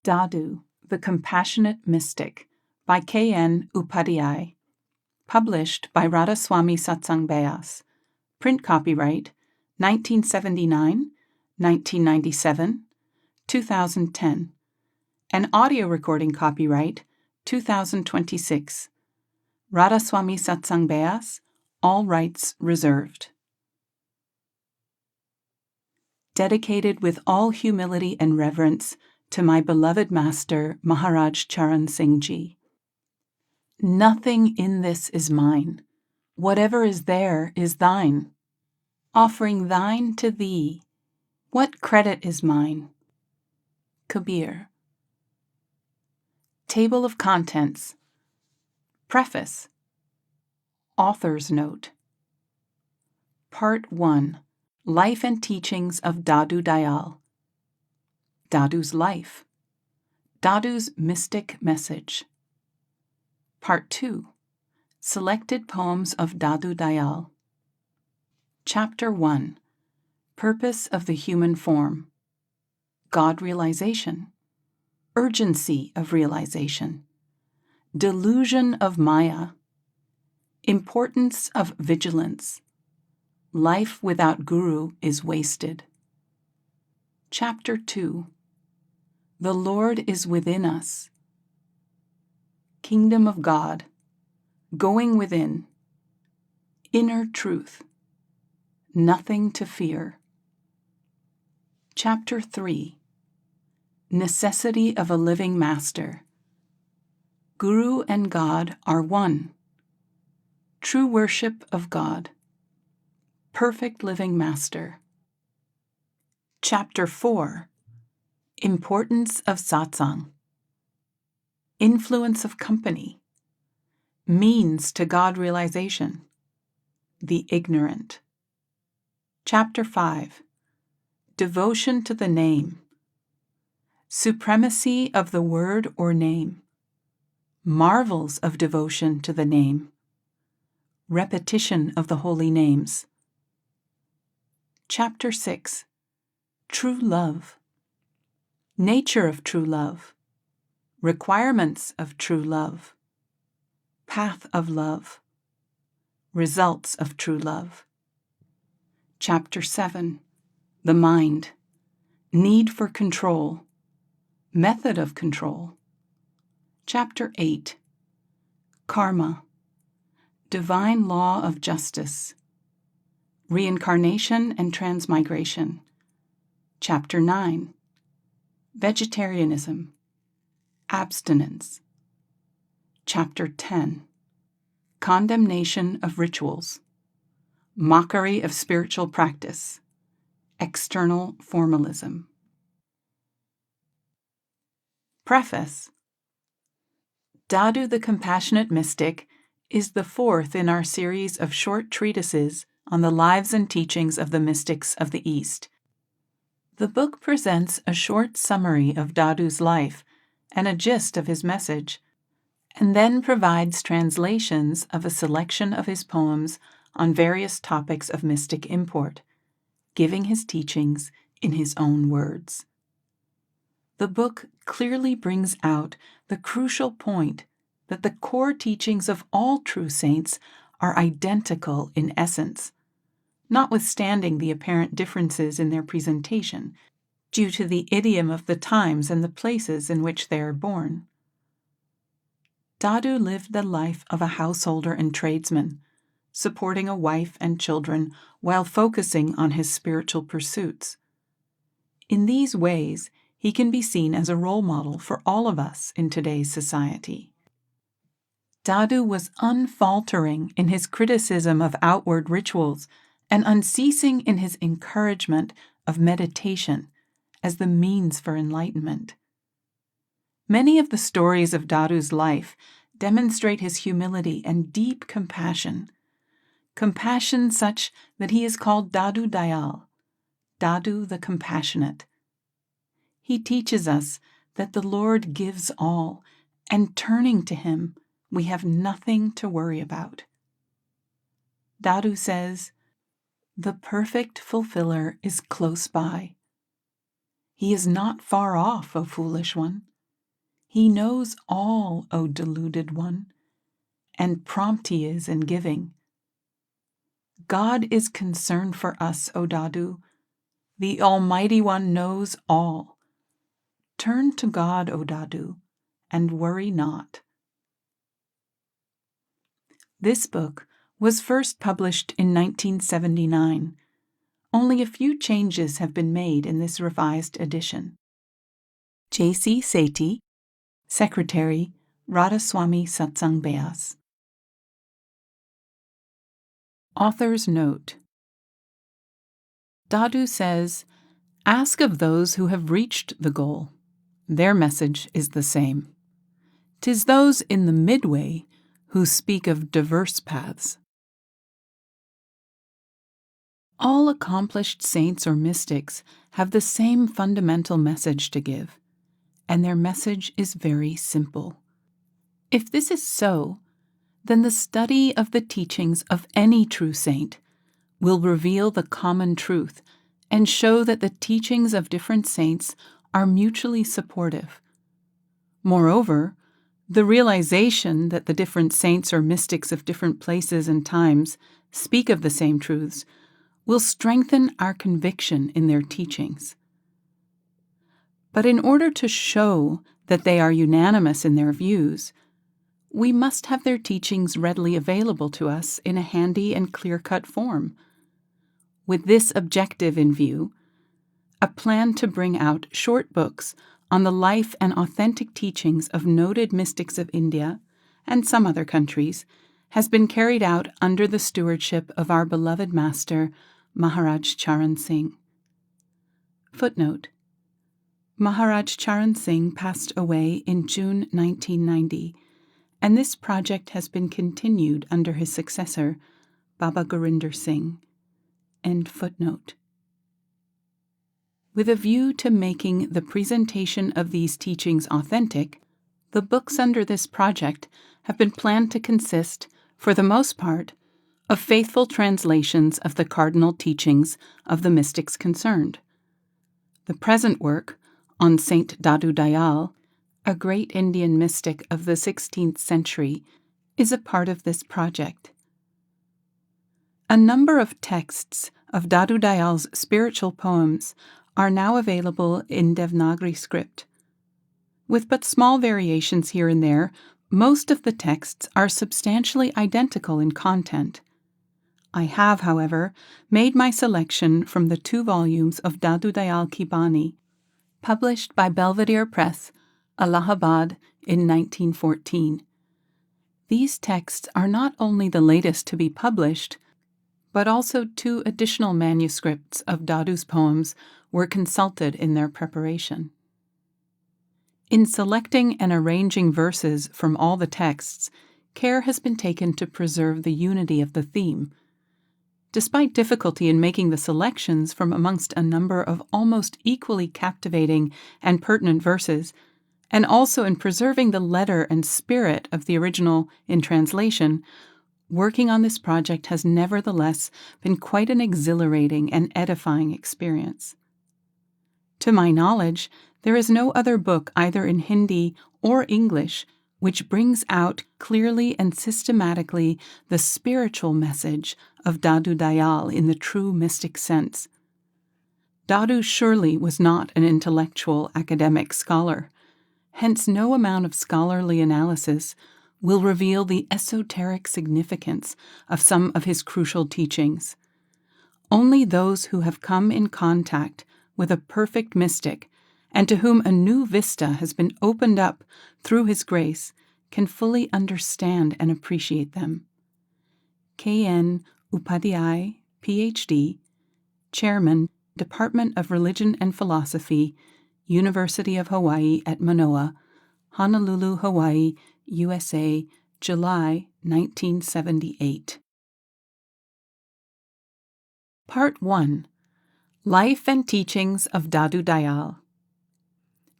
Dadu, the Compassionate Mystic, by K.N. Upadhyay. Published by Radha Soami Satsang Beas. Print copyright 1979, 1997, 2010. And audio recording copyright 2026. Radha Soami Satsang Beas, all rights reserved. Dedicated with all humility and reverence to my beloved Master Maharaj Charan Singh Ji. Nothing in this is mine. Whatever is there is thine. Offering thine to thee, what credit is mine? Kabir. Table of Contents. Preface. Author's Note. Part 1. Life and Teachings of Dadu Dayal. Dadu's Life. Dadu's Mystic Message. Part 2. Selected Poems of Dadu Dayal. Chapter 1. Purpose of the Human Form. God Realization. Urgency of Realization. Delusion of Maya. Importance of Vigilance. Life without Guru is wasted. Chapter 2. The Lord is within us. Kingdom of God. Going within. Inner truth. Nothing to fear. Chapter 3. Necessity of a living master. Guru and God are one. True worship of God. Perfect living master. Chapter 4. Importance of Satsang. Influence of company. Means to God realization. The ignorant. Chapter 5. Devotion to the name. Supremacy of the word or name. Marvels of devotion to the name. Repetition of the holy names. Chapter 6. True love. Nature of true love. Requirements of true love. Path of love. Results of true love. Chapter 7. The mind. Need for control. Method of control. Chapter 8. Karma. Divine law of justice. Reincarnation and transmigration. Chapter 9. Vegetarianism. Abstinence. Chapter 10. Condemnation of Rituals. Mockery of spiritual practice. External formalism. Preface. Dadu the Compassionate Mystic is the fourth in our series of short treatises on the lives and teachings of the mystics of the East. The book presents a short summary of Dadu's life and a gist of his message, and then provides translations of a selection of his poems on various topics of mystic import, giving his teachings in his own words. The book clearly brings out the crucial point that the core teachings of all true saints are identical in essence, notwithstanding the apparent differences in their presentation, due to the idiom of the times and the places in which they are born. Dadu lived the life of a householder and tradesman, supporting a wife and children while focusing on his spiritual pursuits. In these ways, he can be seen as a role model for all of us in today's society. Dadu was unfaltering in his criticism of outward rituals and unceasing in his encouragement of meditation as the means for enlightenment. Many of the stories of Dadu's life demonstrate his humility and deep compassion such that he is called Dadu Dayal, Dadu the Compassionate. He teaches us that the Lord gives all, and turning to him, we have nothing to worry about. Dadu says, "The perfect fulfiller is close by. He is not far off, O foolish one. He knows all, O deluded one, and prompt he is in giving. God is concerned for us, O Dadu. The Almighty One knows all. Turn to God, O Dadu, and worry not. This book was first published in 1979. Only a few changes have been made in this revised edition. J.C. Sethi, Secretary, Radha Soami Satsang Beas. Author's Note. Dadu says, ask of those who have reached the goal. Their message is the same. 'Tis those in the midway who speak of diverse paths. All accomplished saints or mystics have the same fundamental message to give, and their message is very simple. If this is so, then the study of the teachings of any true saint will reveal the common truth and show that the teachings of different saints are mutually supportive. Moreover, the realization that the different saints or mystics of different places and times speak of the same truths will strengthen our conviction in their teachings. But in order to show that they are unanimous in their views, we must have their teachings readily available to us in a handy and clear-cut form. With this objective in view, a plan to bring out short books on the life and authentic teachings of noted mystics of India and some other countries has been carried out under the stewardship of our beloved master, Maharaj Charan Singh. Footnote: Maharaj Charan Singh passed away in June 1990, and this project has been continued under his successor, Baba Gurinder Singh. End footnote. With a view to making the presentation of these teachings authentic, the books under this project have been planned to consist, for the most part, of faithful translations of the cardinal teachings of the mystics concerned. The present work, on Saint Dadu Dayal, a great Indian mystic of the 16th century, is a part of this project. A number of texts of Dadu Dayal's spiritual poems are now available in Devanagari script. With but small variations here and there, most of the texts are substantially identical in content. I have, however, made my selection from the 2 volumes of Dadu Dayal Ki Bani, published by Belvedere Press, Allahabad, in 1914. These texts are not only the latest to be published, but also 2 additional manuscripts of Dadu's poems were consulted in their preparation. In selecting and arranging verses from all the texts, care has been taken to preserve the unity of the theme. Despite difficulty in making the selections from amongst a number of almost equally captivating and pertinent verses, and also in preserving the letter and spirit of the original in translation, working on this project has nevertheless been quite an exhilarating and edifying experience. To my knowledge, there is no other book either in Hindi or English which brings out clearly and systematically the spiritual message of Dadu Dayal in the true mystic sense. Dadu surely was not an intellectual academic scholar. Hence no amount of scholarly analysis will reveal the esoteric significance of some of his crucial teachings. Only those who have come in contact with a perfect mystic and to whom a new vista has been opened up through his grace can fully understand and appreciate them. K.N. Upadhyay, Ph.D., Chairman, Department of Religion and Philosophy, University of Hawaii at Manoa, Honolulu, Hawaii, USA, July 1978. Part 1. Life and Teachings of Dadu Dayal.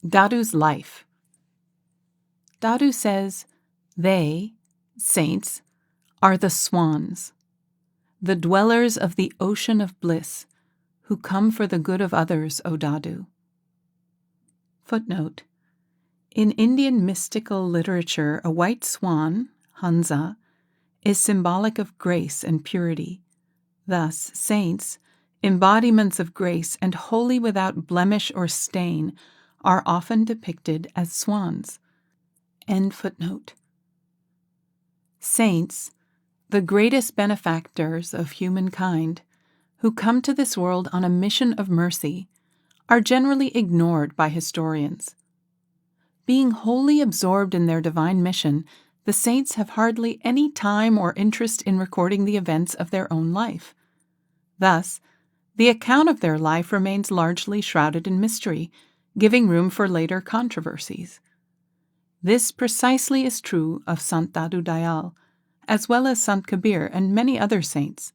Dadu's life. Dadu says, they, saints, are the swans, the dwellers of the ocean of bliss, who come for the good of others, O Dadu. Footnote: In Indian mystical literature, a white swan, Hansa, is symbolic of grace and purity. Thus, saints, embodiments of grace and wholly without blemish or stain, are often depicted as swans. End footnote. Saints, the greatest benefactors of humankind, who come to this world on a mission of mercy, are generally ignored by historians. Being wholly absorbed in their divine mission, the saints have hardly any time or interest in recording the events of their own life. Thus, the account of their life remains largely shrouded in mystery, giving room for later controversies. This precisely is true of Sant Dadu Dayal, as well as Sant Kabir and many other saints.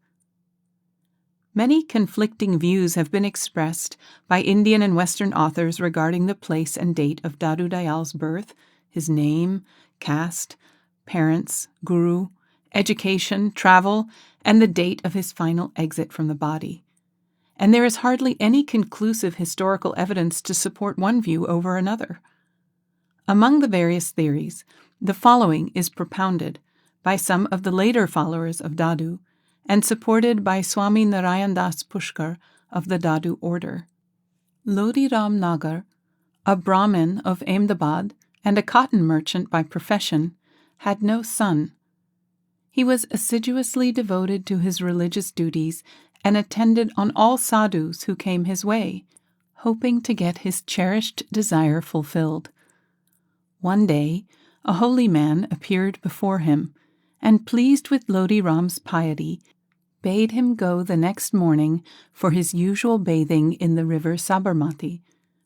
Many conflicting views have been expressed by Indian and Western authors regarding the place and date of Dadu Dayal's birth, his name, caste, parents, guru, education, travel, and the date of his final exit from the body. And there is hardly any conclusive historical evidence to support one view over another. Among the various theories, the following is propounded by some of the later followers of Dadu, and supported by Swami Narayandas Pushkar of the Dadu order. Lodi Ram Nagar, a Brahmin of Ahmedabad and a cotton merchant by profession, had no son. He was assiduously devoted to his religious duties and attended on all sadhus who came his way, hoping to get his cherished desire fulfilled. One day, a holy man appeared before him, and pleased with Lodi Ram's piety, bade him go the next morning for his usual bathing in the river Sabarmati,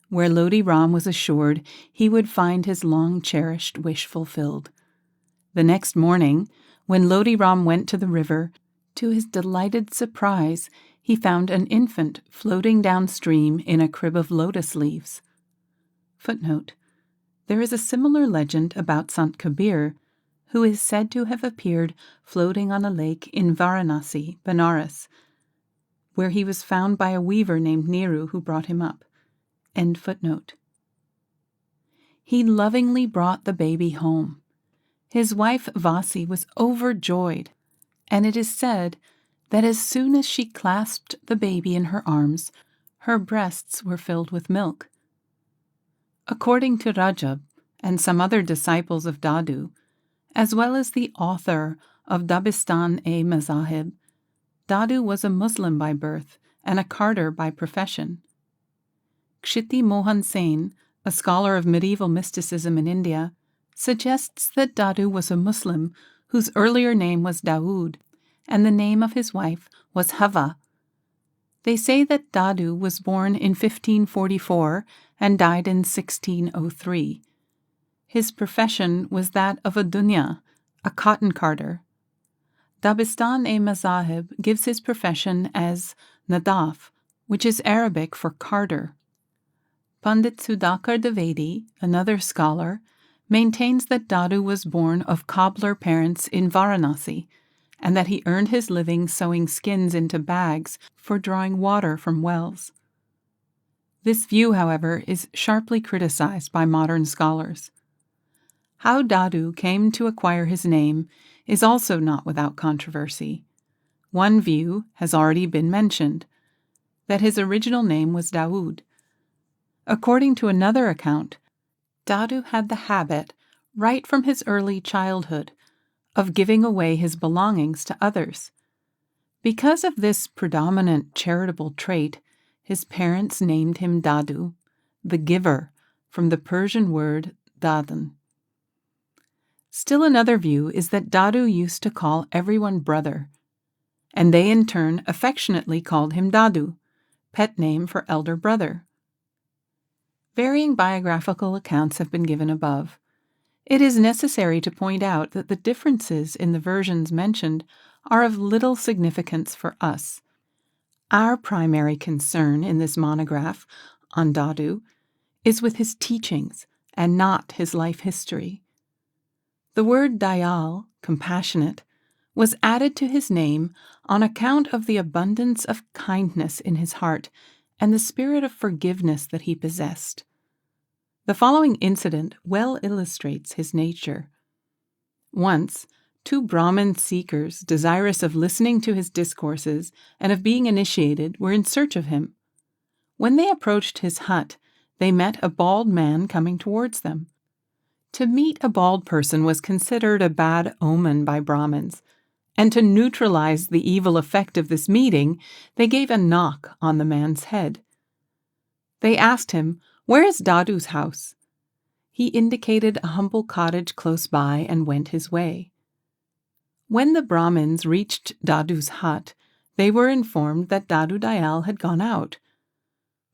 where Lodi Ram was assured he would find his long-cherished wish fulfilled. The next morning, when Lodi Ram went to the river, to his delighted surprise, he found an infant floating downstream in a crib of lotus leaves. Footnote: there is a similar legend about Sant Kabir, who is said to have appeared floating on a lake in Varanasi, Benares, where he was found by a weaver named Nehru who brought him up. End footnote. He lovingly brought the baby home. His wife Vasi was overjoyed, and it is said that as soon as she clasped the baby in her arms, her breasts were filled with milk. According to Rajab and some other disciples of Dadu, as well as the author of Dabistan-e-Mazahib, Dadu was a Muslim by birth and a carter by profession. Kshiti Mohan Sen, a scholar of medieval mysticism in India, suggests that Dadu was a Muslim whose earlier name was Dawood, and the name of his wife was Hava. They say that Dadu was born in 1544 and died in 1603. His profession was that of a dunya, a cotton carter. Dabistan-e-Mazahib gives his profession as Nadaf, which is Arabic for carter. Pandit Sudhakar Dwivedi, another scholar, maintains that Dadu was born of cobbler parents in Varanasi, and that he earned his living sewing skins into bags for drawing water from wells. This view, however, is sharply criticized by modern scholars. How Dadu came to acquire his name is also not without controversy. One view has already been mentioned, that his original name was Dawood. According to another account, Dadu had the habit, right from his early childhood, of giving away his belongings to others. Because of this predominant charitable trait, his parents named him Dadu, the giver, from the Persian word dadan. Still another view is that Dadu used to call everyone brother, and they in turn affectionately called him Dadu, pet name for elder brother. Varying biographical accounts have been given above. It is necessary to point out that the differences in the versions mentioned are of little significance for us. Our primary concern in this monograph on Dadu is with his teachings and not his life history. The word Dayal, compassionate, was added to his name on account of the abundance of kindness in his heart and the spirit of forgiveness that he possessed. The following incident well illustrates his nature. Once, two Brahmin seekers, desirous of listening to his discourses and of being initiated, were in search of him. When they approached his hut, they met a bald man coming towards them. To meet a bald person was considered a bad omen by Brahmins, and to neutralize the evil effect of this meeting, they gave a knock on the man's head. They asked him, "Where is Dadu's house?" He indicated a humble cottage close by and went his way. When the Brahmins reached Dadu's hut, they were informed that Dadu Dayal had gone out.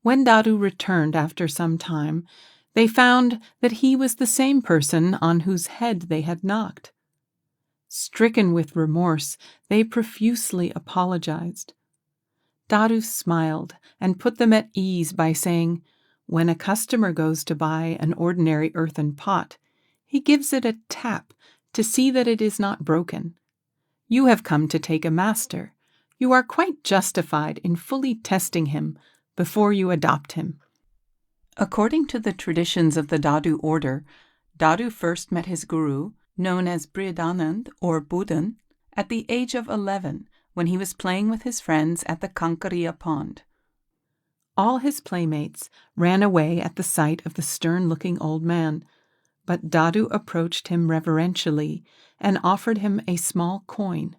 When Dadu returned after some time, they found that he was the same person on whose head they had knocked. Stricken with remorse, they profusely apologized. Dadu smiled and put them at ease by saying, "When a customer goes to buy an ordinary earthen pot, he gives it a tap to see that it is not broken. You have come to take a master. You are quite justified in fully testing him before you adopt him." According to the traditions of the Dadu order, Dadu first met his guru, known as Brihadanand or Buddhan, at the age of 11 when he was playing with his friends at the Kankariya pond. All his playmates ran away at the sight of the stern-looking old man, but Dadu approached him reverentially and offered him a small coin.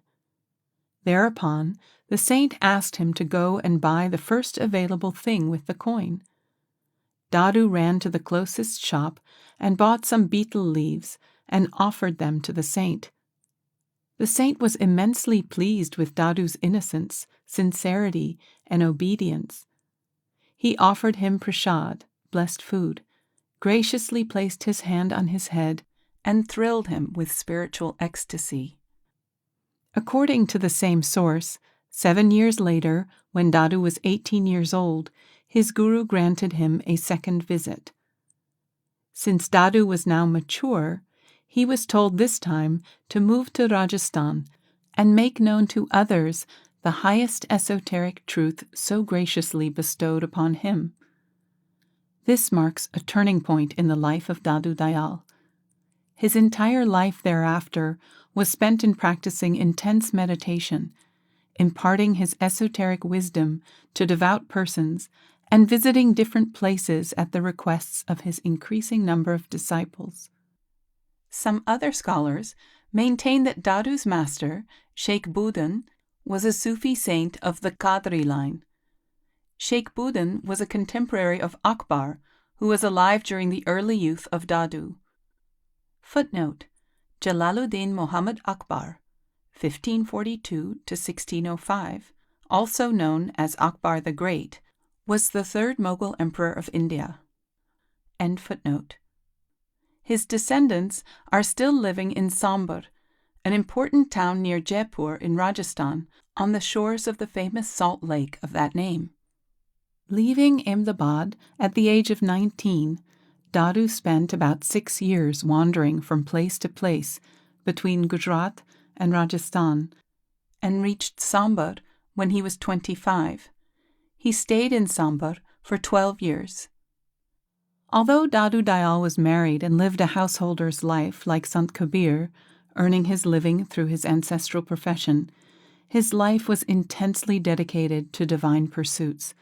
Thereupon, the saint asked him to go and buy the first available thing with the coin. Dadu ran to the closest shop and bought some betel leaves and offered them to the saint. The saint was immensely pleased with Dadu's innocence, sincerity, and obedience. He offered him prasad, blessed food, graciously placed his hand on his head, and thrilled him with spiritual ecstasy. According to the same source, 7 years later, when Dadu was 18 years old, his guru granted him a second visit. Since Dadu was now mature, he was told this time to move to Rajasthan and make known to others the highest esoteric truth so graciously bestowed upon him. This marks a turning point in the life of Dadu Dayal. His entire life thereafter was spent in practicing intense meditation, imparting his esoteric wisdom to devout persons and visiting different places at the requests of his increasing number of disciples. Some other scholars maintain that Dadu's master, Sheikh Buddhan, was a Sufi saint of the Qadri line. Sheikh Buddhan was a contemporary of Akbar, who was alive during the early youth of Dadu. Footnote: Jalaluddin Muhammad Akbar, 1542 to 1605, also known as Akbar the Great, was the third Mughal emperor of India. End footnote. His descendants are still living in Sambar, an important town near Jaipur in Rajasthan, on the shores of the famous salt lake of that name. Leaving Ahmedabad at the age of 19, Dadu spent about 6 years wandering from place to place between Gujarat and Rajasthan, and reached Sambar when he was 25. He stayed in Sambar for 12 years. Although Dadu Dayal was married and lived a householder's life like Sant Kabir, earning his living through his ancestral profession, his life was intensely dedicated to divine pursuits,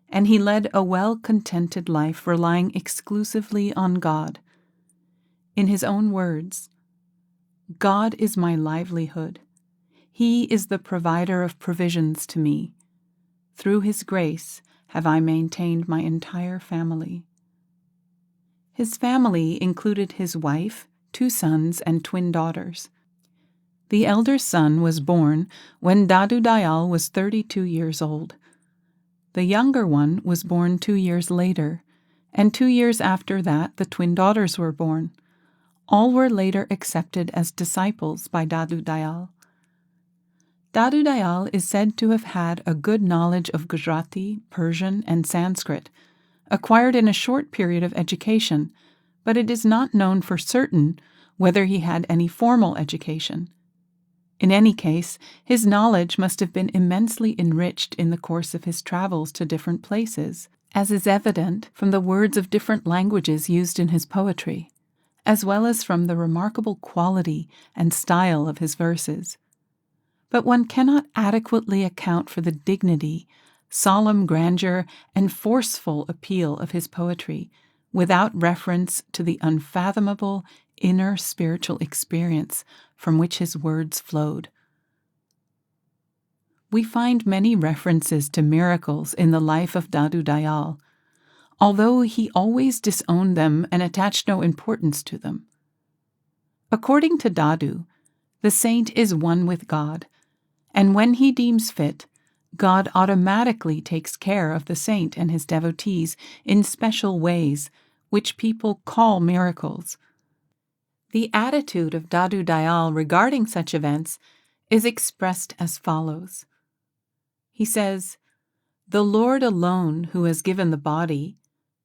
and he led a well-contented life relying exclusively on God. In his own words, "God is my livelihood. He is the provider of provisions to me. Through his grace have I maintained my entire family." His family included his wife, 2 sons, and twin daughters. The elder son was born when Dadu Dayal was 32 years old. The younger one was born 2 years later, and 2 years after that the twin daughters were born. All were later accepted as disciples by Dadu Dayal. Dadu Dayal is said to have had a good knowledge of Gujarati, Persian, and Sanskrit, acquired in a short period of education, but it is not known for certain whether he had any formal education. In any case, his knowledge must have been immensely enriched in the course of his travels to different places, as is evident from the words of different languages used in his poetry, as well as from the remarkable quality and style of his verses. But one cannot adequately account for the dignity, solemn grandeur, and forceful appeal of his poetry without reference to the unfathomable inner spiritual experience from which his words flowed. We find many references to miracles in the life of Dadu Dayal, although he always disowned them and attached no importance to them. According to Dadu, the saint is one with God, and when he deems fit, God automatically takes care of the saint and his devotees in special ways, which people call miracles. The attitude of Dadu Dayal regarding such events is expressed as follows. He says, "The Lord alone, who has given the body,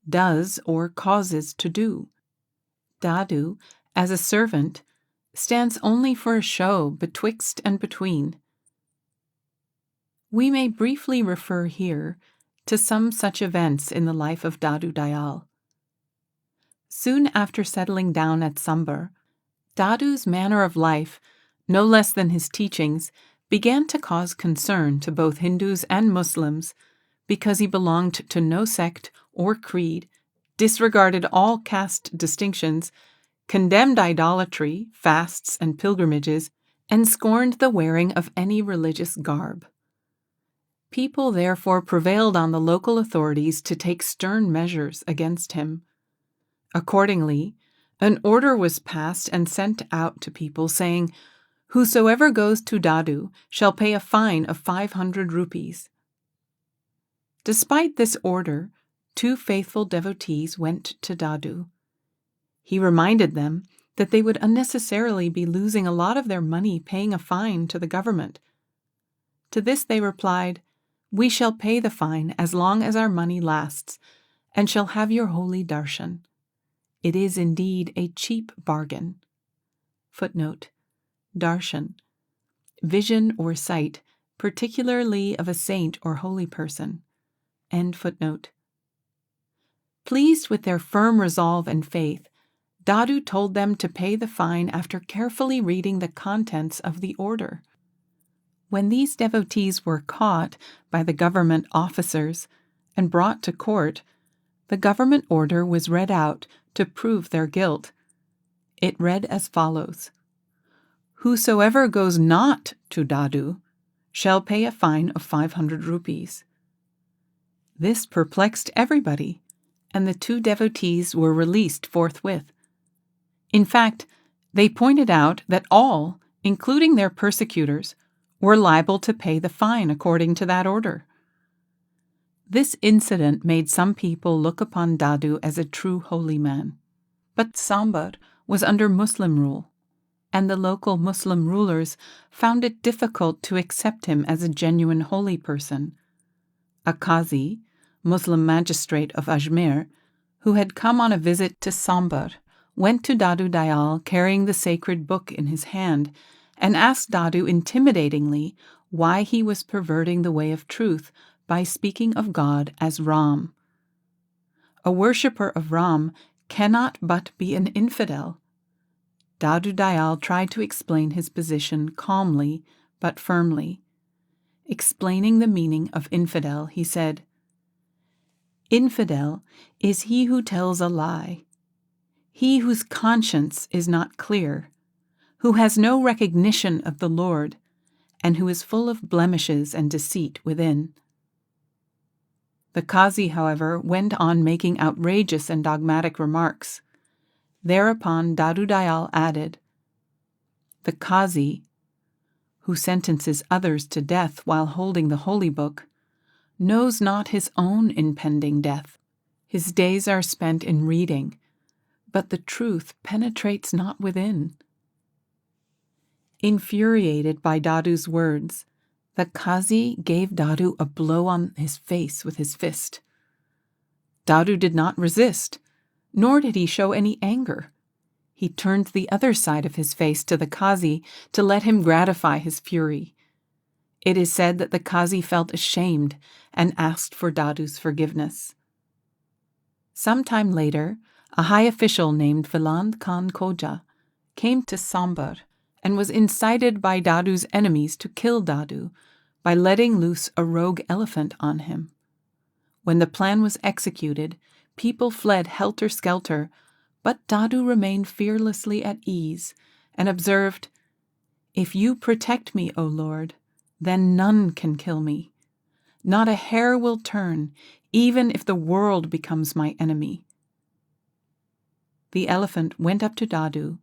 does or causes to do. Dadu, as a servant, stands only for a show betwixt and between." We may briefly refer here to some such events in the life of Dadu Dayal. Soon after settling down at Sambar, Dadu's manner of life, no less than his teachings, began to cause concern to both Hindus and Muslims because he belonged to no sect or creed, disregarded all caste distinctions, condemned idolatry, fasts, and pilgrimages, and scorned the wearing of any religious garb. People therefore prevailed on the local authorities to take stern measures against him. Accordingly, an order was passed and sent out to people saying, "Whosoever goes to Dadu shall pay a fine of 500 rupees." Despite this order, 2 faithful devotees went to Dadu. He reminded them that they would unnecessarily be losing a lot of their money paying a fine to the government. To this they replied, "We shall pay the fine as long as our money lasts, and shall have your holy darshan. It is indeed a cheap bargain." Footnote: Darshan, vision or sight, particularly of a saint or holy person. End footnote. Pleased with their firm resolve and faith, Dadu told them to pay the fine after carefully reading the contents of the order. When these devotees were caught by the government officers and brought to court, the government order was read out to prove their guilt. It read as follows: "Whosoever goes not to Dadu shall pay a fine of 500 rupees. This perplexed everybody, and the 2 devotees were released forthwith. In fact, they pointed out that all, including their persecutors, were liable to pay the fine according to that order. This incident made some people look upon Dadu as a true holy man. But Sambar was under Muslim rule, and the local Muslim rulers found it difficult to accept him as a genuine holy person. A Qazi, Muslim magistrate of Ajmer, who had come on a visit to Sambar, went to Dadu Dayal carrying the sacred book in his hand and asked Dadu intimidatingly why he was perverting the way of truth by speaking of God as Ram. A worshipper of Ram cannot but be an infidel. Dadu Dayal tried to explain his position calmly but firmly. Explaining the meaning of infidel, he said, "Infidel is he who tells a lie, he whose conscience is not clear, who has no recognition of the Lord, and who is full of blemishes and deceit within." The Qazi, however, went on making outrageous and dogmatic remarks. Thereupon Dadu Dayal added, "The Qazi, who sentences others to death while holding the holy book, knows not his own impending death. His days are spent in reading, but the truth penetrates not within." Infuriated by Dadu's words, the Qazi gave Dadu a blow on his face with his fist. Dadu did not resist, nor did he show any anger. He turned the other side of his face to the Qazi to let him gratify his fury. It is said that the Qazi felt ashamed and asked for Dadu's forgiveness. Some time later, a high official named Veland Khan Khoja came to Sambar and was incited by Dadu's enemies to kill Dadu by letting loose a rogue elephant on him. When the plan was executed, people fled helter-skelter, but Dadu remained fearlessly at ease and observed, "If you protect me, O Lord, then none can kill me. Not a hair will turn, even if the world becomes my enemy." The elephant went up to Dadu,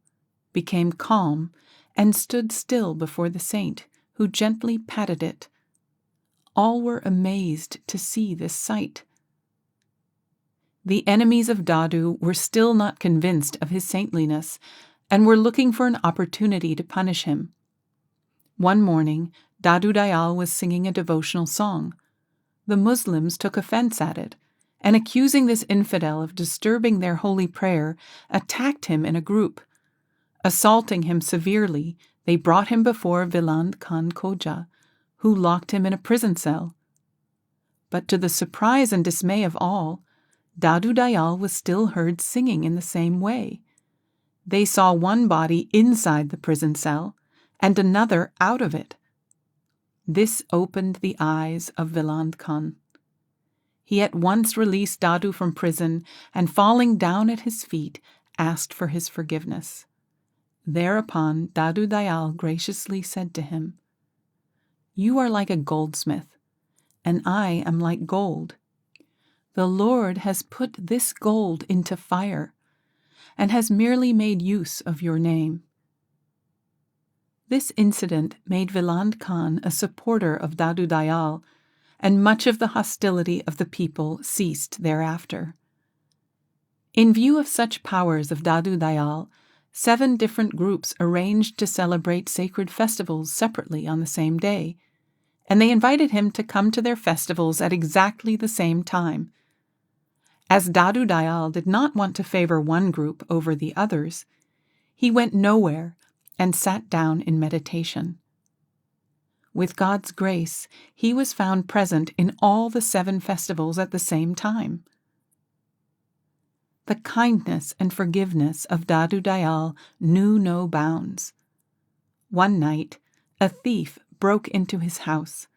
became calm, and stood still before the saint, who gently patted it. All were amazed to see this sight. The enemies of Dadu were still not convinced of his saintliness and were looking for an opportunity to punish him. One morning, Dadu Dayal was singing a devotional song. The Muslims took offense at it, and accusing this infidel of disturbing their holy prayer, attacked him in a group. Assaulting him severely, they brought him before Veland Khan Khoja, who locked him in a prison cell. But to the surprise and dismay of all, Dadu Dayal was still heard singing in the same way. They saw one body inside the prison cell and another out of it. This opened the eyes of Veland Khan. He at once released Dadu from prison and, falling down at his feet, asked for his forgiveness. Thereupon Dadu Dayal graciously said to him, "You are like a goldsmith, and I am like gold. The Lord has put this gold into fire, and has merely made use of your name." This incident made Veland Khan a supporter of Dadu Dayal, and much of the hostility of the people ceased thereafter. In view of such powers of Dadu Dayal, 7 different groups arranged to celebrate sacred festivals separately on the same day, and they invited him to come to their festivals at exactly the same time. As Dadu Dayal did not want to favor one group over the others, he went nowhere and sat down in meditation. With God's grace, he was found present in all the 7 festivals at the same time. The kindness and forgiveness of Dadu Dayal knew no bounds. One night, a thief broke into his house.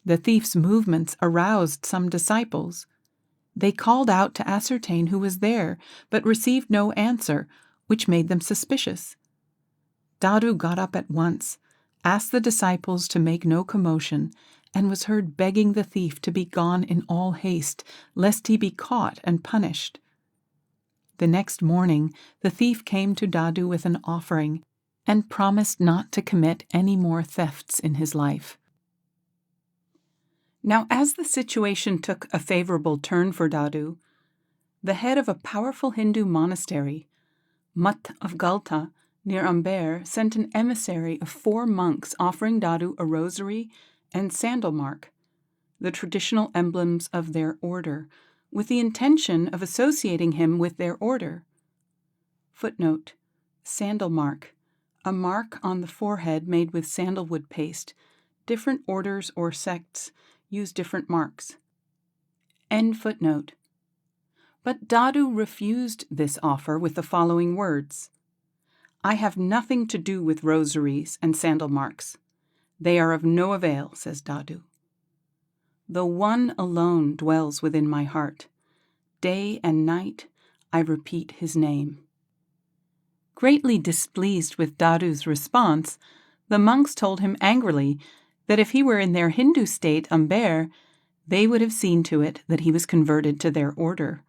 The thief's movements aroused some disciples. They called out to ascertain who was there, but received no answer, which made them suspicious. Dadu got up at once, asked the disciples to make no commotion, and was heard begging the thief to be gone in all haste, lest he be caught and punished. The next morning, the thief came to Dadu with an offering and promised not to commit any more thefts in his life. Now, as the situation took a favorable turn for Dadu, the head of a powerful Hindu monastery, Mutt of Galta, near Amber, sent an emissary of 4 monks offering Dadu a rosary and sandal mark, the traditional emblems of their order, with the intention of associating him with their order. Footnote: sandal mark, a mark on the forehead made with sandalwood paste. Different orders or sects use different marks. End footnote. But Dadu refused this offer with the following words: "I have nothing to do with rosaries and sandal marks. They are of no avail," says Dadu. "The One alone dwells within my heart. Day and night I repeat his name." Greatly displeased with Dadu's response, the monks told him angrily that if he were in their Hindu state, Amber, they would have seen to it that he was converted to their order.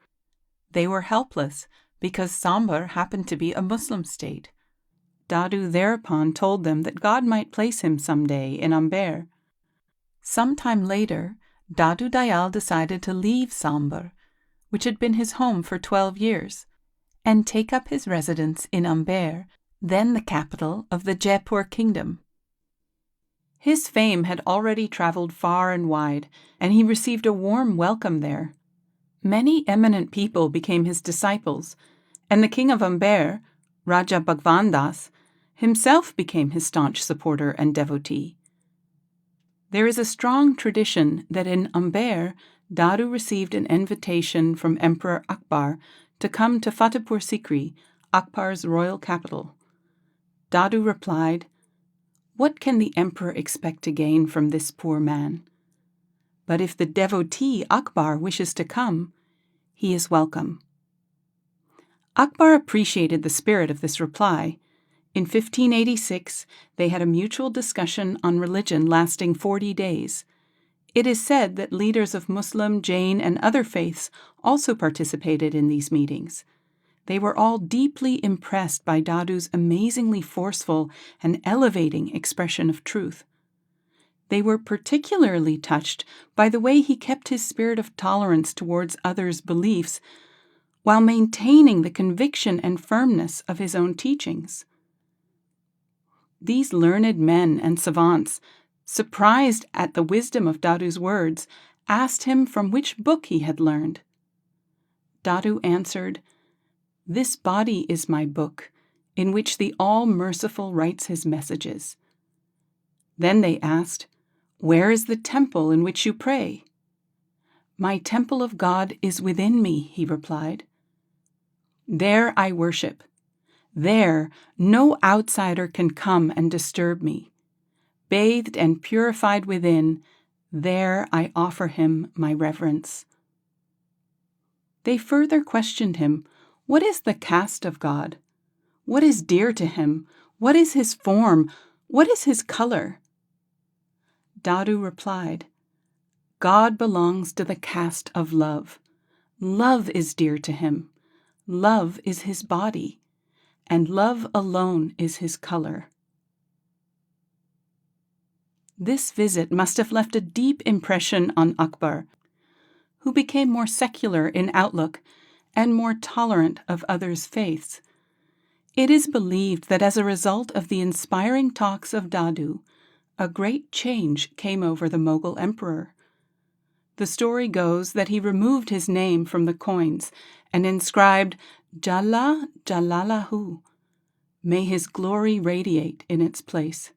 They were helpless because Sambar happened to be a Muslim state. Dadu thereupon told them that God might place him some day in Amber. Some time later, Dadu Dayal decided to leave Sambar, which had been his home for 12 years, and take up his residence in Amber, then the capital of the Jaipur kingdom. His fame had already traveled far and wide, and he received a warm welcome there. Many eminent people became his disciples, and the king of Amber, Raja Bhagwan Das, himself became his staunch supporter and devotee. There is a strong tradition that in Amber, Dadu received an invitation from Emperor Akbar to come to Fatehpur Sikri, Akbar's royal capital. Dadu replied, "What can the emperor expect to gain from this poor man? But if the devotee Akbar wishes to come, he is welcome." Akbar appreciated the spirit of this reply. In 1586, they had a mutual discussion on religion lasting 40 days. It is said that leaders of Muslim, Jain, and other faiths also participated in these meetings. They were all deeply impressed by Dadu's amazingly forceful and elevating expression of truth. They were particularly touched by the way he kept his spirit of tolerance towards others' beliefs while maintaining the conviction and firmness of his own teachings. These learned men and savants, surprised at the wisdom of Dadu's words, asked him from which book he had learned. Dadu answered, "This body is my book, in which the All-Merciful writes his messages." Then they asked, "Where is the temple in which you pray?" "My temple of God is within me," he replied. "There I worship. There no outsider can come and disturb me. Bathed and purified within, there I offer him my reverence." They further questioned him, "What is the caste of God? What is dear to him? What is his form? What is his color?" Dadu replied, "God belongs to the caste of love. Love is dear to him. Love is his body, and love alone is his color." This visit must have left a deep impression on Akbar, who became more secular in outlook and more tolerant of others' faiths. It is believed that as a result of the inspiring talks of Dadu, a great change came over the Mughal emperor. The story goes that he removed his name from the coins and inscribed "Jalla Jalalahu," "May his glory radiate," in its place,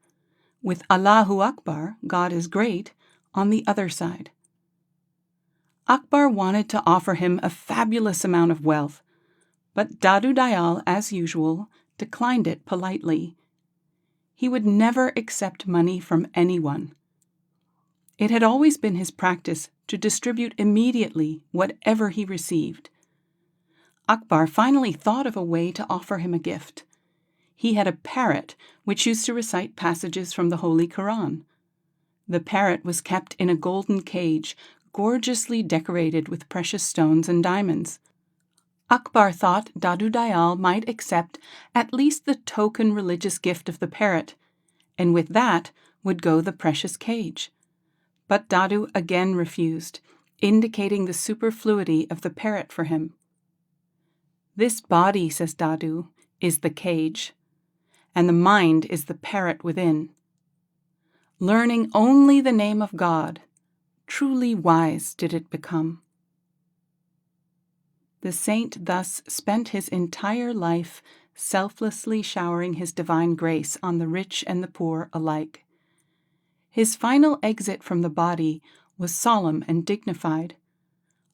with "Allahu Akbar," God is great, on the other side. Akbar wanted to offer him a fabulous amount of wealth, but Dadu Dayal, as usual, declined it politely. He would never accept money from anyone. It had always been his practice to distribute immediately whatever he received. Akbar finally thought of a way to offer him a gift. He had a parrot which used to recite passages from the Holy Quran. The parrot was kept in a golden cage, gorgeously decorated with precious stones and diamonds. Akbar thought Dadu Dayal might accept at least the token religious gift of the parrot, and with that would go the precious cage. But Dadu again refused, indicating the superfluity of the parrot for him. "This body," says Dadu, "is the cage, and the mind is the parrot within. Learning only the name of God, truly wise did it become." The saint thus spent his entire life selflessly showering his divine grace on the rich and the poor alike. His final exit from the body was solemn and dignified.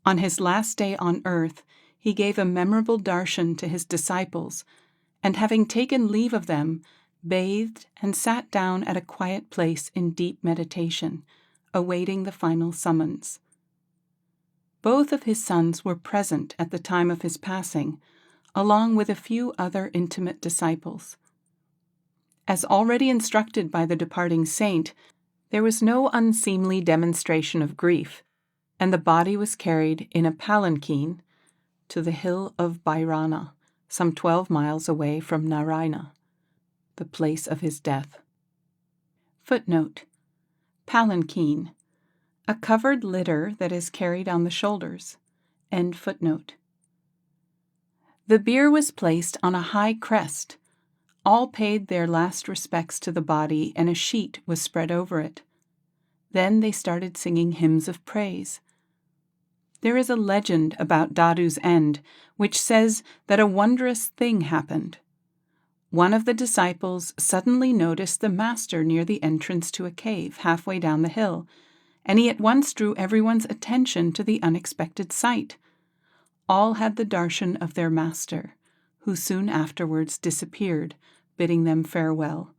On his last day on earth, he gave a memorable darshan to his disciples, and having taken leave of them, bathed and sat down at a quiet place in deep meditation, awaiting the final summons. Both of his sons were present at the time of his passing, along with a few other intimate disciples. As already instructed by the departing saint, there was no unseemly demonstration of grief, and the body was carried in a palanquin to the hill of Bairana, some 12 miles away from Narayana, the place of his death. Footnote: Palanquin, a covered litter that is carried on the shoulders. End footnote. The bier was placed on a high crest. All paid their last respects to the body, and a sheet was spread over it. Then they started singing hymns of praise. There is a legend about Dadu's end, which says that a wondrous thing happened. One of the disciples suddenly noticed the master near the entrance to a cave halfway down the hill, and he at once drew everyone's attention to the unexpected sight. All had the darshan of their master, who soon afterwards disappeared, bidding them farewell.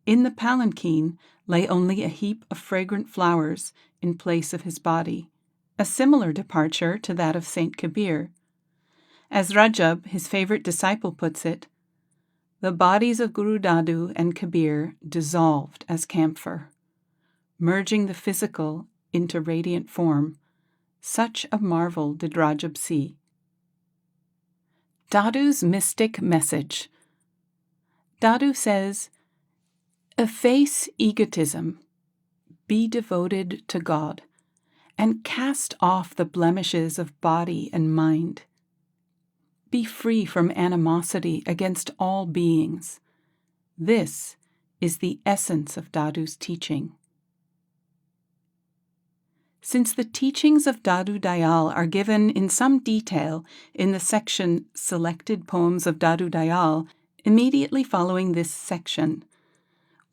In the palanquin lay only a heap of fragrant flowers in place of his body, a similar departure to that of Saint Kabir. As Rajab, his favorite disciple, puts it, the bodies of Guru Dadu and Kabir dissolved as camphor, merging the physical into radiant form. Such a marvel did Rajab see. Dadu's mystic message. Dadu says, efface egotism, be devoted to God, and cast off the blemishes of body and mind. Be free from animosity against all beings. This is the essence of Dadu's teaching. Since the teachings of Dadu Dayal are given in some detail in the section Selected Poems of Dadu Dayal, immediately following this section,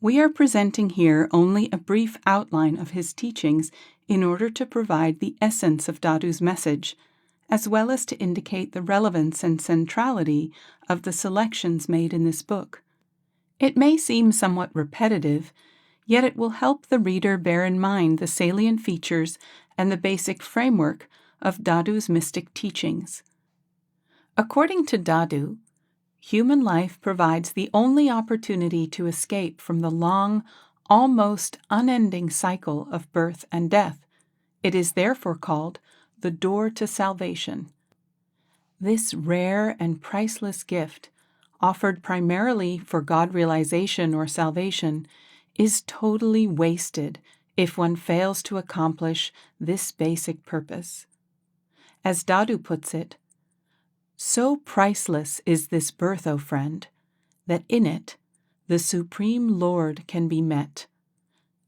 we are presenting here only a brief outline of his teachings in order to provide the essence of Dadu's message, as well as to indicate the relevance and centrality of the selections made in this book. It may seem somewhat repetitive, yet it will help the reader bear in mind the salient features and the basic framework of Dadu's mystic teachings. According to Dadu, human life provides the only opportunity to escape from the long, almost unending cycle of birth and death. It is therefore called the door to salvation. This rare and priceless gift, offered primarily for God realization or salvation, is totally wasted if one fails to accomplish this basic purpose. As Dadu puts it, so priceless is this birth, O friend, that in it the Supreme Lord can be met.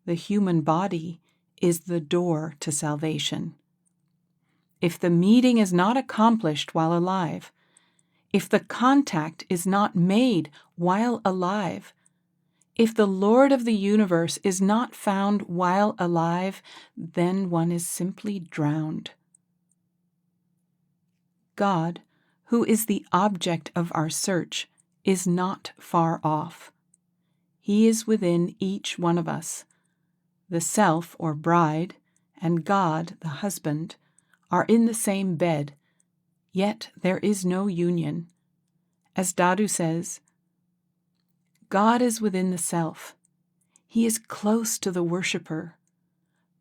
The human body is the door to salvation. If the meeting is not accomplished while alive, if the contact is not made while alive, if the Lord of the universe is not found while alive, then one is simply drowned. God, who is the object of our search, is not far off. He is within each one of us. The self, or bride, and God, the husband, are in the same bed, yet there is no union. As Dadu says, God is within the self. He is close to the worshipper.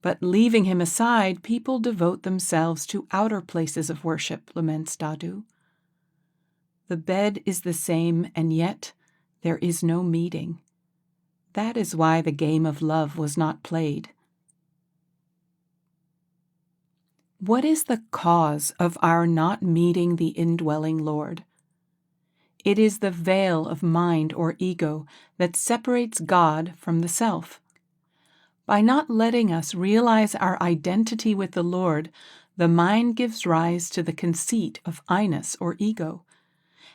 But leaving him aside, people devote themselves to outer places of worship, laments Dadu. The bed is the same, and yet there is no meeting. That is why the game of love was not played. What is the cause of our not meeting the indwelling Lord? It is the veil of mind or ego that separates God from the self. By not letting us realize our identity with the Lord, the mind gives rise to the conceit of I-ness or ego,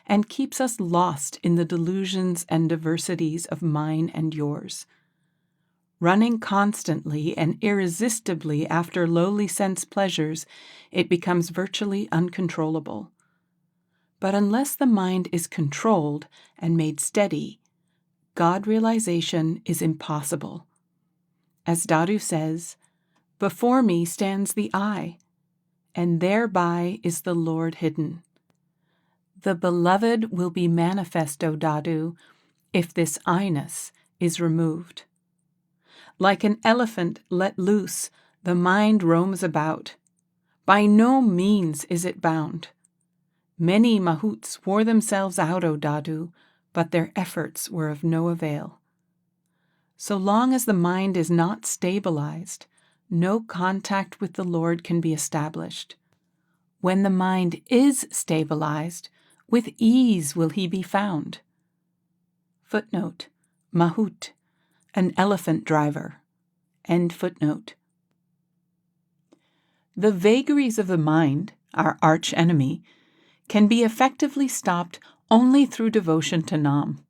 and keeps us lost in the delusions and diversities of mine and yours. Running constantly and irresistibly after lowly sense pleasures, it becomes virtually uncontrollable. But unless the mind is controlled and made steady, God realization is impossible. As Dadu says, before me stands the I, and thereby is the Lord hidden. The beloved will be manifest, O Dadu, if this I-ness is removed. Like an elephant let loose, the mind roams about. By no means is it bound. Many mahouts wore themselves out, O Dadu, but their efforts were of no avail. So long as the mind is not stabilized, no contact with the Lord can be established. When the mind is stabilized, with ease will he be found. Footnote: Mahout, an elephant driver. End footnote. The vagaries of the mind, our arch enemy, can be effectively stopped only through devotion to Nam.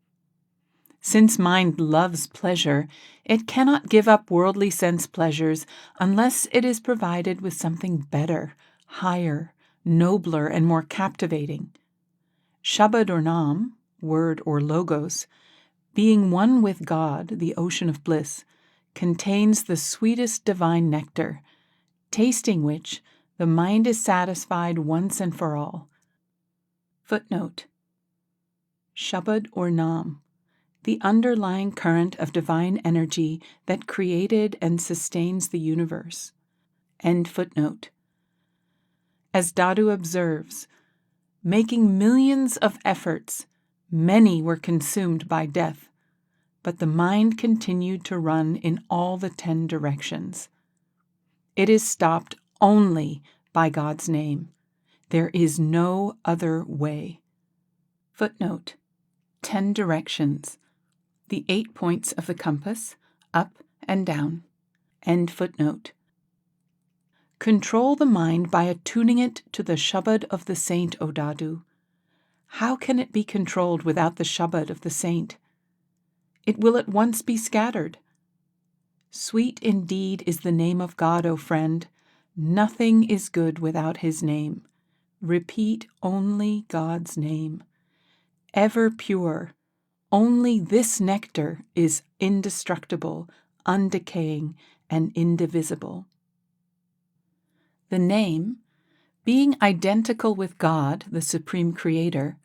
Since mind loves pleasure, it cannot give up worldly sense pleasures unless it is provided with something better, higher, nobler, and more captivating. Shabad or Nam, word or logos, being one with God, the ocean of bliss, contains the sweetest divine nectar, tasting which the mind is satisfied once and for all. Footnote: Shabad or Nam, the underlying current of divine energy that created and sustains the universe. End footnote. As Dadu observes, making millions of efforts, many were consumed by death, but the mind continued to run in all the 10 directions. It is stopped only by God's name. There is no other way. Footnote: 10 directions. The 8 points of the compass, up and down. End footnote. Control the mind by attuning it to the Shabad of the saint, O Dadu. How can it be controlled without the Shabad of the saint? It will at once be scattered. Sweet indeed is the name of God, O friend. Nothing is good without his name. Repeat only God's name. Ever pure, only this nectar is indestructible, undecaying, and indivisible. The name, being identical with God, the Supreme Creator,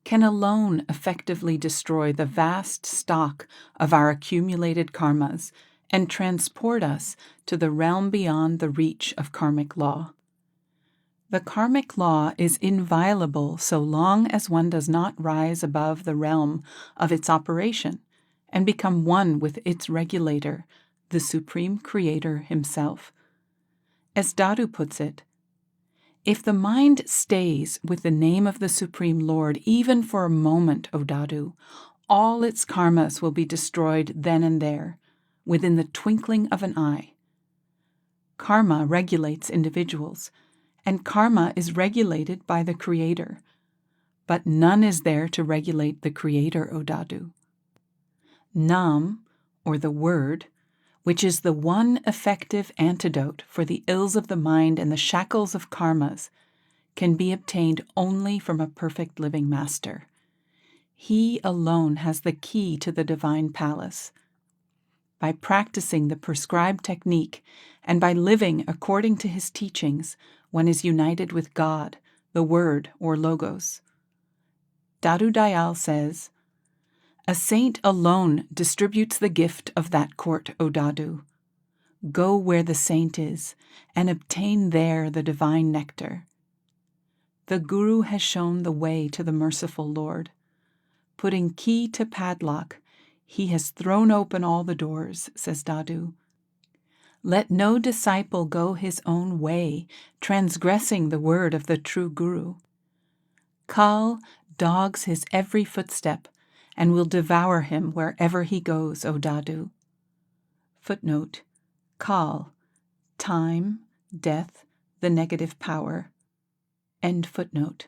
can alone effectively destroy the vast stock of our accumulated karmas and transport us to the realm beyond the reach of karmic law. The karmic law is inviolable so long as one does not rise above the realm of its operation and become one with its regulator, the Supreme Creator himself. As Dadu puts it, if the mind stays with the name of the Supreme Lord even for a moment, O Dadu, all its karmas will be destroyed then and there, within the twinkling of an eye. Karma regulates individuals, and karma is regulated by the Creator. But none is there to regulate the Creator, O Dadu. Nam, or the Word, which is the one effective antidote for the ills of the mind and the shackles of karmas, can be obtained only from a perfect living master. He alone has the key to the divine palace. By practicing the prescribed technique and by living according to his teachings, one is united with God, the Word or Logos. Dadu Dayal says, "A saint alone distributes the gift of that court, O Dadu. Go where the saint is, and obtain there the divine nectar. The Guru has shown the way to the merciful Lord. Putting key to padlock, he has thrown open all the doors," says Dadu. Let no disciple go his own way, transgressing the word of the true Guru. Kal dogs his every footstep and will devour him wherever he goes, O Dadu. Footnote: Kal, time, death, the negative power. End footnote.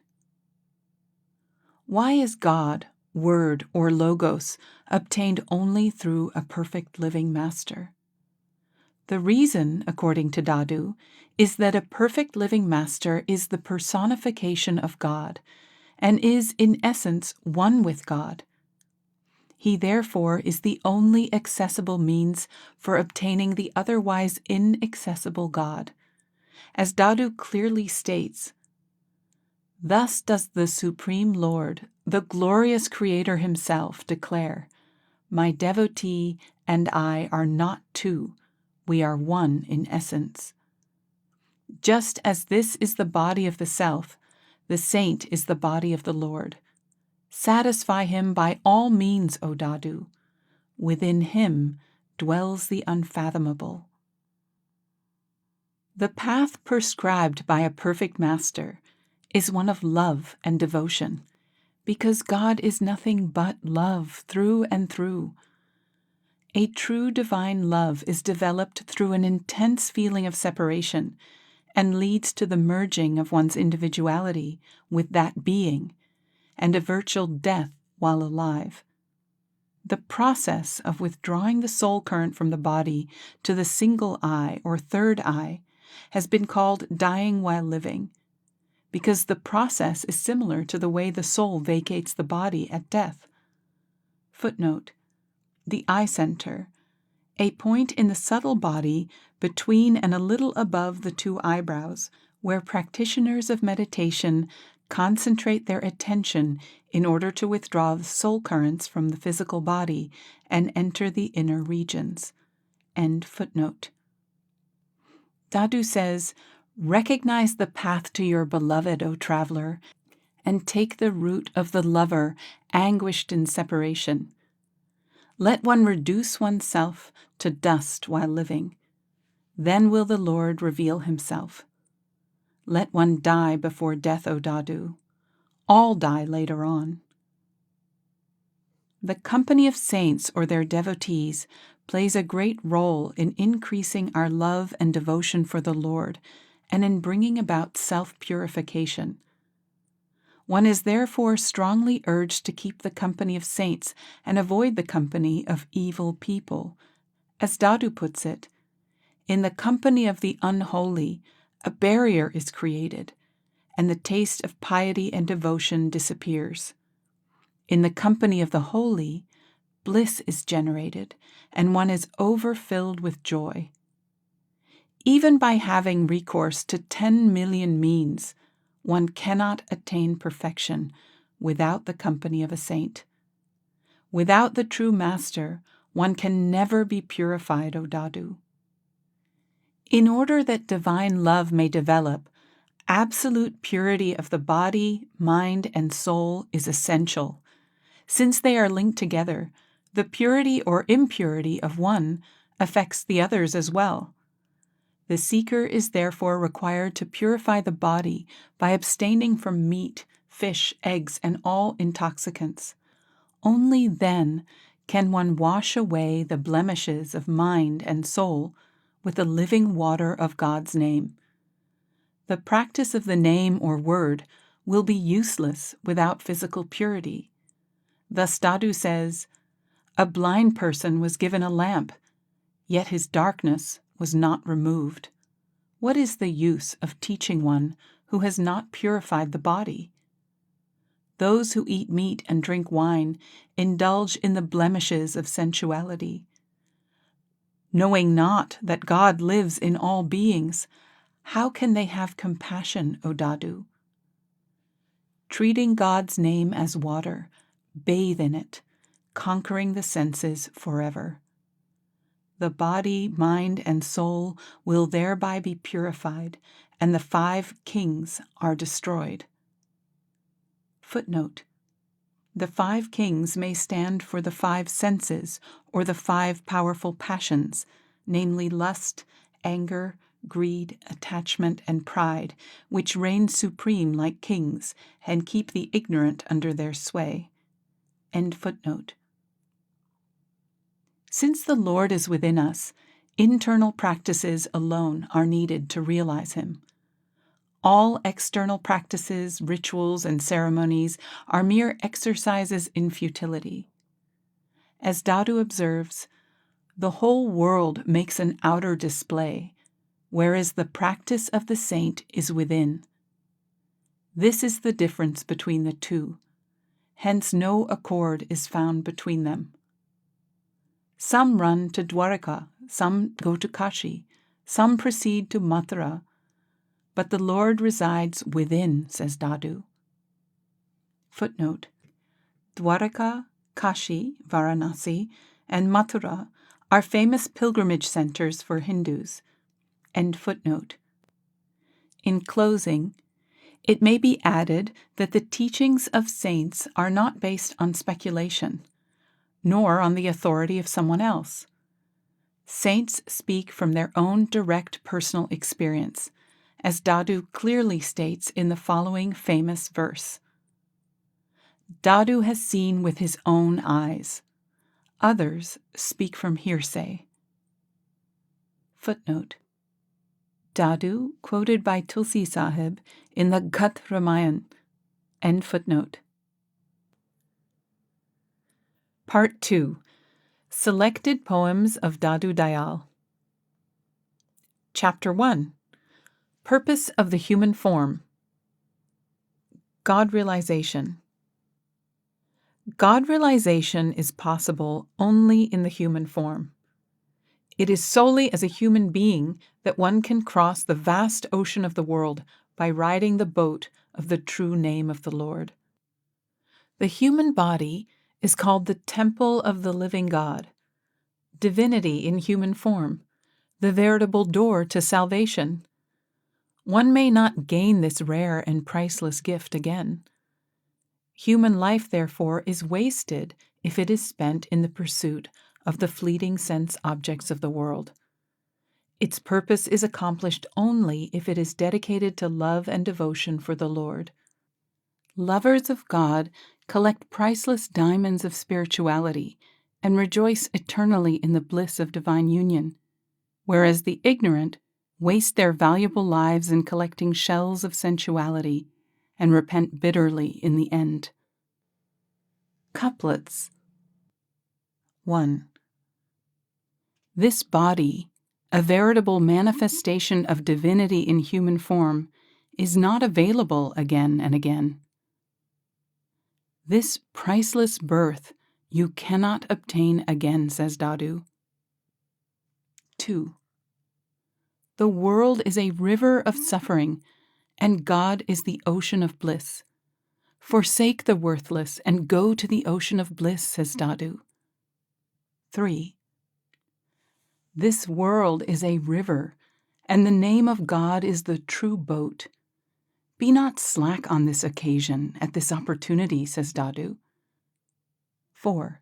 Why is God, Word, or Logos obtained only through a perfect living master? The reason, according to Dadu, is that a perfect living master is the personification of God and is, in essence, one with God. He therefore is the only accessible means for obtaining the otherwise inaccessible God. As Dadu clearly states, "Thus does the Supreme Lord, the glorious Creator himself, declare, 'My devotee and I are not two, we are one in essence.' Just as this is the body of the self, the saint is the body of the Lord. Satisfy him by all means, O Dadu. Within him dwells the unfathomable." The path prescribed by a perfect master is one of love and devotion, because God is nothing but love through and through. A true divine love is developed through an intense feeling of separation and leads to the merging of one's individuality with that being and a virtual death while alive. The process of withdrawing the soul current from the body to the single eye or third eye has been called dying while living, because the process is similar to the way the soul vacates the body at death. Footnote: the eye center, a point in the subtle body between and a little above the two eyebrows, where practitioners of meditation concentrate their attention in order to withdraw the soul currents from the physical body and enter the inner regions. End footnote. Dadu says, "Recognize the path to your beloved, O traveler, and take the route of the lover anguished in separation. Let one reduce oneself to dust while living. Then will the Lord reveal himself. Let one die before death, O Dadu. All die later on." The company of saints or their devotees plays a great role in increasing our love and devotion for the Lord and in bringing about self-purification. One is therefore strongly urged to keep the company of saints and avoid the company of evil people. As Dadu puts it, in the company of the unholy, a barrier is created, and the taste of piety and devotion disappears. In the company of the holy, bliss is generated, and one is overfilled with joy. Even by having recourse to 10 million means, one cannot attain perfection without the company of a saint. Without the true master, one can never be purified, O Dadu. In order that divine love may develop, absolute purity of the body, mind, and soul is essential. Since they are linked together, the purity or impurity of one affects the others as well. The seeker is therefore required to purify the body by abstaining from meat, fish, eggs, and all intoxicants. Only then can one wash away the blemishes of mind and soul with the living water of God's name. The practice of the name or word will be useless without physical purity. Thus Dadu says, "A blind person was given a lamp, yet his darkness was not removed. What is the use of teaching one who has not purified the body? Those who eat meat and drink wine indulge in the blemishes of sensuality. Knowing not that God lives in all beings, how can they have compassion, O Dadu? Treating God's name as water, bathe in it, conquering the senses forever. The body, mind, and soul will thereby be purified, and the 5 kings are destroyed." Footnote: the 5 kings may stand for the 5 senses or the 5 powerful passions, namely lust, anger, greed, attachment, and pride, which reign supreme like kings and keep the ignorant under their sway. End footnote. Since the Lord is within us, internal practices alone are needed to realize Him. All external practices, rituals, and ceremonies are mere exercises in futility. As Dadu observes, the whole world makes an outer display, whereas the practice of the saint is within. This is the difference between the two. Hence no accord is found between them. Some run to Dwaraka, some go to Kashi, some proceed to Mathura, but the Lord resides within, says Dadu. Footnote: Dwaraka, Kashi, Varanasi, and Mathura are famous pilgrimage centers for Hindus. End footnote. In closing, it may be added that the teachings of saints are not based on speculation, nor on the authority of someone else. Saints speak from their own direct personal experience, as Dadu clearly states in the following famous verse. Dadu has seen with his own eyes. Others speak from hearsay. Footnote: Dadu, quoted by Tulsi Sahib in the Ghat Ramayan. End footnote. Part 2. Selected Poems of Dadu Dayal. Chapter 1. Purpose of the Human Form. God Realization. God realization is possible only in the human form. It is solely as a human being that one can cross the vast ocean of the world by riding the boat of the true name of the Lord. The human body is called the temple of the living God, divinity in human form, the veritable door to salvation. One may not gain this rare and priceless gift again. Human life, therefore, is wasted if it is spent in the pursuit of the fleeting sense objects of the world. Its purpose is accomplished only if it is dedicated to love and devotion for the Lord. Lovers of God collect priceless diamonds of spirituality and rejoice eternally in the bliss of divine union, whereas the ignorant waste their valuable lives in collecting shells of sensuality and repent bitterly in the end. Couplets. 1. This body, a veritable manifestation of divinity in human form, is not available again and again. This priceless birth you cannot obtain again, says Dadu. 2. The world is a river of suffering, and God is the ocean of bliss. Forsake the worthless and go to the ocean of bliss, says Dadu. 3. This world is a river, and the name of God is the true boat. Be not slack on this occasion, at this opportunity, says Dadu. 4.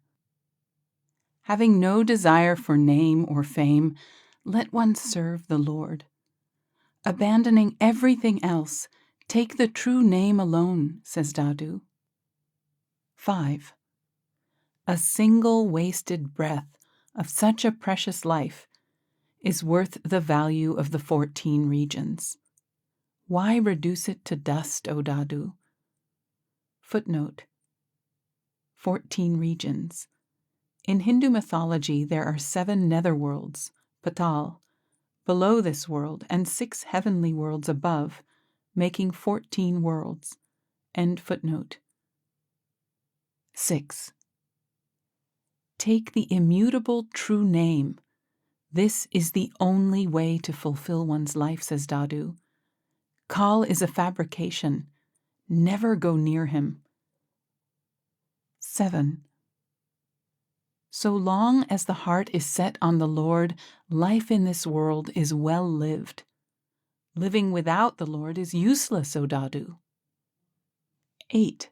Having no desire for name or fame, let one serve the Lord. Abandoning everything else, take the true name alone, says Dadu. 5. A single wasted breath of such a precious life is worth the value of the 14 regions. Why reduce it to dust, O Dadu? Footnote. 14 regions. In Hindu mythology, there are 7 netherworlds, Patal, below this world, and 6 heavenly worlds above, making 14 worlds. End footnote. 6. Take the immutable true name. This is the only way to fulfill one's life, says Dadu. Kal is a fabrication. Never go near him. 7. So long as the heart is set on the Lord, life in this world is well lived. Living without the Lord is useless, O Dadu. 8.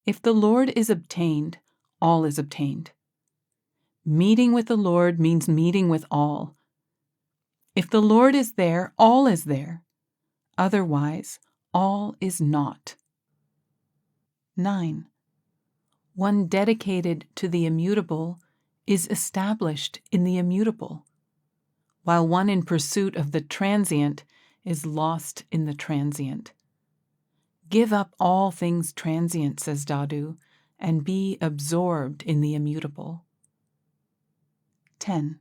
If the Lord is obtained, all is obtained. Meeting with the Lord means meeting with all. If the Lord is there, all is there. Otherwise, all is not. 9. One dedicated to the immutable is established in the immutable, while one in pursuit of the transient is lost in the transient. Give up all things transient, says Dadu, and be absorbed in the immutable. 10.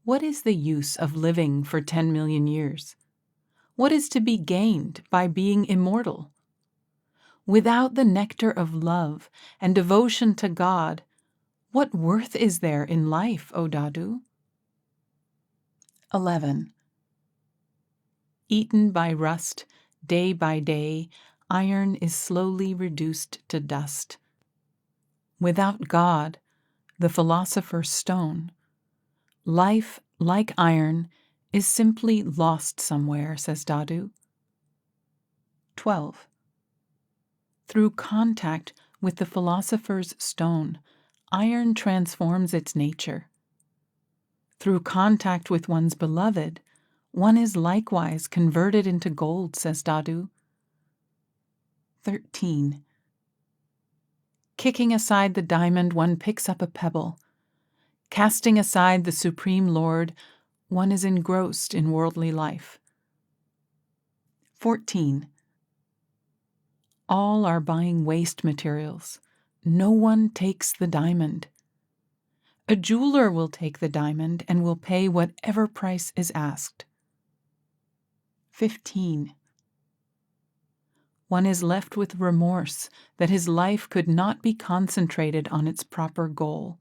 What is the use of living for 10 million years? What is to be gained by being immortal? Without the nectar of love and devotion to God, what worth is there in life, O Dadu? 11. Eaten by rust, day by day, iron is slowly reduced to dust. Without God, the philosopher's stone, life, like iron, is simply lost somewhere, says Dadu. 12. Through contact with the philosopher's stone, iron transforms its nature. Through contact with one's beloved, one is likewise converted into gold, says Dadu. 13. Kicking aside the diamond, one picks up a pebble. Casting aside the Supreme Lord, one is engrossed in worldly life. 14. All are buying waste materials, no one takes the diamond. A jeweler will take the diamond and will pay whatever price is asked. 15. One is left with remorse that his life could not be concentrated on its proper goal.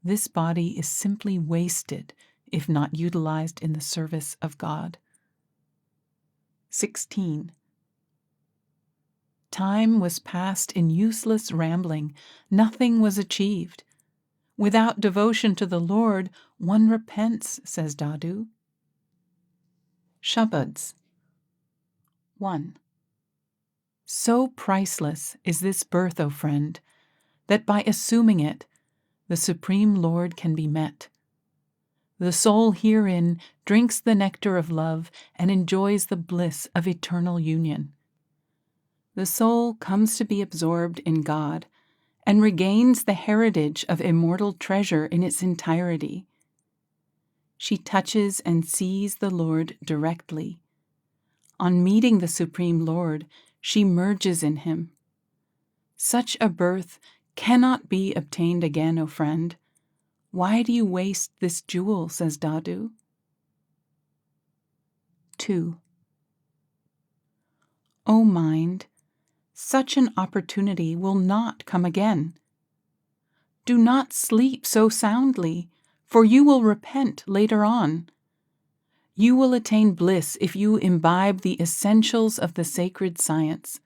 This body is simply wasted if not utilized in the service of God. 16. Time was passed in useless rambling. Nothing was achieved. Without devotion to the Lord, one repents, says Dadu. Shabads. 1. So priceless is this birth, O friend, that by assuming it, the Supreme Lord can be met. The soul herein drinks the nectar of love and enjoys the bliss of eternal union. The soul comes to be absorbed in God and regains the heritage of immortal treasure in its entirety. She touches and sees the Lord directly. On meeting the Supreme Lord, she merges in him. Such a birth cannot be obtained again, O friend. Why do you waste this jewel, says Dadu? 2. O mind, such an opportunity will not come again. Do not sleep so soundly, for you will repent later on. You will attain bliss if you imbibe the essentials of the sacred science.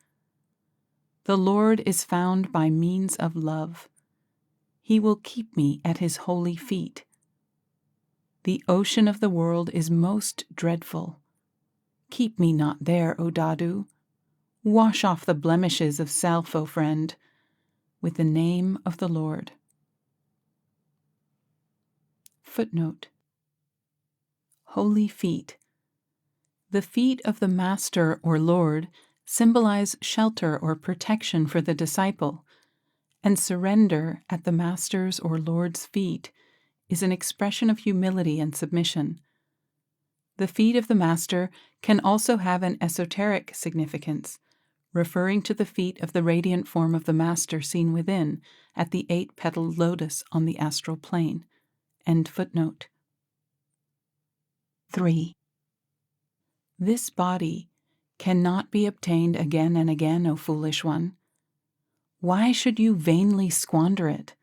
The Lord is found by means of love. He will keep me at his holy feet. The ocean of the world is most dreadful. Keep me not there, O Dadu. Wash off the blemishes of self, O friend, with the name of the Lord. Footnote. Holy feet. The feet of the Master or Lord symbolize shelter or protection for the disciple, and surrender at the Master's or Lord's feet is an expression of humility and submission. The feet of the Master can also have an esoteric significance, referring to the feet of the radiant form of the Master seen within at the 8-petaled lotus on the astral plane. End footnote. 3. This body cannot be obtained again and again, O foolish one. Why should you vainly squander it?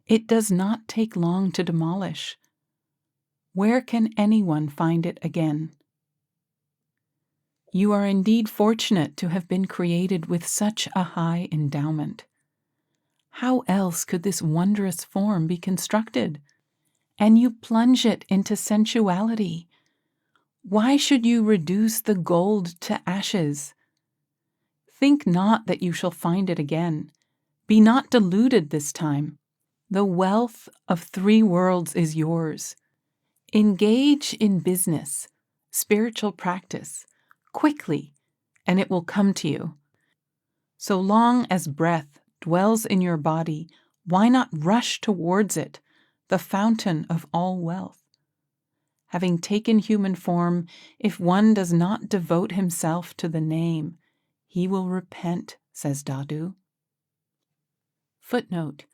It does not take long to demolish. Where can anyone find it again? You are indeed fortunate to have been created with such a high endowment. How else could this wondrous form be constructed? And you plunge it into sensuality. Why should you reduce the gold to ashes? Think not that you shall find it again. Be not deluded this time. The wealth of 3 worlds is yours. Engage in business, spiritual practice, quickly, and it will come to you. So long as breath dwells in your body, why not rush towards it, the fountain of all wealth? Having taken human form, if one does not devote himself to the name, he will repent, says Dadu. Footnote.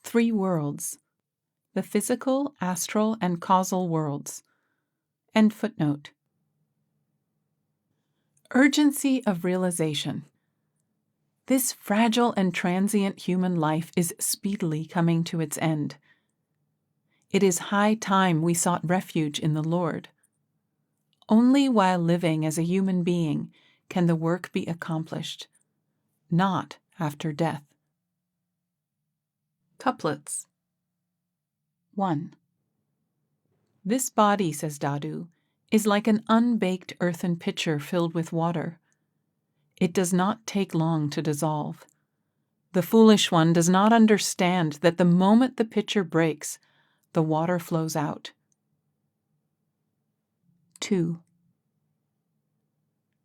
3 worlds. The physical, astral, and causal worlds. End footnote. Urgency of realization. This fragile and transient human life is speedily coming to its end. It is high time we sought refuge in the Lord. Only while living as a human being can the work be accomplished, not after death. Couplets. 1. This body, says Dadu, is like an unbaked earthen pitcher filled with water. It does not take long to dissolve. The foolish one does not understand that the moment the pitcher breaks, the water flows out. 2.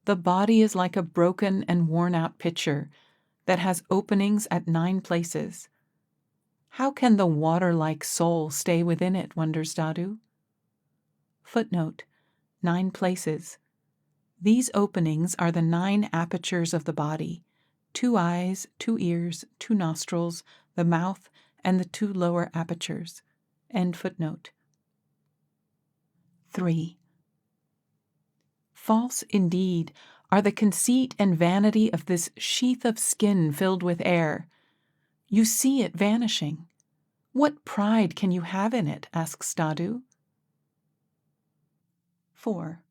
The body is like a broken and worn-out pitcher that has openings at 9 places. How can the water-like soul stay within it, wonders Dadu? Footnote. 9 places. These openings are the 9 apertures of the body, 2 eyes, 2 ears, 2 nostrils, the mouth, and the 2 lower apertures. End footnote. 3. False indeed are the conceit and vanity of this sheath of skin filled with air. You see it vanishing. What pride can you have in it? Asks Dadu. 4.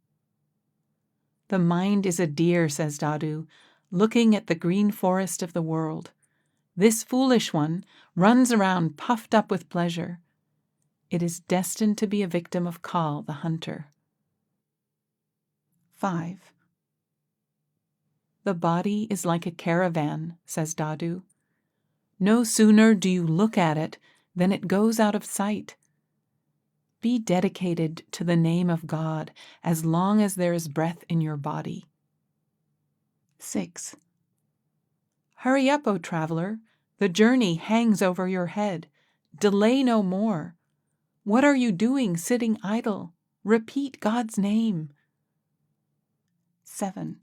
The mind is a deer, says Dadu, looking at the green forest of the world. This foolish one runs around puffed up with pleasure. It is destined to be a victim of Kal, the hunter. 5. The body is like a caravan, says Dadu. No sooner do you look at it than it goes out of sight. Be dedicated to the name of God as long as there is breath in your body. 6. Hurry up, O traveler. The journey hangs over your head. Delay no more. What are you doing sitting idle? Repeat God's name. 7.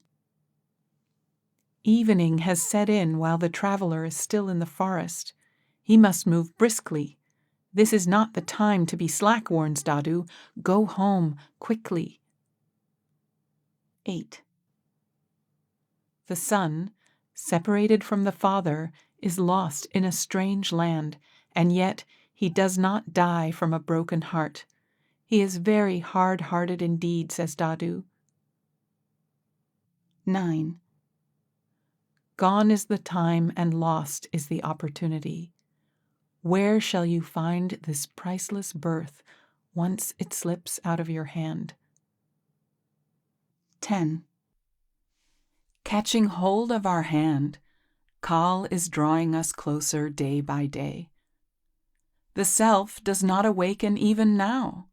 Evening has set in while the traveler is still in the forest. He must move briskly. This is not the time to be slack, warns Dadu. Go home quickly. 8. The son, separated from the father, is lost in a strange land, and yet he does not die from a broken heart. He is very hard-hearted indeed, says Dadu. 9. Gone is the time and lost is the opportunity. Where shall you find this priceless birth once it slips out of your hand? 10. Catching hold of our hand, Kal is drawing us closer day by day. The self does not awaken even now.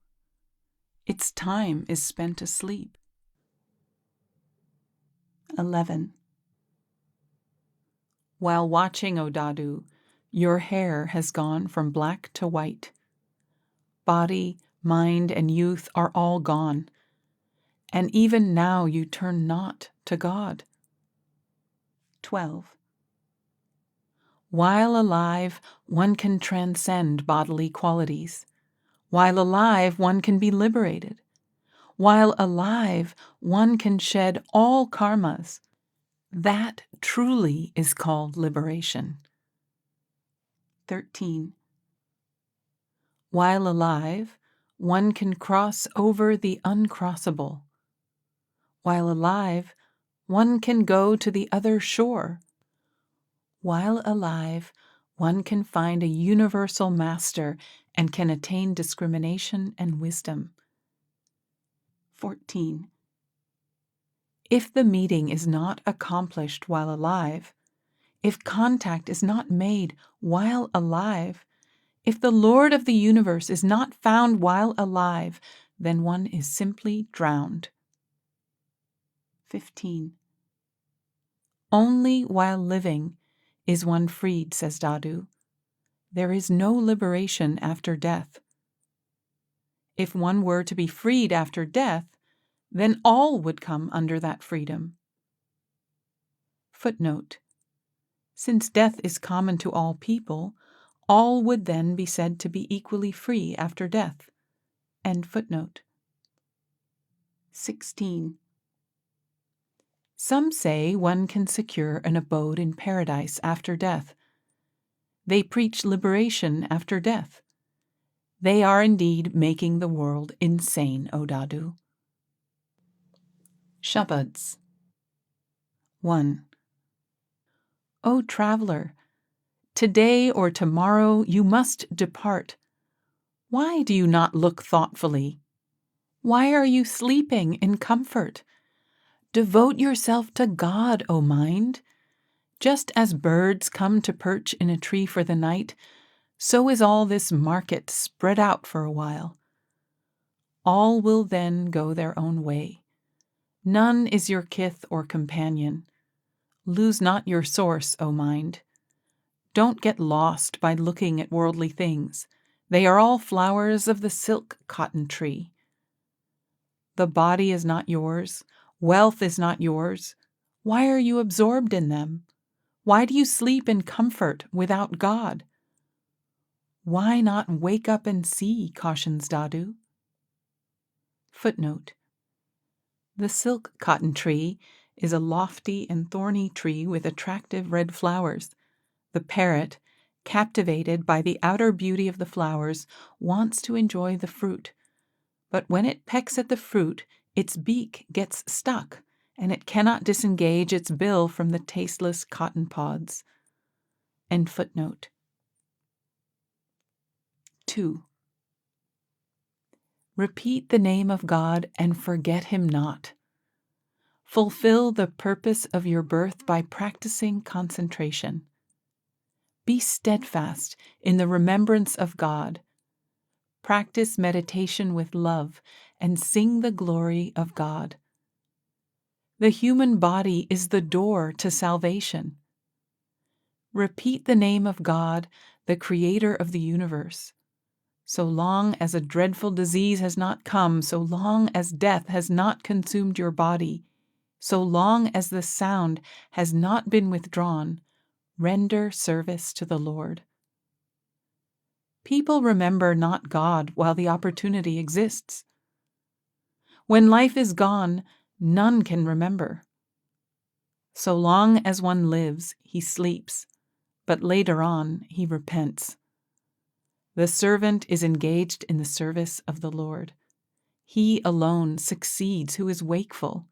Its time is spent asleep. 11. While watching, O Dadu, your hair has gone from black to white. Body, mind, and youth are all gone, and even now you turn not to God. 12. While alive, one can transcend bodily qualities. While alive, one can be liberated. While alive, one can shed all karmas. That truly is called liberation. 13. While alive, one can cross over the uncrossable. While alive, one can go to the other shore. While alive, one can find a universal master and can attain discrimination and wisdom. 14. If the meeting is not accomplished while alive, if contact is not made while alive, if the Lord of the universe is not found while alive, then one is simply drowned. 15. Only while living is one freed, says Dadu. There is no liberation after death. If one were to be freed after death, then all would come under that freedom. Footnote. Since death is common to all people, all would then be said to be equally free after death. End footnote. 16. Some say one can secure an abode in paradise after death. They preach liberation after death. They are indeed making the world insane, O Dadu. Shabads. 1. O traveler, today or tomorrow you must depart. Why do you not look thoughtfully? Why are you sleeping in comfort? Devote yourself to God, O mind. Just as birds come to perch in a tree for the night, so is all this market spread out for a while. All will then go their own way. None is your kith or companion. Lose not your source, O mind. Don't get lost by looking at worldly things. They are all flowers of the silk cotton tree. The body is not yours. Wealth is not yours. Why are you absorbed in them? Why do you sleep in comfort without God? Why not wake up and see, cautions Dadu. Footnote: the silk cotton tree is a lofty and thorny tree with attractive red flowers. The parrot, captivated by the outer beauty of the flowers, wants to enjoy the fruit. But when it pecks at the fruit, its beak gets stuck, and it cannot disengage its bill from the tasteless cotton pods. End footnote. 2. Repeat the name of God and forget him not. Fulfill the purpose of your birth by practicing concentration. Be steadfast in the remembrance of God. Practice meditation with love and sing the glory of God. The human body is the door to salvation. Repeat the name of God, the Creator of the universe. So long as a dreadful disease has not come, so long as death has not consumed your body, so long as the sound has not been withdrawn, render service to the Lord. People remember not God while the opportunity exists. When life is gone, none can remember. So long as one lives, he sleeps, but later on he repents. The servant is engaged in the service of the Lord. He alone succeeds who is wakeful.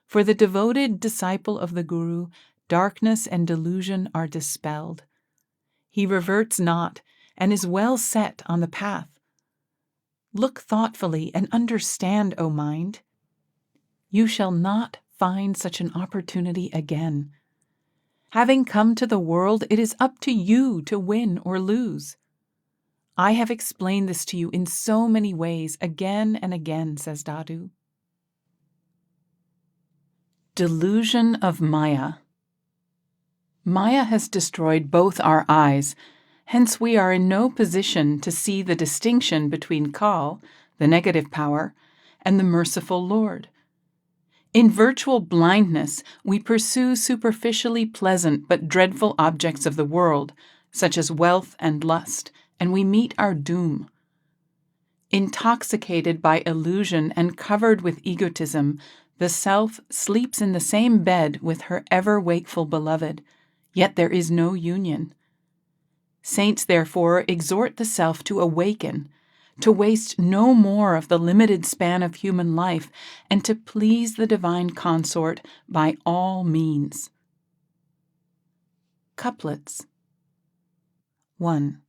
For the devoted disciple of the Guru, darkness and delusion are dispelled. He reverts not and is well set on the path. Look thoughtfully and understand, O mind. You shall not find such an opportunity again. Having come to the world, it is up to you to win or lose. I have explained this to you in so many ways, again and again, says Dadu. Delusion of Maya. Maya has destroyed both our eyes, hence we are in no position to see the distinction between Kal, the negative power, and the merciful Lord. In virtual blindness, we pursue superficially pleasant but dreadful objects of the world, such as wealth and lust, and we meet our doom. Intoxicated by illusion and covered with egotism, the self sleeps in the same bed with her ever-wakeful beloved, yet there is no union. Saints, therefore, exhort the self to awaken, to waste no more of the limited span of human life, and to please the divine consort by all means. Couplets. 1.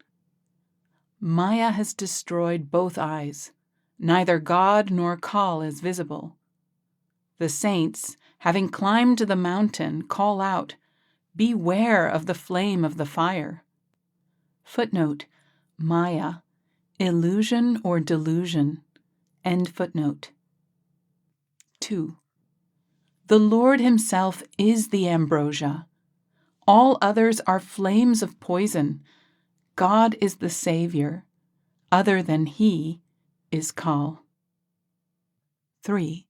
Maya has destroyed both eyes. Neither God nor Kal is visible. The saints, having climbed the mountain, call out, "Beware of the flame of the fire." Footnote: Maya, illusion or delusion. End footnote. 2. The Lord himself is the ambrosia. All others are flames of poison. God is the Savior. Other than he is Kal. 3.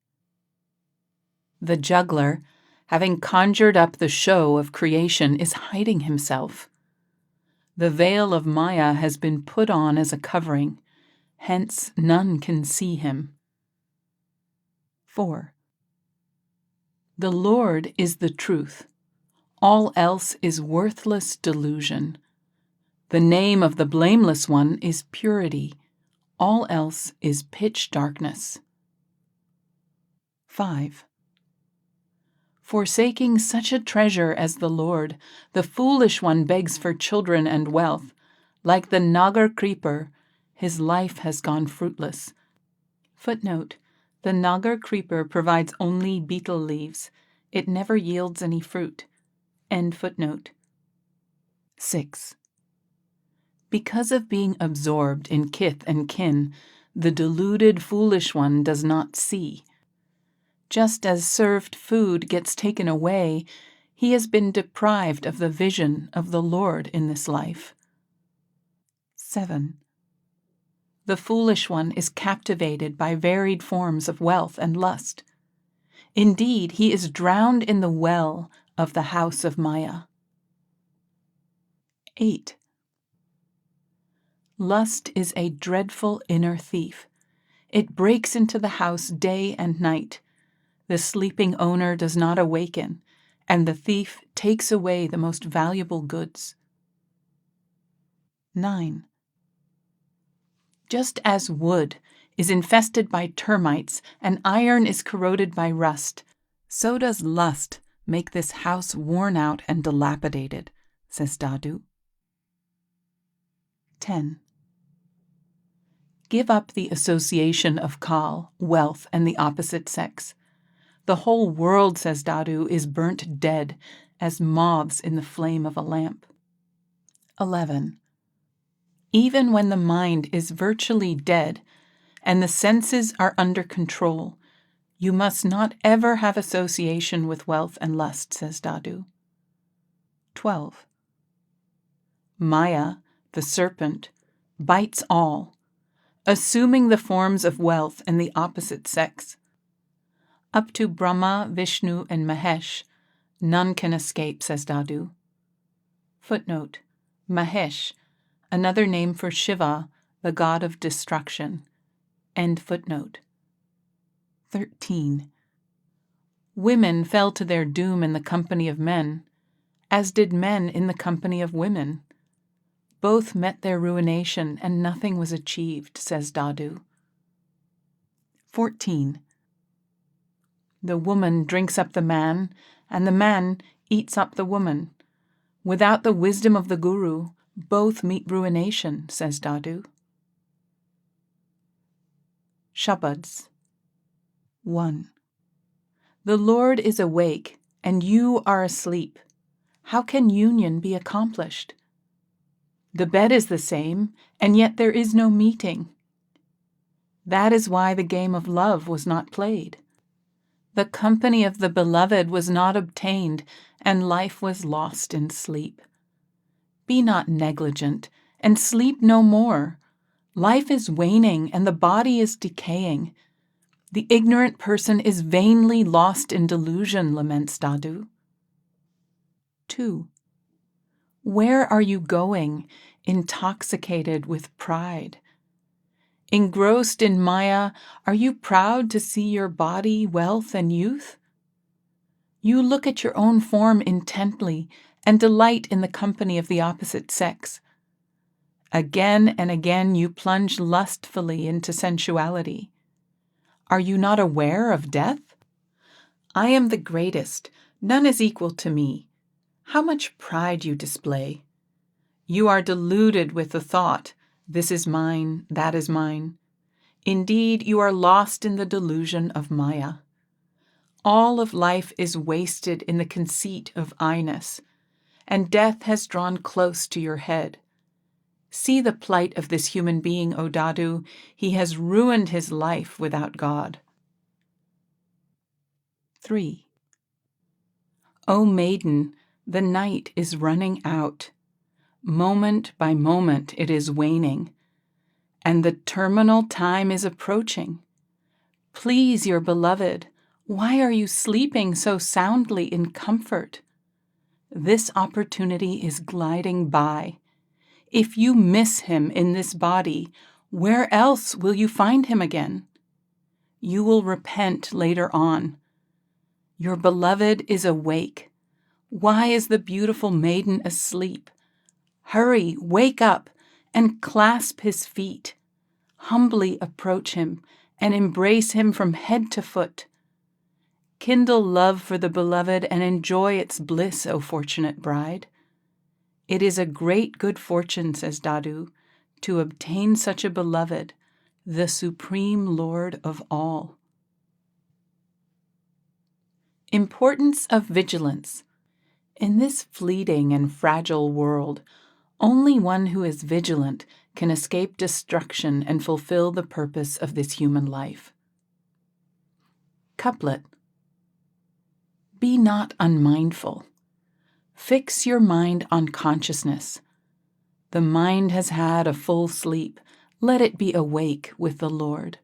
The juggler, having conjured up the show of creation, is hiding himself. The veil of Maya has been put on as a covering, hence none can see him. 4. The Lord is the truth. All else is worthless delusion. The name of the blameless one is purity. All else is pitch darkness. 5. Forsaking such a treasure as the Lord, the foolish one begs for children and wealth. Like the Nagar creeper, his life has gone fruitless. Footnote: the Nagar creeper provides only betel leaves. It never yields any fruit. End footnote. 6. Because of being absorbed in kith and kin, the deluded foolish one does not see. Just as served food gets taken away, he has been deprived of the vision of the Lord in this life. 7. The foolish one is captivated by varied forms of wealth and lust. Indeed, he is drowned in the well of the house of Maya. 8. Lust is a dreadful inner thief. It breaks into the house day and night. The sleeping owner does not awaken, and the thief takes away the most valuable goods. 9. Just as wood is infested by termites and iron is corroded by rust, so does lust make this house worn out and dilapidated, says Dadu. 10. Give up the association of kal, wealth, and the opposite sex. The whole world, says Dadu, is burnt dead as moths in the flame of a lamp. 11. Even when the mind is virtually dead and the senses are under control, you must not ever have association with wealth and lust, says Dadu. 12. Maya, the serpent, bites all, assuming the forms of wealth and the opposite sex. Up to Brahma, Vishnu, and Mahesh, none can escape, says Dadu. Footnote: Mahesh, another name for Shiva, the god of destruction. End footnote. 13. Women fell to their doom in the company of men, as did men in the company of women. Both met their ruination, and nothing was achieved, says Dadu. 14. The woman drinks up the man, and the man eats up the woman. Without the wisdom of the guru, both meet ruination, says Dadu. Shabads. 1. The Lord is awake, and you are asleep. How can union be accomplished? The bed is the same, and yet there is no meeting. That is why the game of love was not played. The company of the beloved was not obtained, and life was lost in sleep. Be not negligent, and sleep no more. Life is waning, and the body is decaying. The ignorant person is vainly lost in delusion, laments Dadu. 2. Where are you going, intoxicated with pride? Engrossed in Maya, are you proud to see your body, wealth, and youth? You look at your own form intently and delight in the company of the opposite sex. Again and again you plunge lustfully into sensuality. Are you not aware of death? I am the greatest, none is equal to me. How much pride you display! You are deluded with the thought, this is mine, that is mine. Indeed, you are lost in the delusion of Maya. All of life is wasted in the conceit of I-ness, and death has drawn close to your head. See the plight of this human being, O Dadu. He has ruined his life without God. 3. O maiden, the night is running out. Moment by moment it is waning, and the terminal time is approaching. Please your beloved, why are you sleeping so soundly in comfort? This opportunity is gliding by. If you miss him in this body, where else will you find him again? You will repent later on. Your beloved is awake. Why is the beautiful maiden asleep? Hurry, wake up, and clasp his feet. Humbly approach him and embrace him from head to foot. Kindle love for the beloved and enjoy its bliss, O fortunate bride. It is a great good fortune, says Dadu, to obtain such a beloved, the supreme Lord of all. Importance of vigilance. In this fleeting and fragile world, only one who is vigilant can escape destruction and fulfill the purpose of this human life. Couplet. Be not unmindful. Fix your mind on consciousness. The mind has had a full sleep. Let it be awake with the Lord.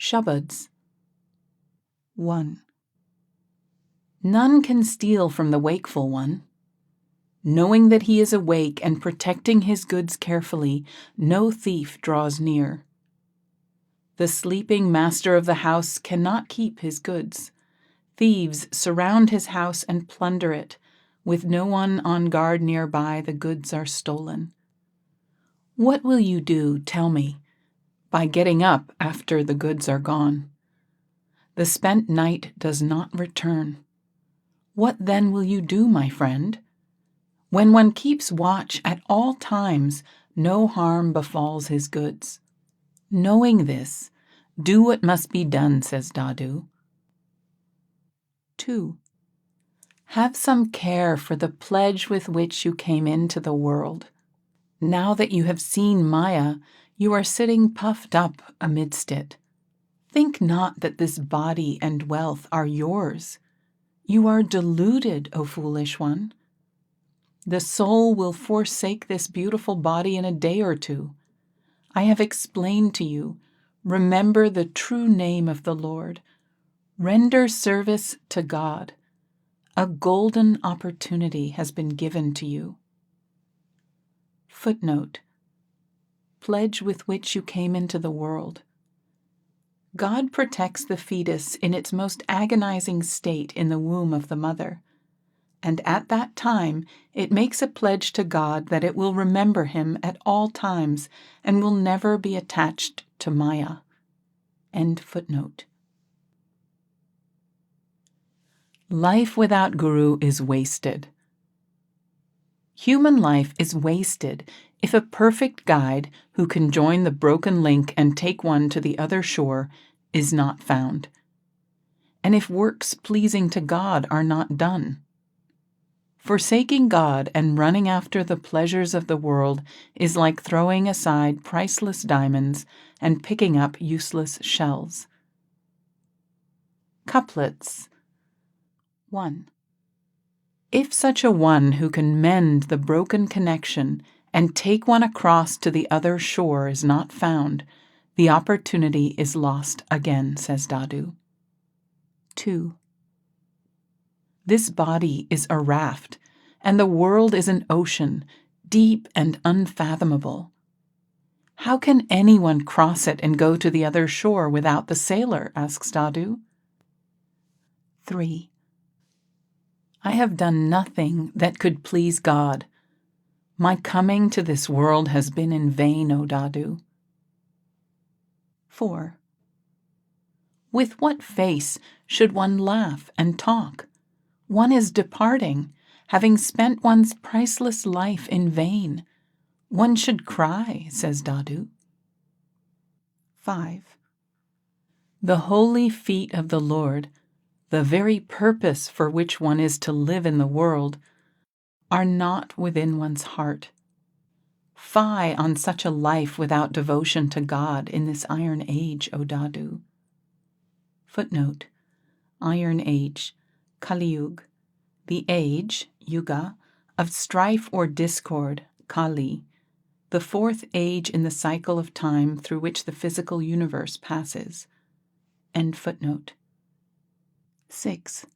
Shabads. 1. None can steal from the wakeful one. Knowing that he is awake and protecting his goods carefully, no thief draws near. The sleeping master of the house cannot keep his goods. Thieves surround his house and plunder it. With no one on guard nearby, the goods are stolen. What will you do, tell me, by getting up after the goods are gone? The spent night does not return. What then will you do, my friend? When one keeps watch at all times, no harm befalls his goods. Knowing this, do what must be done, says Dadu. 2. Have some care for the pledge with which you came into the world. Now that you have seen Maya, you are sitting puffed up amidst it. Think not that this body and wealth are yours. You are deluded, O foolish one. The soul will forsake this beautiful body in a day or two. I have explained to you, remember the true name of the Lord. Render service to God. A golden opportunity has been given to you. Footnote: pledge with which you came into the world. God protects the fetus in its most agonizing state in the womb of the mother, and at that time it makes a pledge to God that it will remember him at all times and will never be attached to Maya. End footnote. Life without Guru is wasted. Human life is wasted if a perfect guide who can join the broken link and take one to the other shore is not found, and if works pleasing to God are not done. Forsaking God and running after the pleasures of the world is like throwing aside priceless diamonds and picking up useless shells. Couplets. 1. If such a one who can mend the broken connection and take one across to the other shore is not found, the opportunity is lost again, says Dadu. 2. This body is a raft, and the world is an ocean, deep and unfathomable. How can anyone cross it and go to the other shore without the sailor, asks Dadu. 3. I have done nothing that could please God. My coming to this world has been in vain, O Dadu. 4. With what face should one laugh and talk? One is departing, having spent one's priceless life in vain. One should cry, says Dadu. 5. The holy feet of the Lord, the very purpose for which one is to live in the world, are not within one's heart. Fie on such a life without devotion to God in this iron age, O Dadu. Footnote: Iron Age, Kali Yuga, the age, Yuga, of strife or discord, Kali, the fourth age in the cycle of time through which the physical universe passes. End footnote. 6.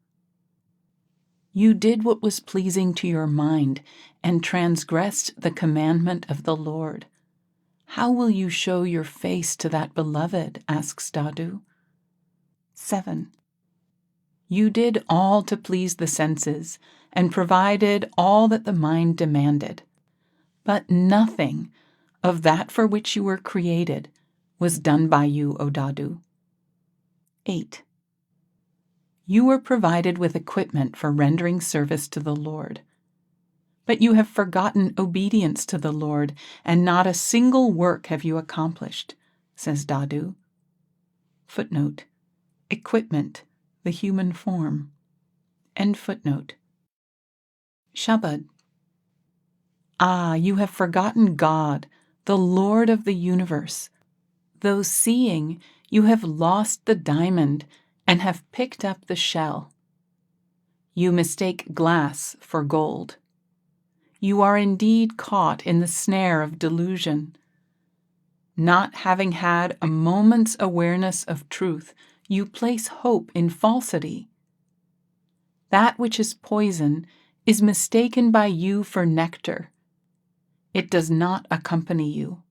You did what was pleasing to your mind and transgressed the commandment of the Lord. How will you show your face to that beloved, asks Dadu. 7. You did all to please the senses and provided all that the mind demanded, but nothing of that for which you were created was done by you, O Dadu. 8. You were provided with equipment for rendering service to the Lord, but you have forgotten obedience to the Lord, and not a single work have you accomplished, says Dadu. Footnote: Equipment, the human form. End footnote. Shabad. Ah, you have forgotten God, the Lord of the universe. Though seeing, you have lost the diamond and have picked up the shell. You mistake glass for gold. You are indeed caught in the snare of delusion. Not having had a moment's awareness of truth, you place hope in falsity. That which is poison is mistaken by you for nectar. It does not accompany you.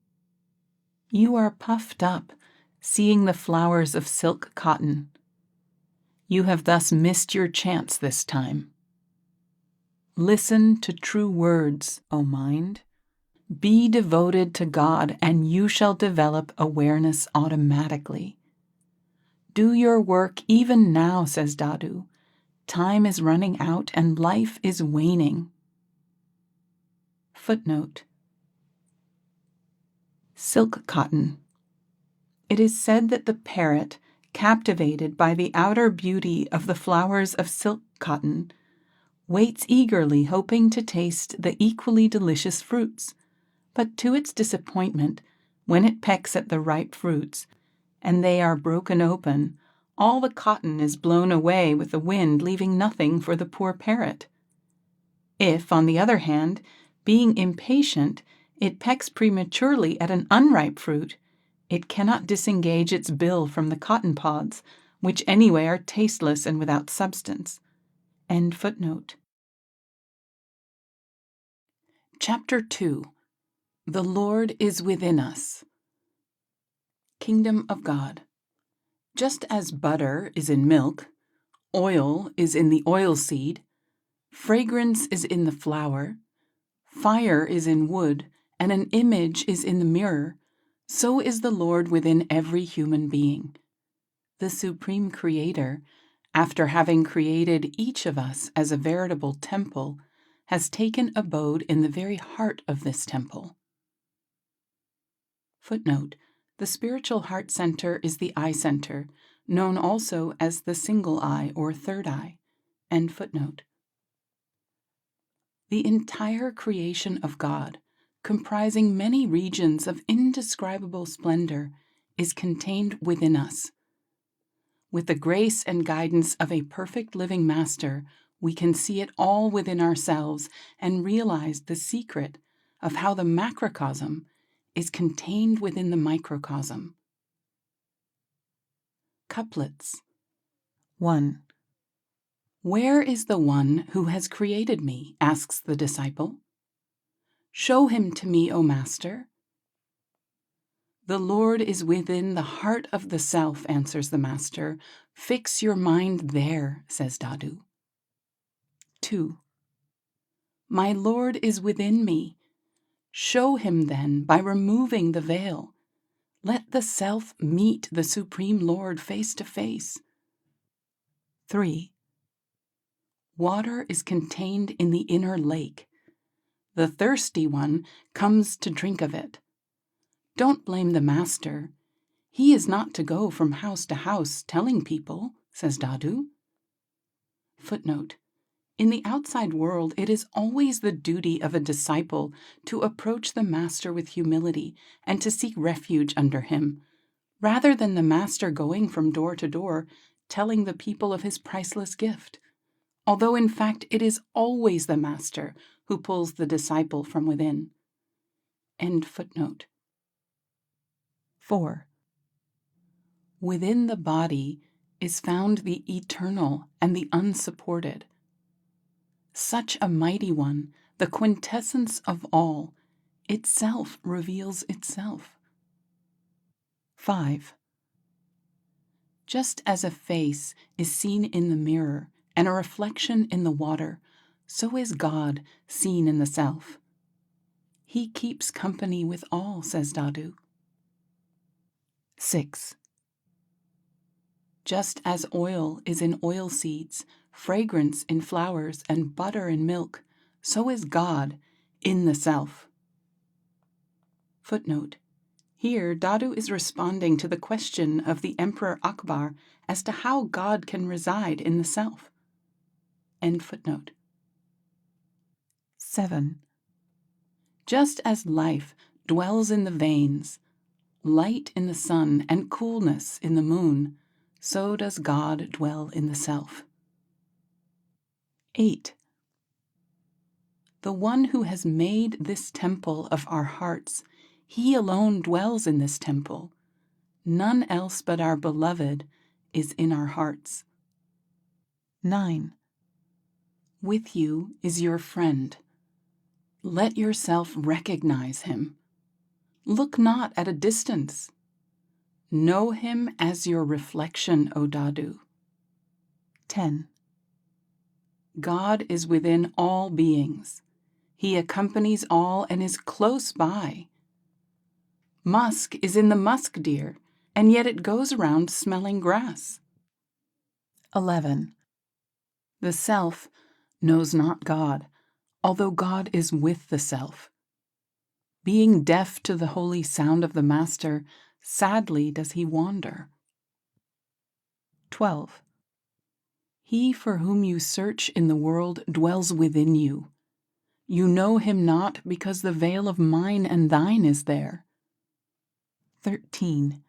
You are puffed up, seeing the flowers of silk cotton. You have thus missed your chance this time. Listen to true words, O mind. Be devoted to God, and you shall develop awareness automatically. Do your work even now, says Dadu. Time is running out and life is waning. Footnote. Silk cotton. It is said that the parrot, captivated by the outer beauty of the flowers of silk cotton, waits eagerly hoping to taste the equally delicious fruits, but to its disappointment, when it pecks at the ripe fruits, and they are broken open, all the cotton is blown away with the wind, leaving nothing for the poor parrot. If, on the other hand, being impatient, it pecks prematurely at an unripe fruit, it cannot disengage its bill from the cotton pods, which anyway are tasteless and without substance. End footnote. Chapter 2. The Lord is within us. Kingdom of God. Just as butter is in milk, oil is in the oilseed, fragrance is in the flower, fire is in wood, and an image is in the mirror, so is the Lord within every human being. The Supreme Creator, after having created each of us as a veritable temple, has taken abode in the very heart of this temple. Footnote. The spiritual heart center is the eye center, known also as the single eye or third eye. End footnote. The entire creation of God, comprising many regions of indescribable splendor, is contained within us. With the grace and guidance of a perfect living master, we can see it all within ourselves and realize the secret of how the macrocosm is contained within the microcosm. Couplets. 1. Where is the one who has created me? Asks the disciple. Show him to me, O Master. The Lord is within the heart of the self, answers the Master. Fix your mind there, says Dadu. 2. My Lord is within me. Show him then by removing the veil. Let the self meet the Supreme Lord face to face. 3. Water is contained in the inner lake. The thirsty one comes to drink of it. Don't blame the master. He is not to go from house to house telling people, says Dadu. Footnote. In the outside world, it is always the duty of a disciple to approach the master with humility and to seek refuge under him, rather than the master going from door to door telling the people of his priceless gift, although in fact it is always the master who pulls the disciple from within. End footnote. 4. Within the body is found the eternal and the unsupported. Such a mighty one, the quintessence of all, itself reveals itself. 5. Just as a face is seen in the mirror and a reflection in the water, so is God seen in the self. He keeps company with all, says Dadu. 6. Just as oil is in oilseeds, fragrance in flowers, and butter in milk, so is God in the self. Footnote. Here, Dadu is responding to the question of the Emperor Akbar as to how God can reside in the self. End footnote. 7. Just as life dwells in the veins, light in the sun, and coolness in the moon, so does God dwell in the self. 8. The one who has made this temple of our hearts, he alone dwells in this temple. None else but our beloved is in our hearts. 9. With you is your friend. Let yourself recognize him. Look not at a distance. Know him as your reflection, O Dadu. 10. God is within all beings. He accompanies all and is close by. Musk is in the musk deer, and yet it goes around smelling grass. 11. The self knows not God, although God is with the self. Being deaf to the holy sound of the Master, sadly does he wander. 12. He for whom you search in the world dwells within you. You know him not because the veil of mine and thine is there. 13.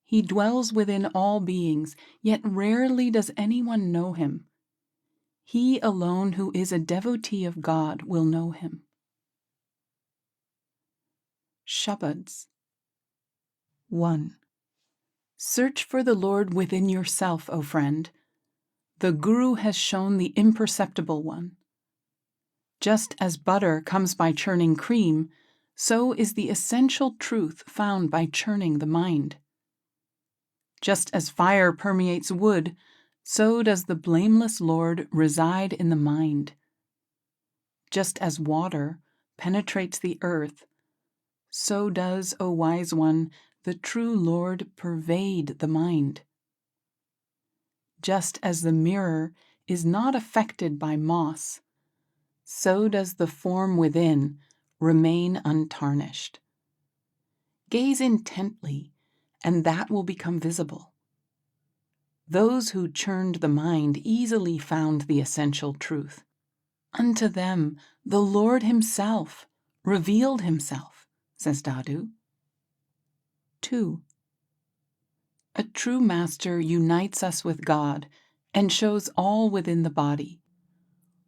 He dwells within all beings, yet rarely does anyone know him. He alone who is a devotee of God will know him. Shabads. 1. Search for the Lord within yourself, O friend. The Guru has shown the imperceptible one. Just as butter comes by churning cream, so is the essential truth found by churning the mind. Just as fire permeates wood, so does the blameless Lord reside in the mind. Just as water penetrates the earth, so does, O wise one, the true Lord pervade the mind. Just as the mirror is not affected by moss, so does the form within remain untarnished. Gaze intently, and that will become visible. Those who churned the mind easily found the essential truth. Unto them the Lord himself revealed himself, says Dadu. 2. A true master unites us with God and shows all within the body.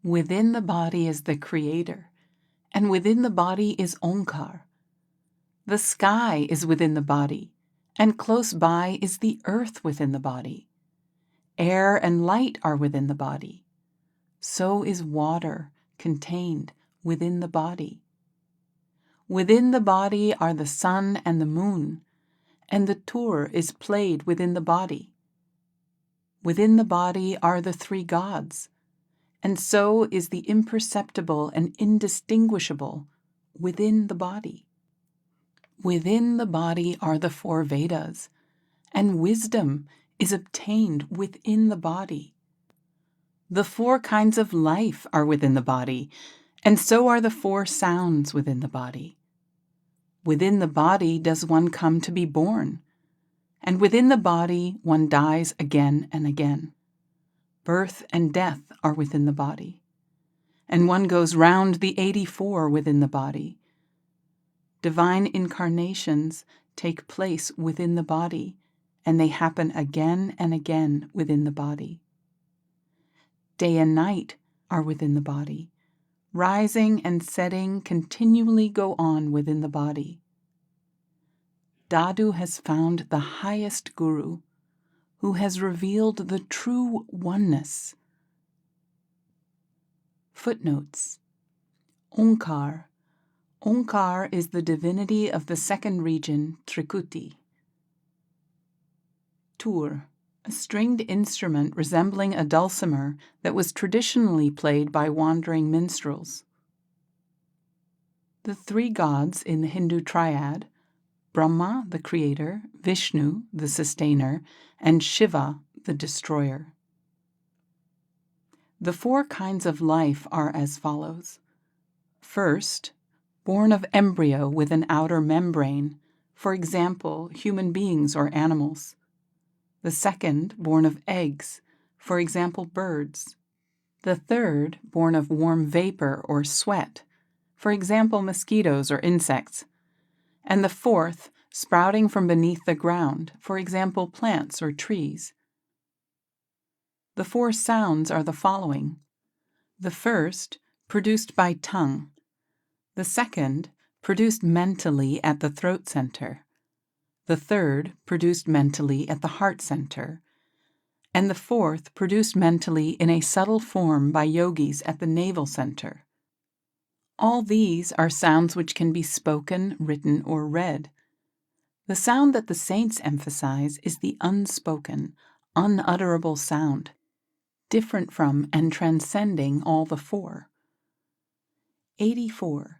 Within the body is the Creator, and within the body is Omkar. The sky is within the body, and close by is the earth within the body. Air and light are within the body. So is water contained within the body. Within the body are the sun and the moon, and the tur is played within the body. Within the body are the three gods, and so is the imperceptible and indistinguishable within the body. Within the body are the four Vedas, and wisdom is obtained within the body. The four kinds of life are within the body, and so are the four sounds within the body. Within the body does one come to be born, and within the body one dies again and again. Birth and death are within the body, and one goes round the 84 within the body. Divine incarnations take place within the body, and they happen again and again within the body. Day and night are within the body. Rising and setting continually go on within the body. Dadu has found the highest Guru, who has revealed the true oneness. Footnotes. Omkar. Omkar is the divinity of the second region, Trikuti. Tur, a stringed instrument resembling a dulcimer that was traditionally played by wandering minstrels. The three gods in the Hindu triad, Brahma, the creator, Vishnu, the sustainer, and Shiva, the destroyer. The four kinds of life are as follows. First, born of embryo with an outer membrane, for example, human beings or animals. The second, born of eggs, for example, birds. The third, born of warm vapor or sweat, for example, mosquitoes or insects. And the fourth, sprouting from beneath the ground, for example, plants or trees. The four sounds are the following. The first, produced by tongue. The second, produced mentally at the throat center. The third, produced mentally at the heart center. and the fourth produced mentally in a subtle form by yogis at the navel center. All these are sounds which can be spoken, written, or read. The sound that the saints emphasize is the unspoken, unutterable sound, different from and transcending all the four. 84.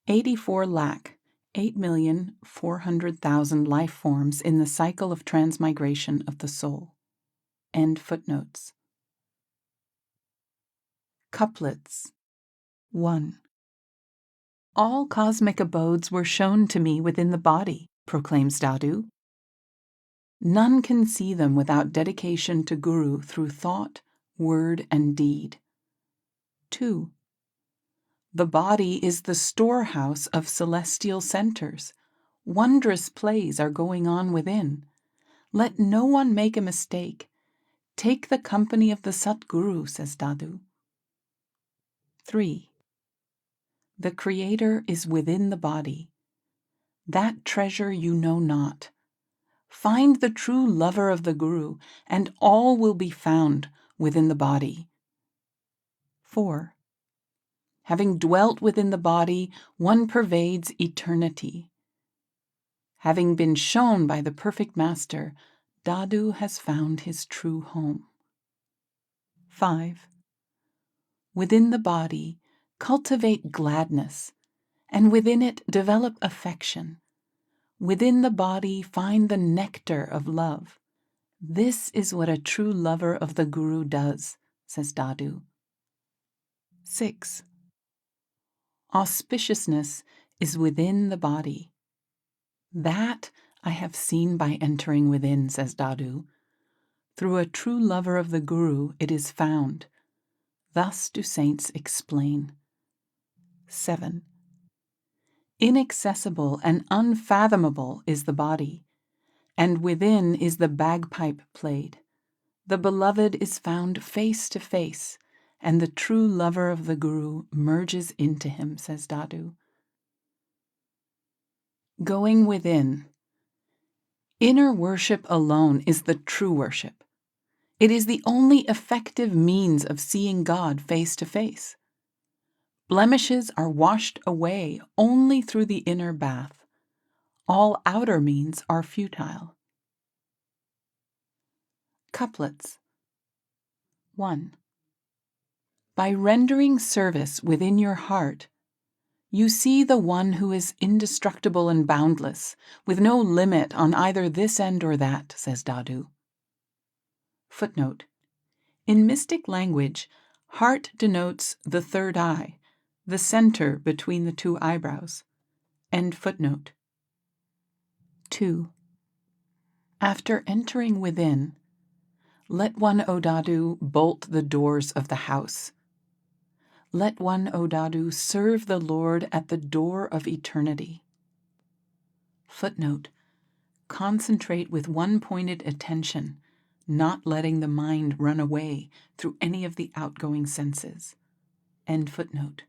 84 lakh, 8,400,000 life forms in the cycle of transmigration of the soul. End footnotes. Couplets. 1. All cosmic abodes were shown to me within the body, proclaims Dadu. None can see them without dedication to Guru through thought, word, and deed. 2. The body is the storehouse of celestial centers. Wondrous plays are going on within. Let no one make a mistake. Take the company of the Satguru, says Dadu. 3. The Creator is within the body. That treasure you know not. Find the true lover of the Guru, and all will be found within the body. 4. Having dwelt within the body, one pervades eternity. Having been shown by the perfect master, Dadu has found his true home. 5. Within the body, cultivate gladness, and within it develop affection. Within the body, find the nectar of love. This is what a true lover of the Guru does, says Dadu. 6. Auspiciousness is within the body. That I have seen by entering within, says Dadu. Through a true lover of the Guru it is found. Thus do saints explain. 7. Inaccessible and unfathomable is the body, and within is the bagpipe played. The beloved is found face to face, and the true lover of the Guru merges into him, says Dadu. Going within. Inner worship alone is the true worship. It is the only effective means of seeing God face to face. Blemishes are washed away only through the inner bath. All outer means are futile. Couplets. 1. By rendering service within your heart, you see the one who is indestructible and boundless, with no limit on either this end or that, says Dadu. Footnote. In mystic language, heart denotes the third eye, the center between the two eyebrows. End footnote. 2. After entering within, let one, O Dadu, bolt the doors of the house. Let one, O Dadu, serve the Lord at the door of eternity. Footnote. Concentrate with one-pointed attention, not letting the mind run away through any of the outgoing senses. End footnote.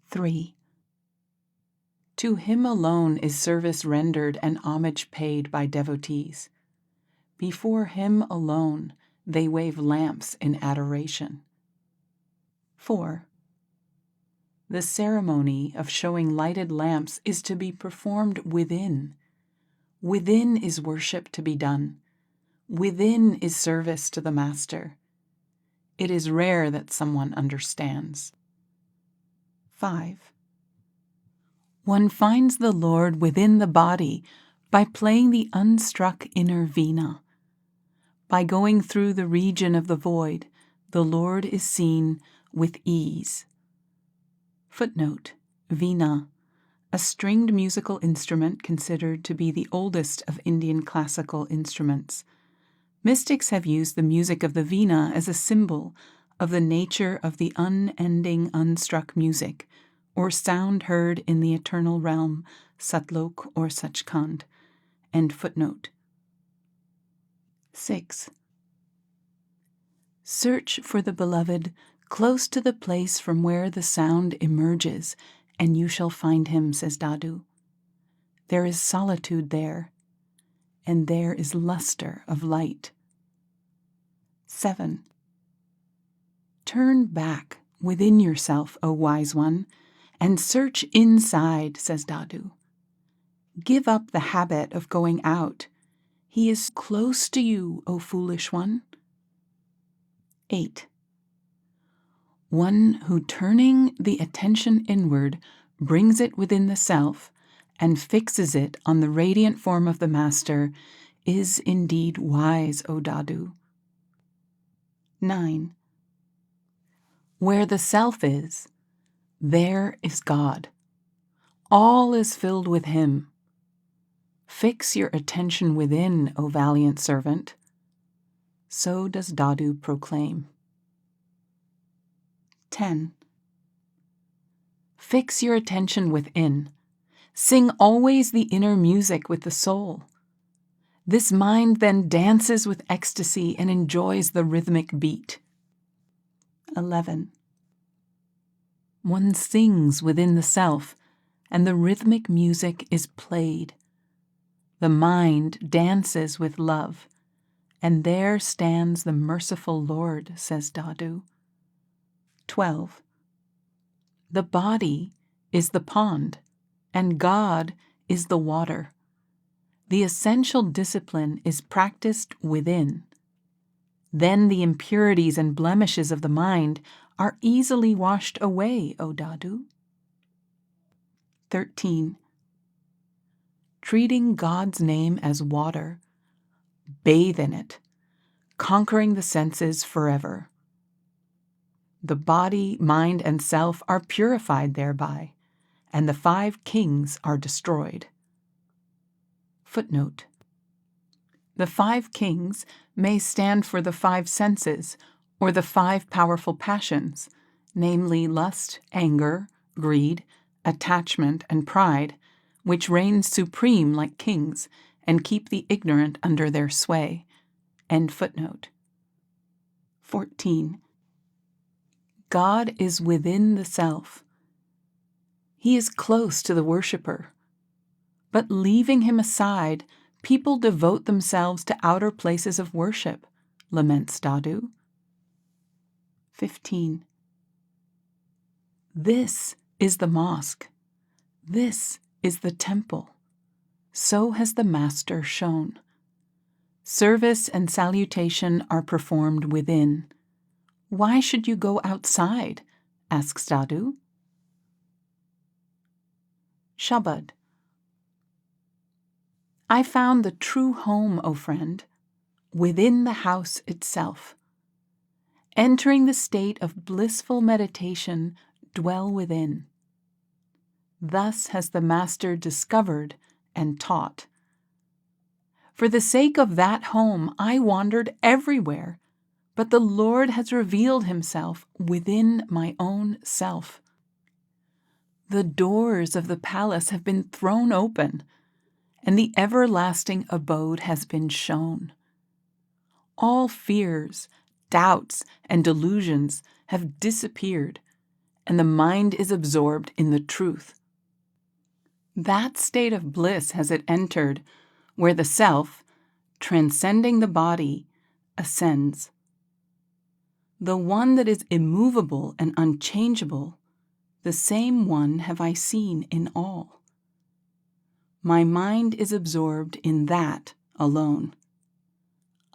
3. To him alone is service rendered and homage paid by devotees. Before him alone they wave lamps in adoration. 4. The ceremony of showing lighted lamps is to be performed within. Within is worship to be done. Within is service to the Master. It is rare that someone understands. 5. One finds the Lord within the body by playing the unstruck inner veena. By going through the region of the void, the Lord is seen with ease. Footnote. Veena, a stringed musical instrument considered to be the oldest of Indian classical instruments. Mystics have used the music of the veena as a symbol of the nature of the unending unstruck music, or sound heard in the eternal realm, Satlok or Sachkhand. End footnote. 6. Search for the beloved close to the place from where the sound emerges, and you shall find him, says Dadu. There is solitude there, and there is luster of light. 7. Turn back within yourself, O wise one, and search inside, says Dadu. Give up the habit of going out. He is close to you, O foolish one. 8. One who, turning the attention inward, brings it within the self and fixes it on the radiant form of the Master is indeed wise, O Dadu. 9. Where the self is, there is God. All is filled with Him. Fix your attention within, O valiant servant. So does Dadu proclaim. 10. Fix your attention within. Sing always the inner music with the soul. This mind then dances with ecstasy and enjoys the rhythmic beat. 11. One sings within the self, and the rhythmic music is played. The mind dances with love, and there stands the merciful Lord, says Dadu. 12. The body is the pond, and God is the water. The essential discipline is practiced within. Then the impurities and blemishes of the mind are easily washed away, O Dadu. 13. Treating God's name as water, bathe in it, conquering the senses forever. The body, mind, and self are purified thereby, and the 5 kings are destroyed. Footnote. The 5 kings may stand for the 5 senses, or the 5 powerful passions, namely lust, anger, greed, attachment, and pride, which reign supreme like kings and keep the ignorant under their sway. End footnote. 14. God is within the self. He is close to the worshipper. But leaving him aside, people devote themselves to outer places of worship, laments Dadu. 15. This is the mosque. This is the temple. So has the Master shown. Service and salutation are performed within. Why should you go outside? Asks Dadu. Shabad. I found the true home, O friend, within the house itself. Entering the state of blissful meditation, dwell within. Thus has the Master discovered and taught. For the sake of that home, I wandered everywhere, but the Lord has revealed Himself within my own self. The doors of the palace have been thrown open, and the everlasting abode has been shown. All fears, doubts, and delusions have disappeared, and the mind is absorbed in the truth. That state of bliss has it entered, where the self, transcending the body, ascends. The one that is immovable and unchangeable, the same one have I seen in all. My mind is absorbed in that alone.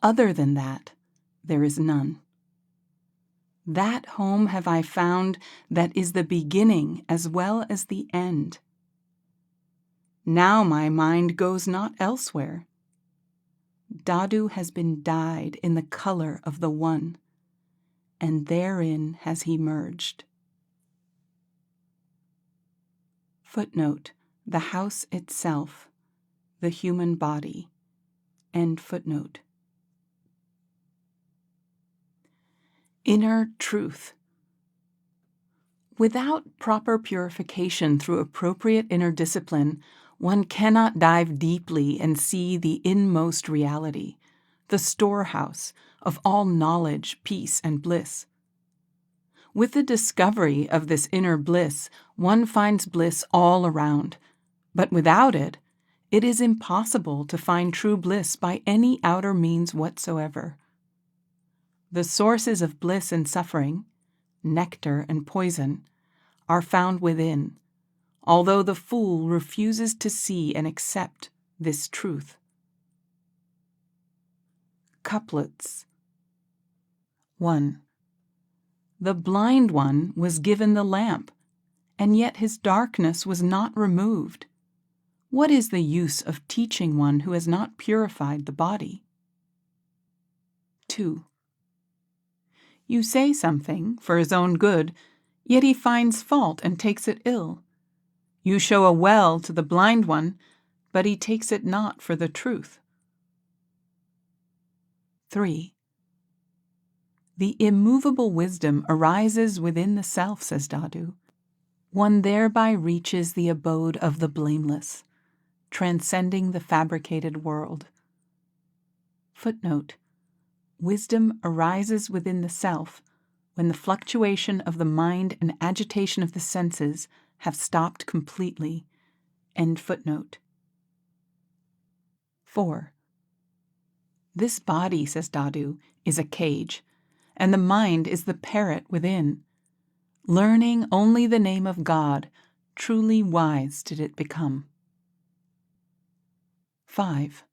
Other than that, there is none. That home have I found that is the beginning as well as the end. Now my mind goes not elsewhere. Dadu has been dyed in the color of the One, and therein has he merged. Footnote. The house itself, the human body. End footnote. Inner truth. Without proper purification through appropriate inner discipline, one cannot dive deeply and see the inmost reality, the storehouse of all knowledge, peace, and bliss. With the discovery of this inner bliss, one finds bliss all around, but without it, it is impossible to find true bliss by any outer means whatsoever. The sources of bliss and suffering, nectar and poison, are found within, although the fool refuses to see and accept this truth. Couplets. 1. The blind one was given the lamp, and yet his darkness was not removed. What is the use of teaching one who has not purified the body? 2. You say something for his own good, yet he finds fault and takes it ill. You show a well to the blind one, but he takes it not for the truth. 3. The immovable wisdom arises within the self, says Dadu. One thereby reaches the abode of the blameless, transcending the fabricated world. Footnote: wisdom arises within the self when the fluctuation of the mind and agitation of the senses have stopped completely. End footnote. 4. This body, says Dadu, is a cage, and the mind is the parrot within. Learning only the name of God, truly wise did it become. 5.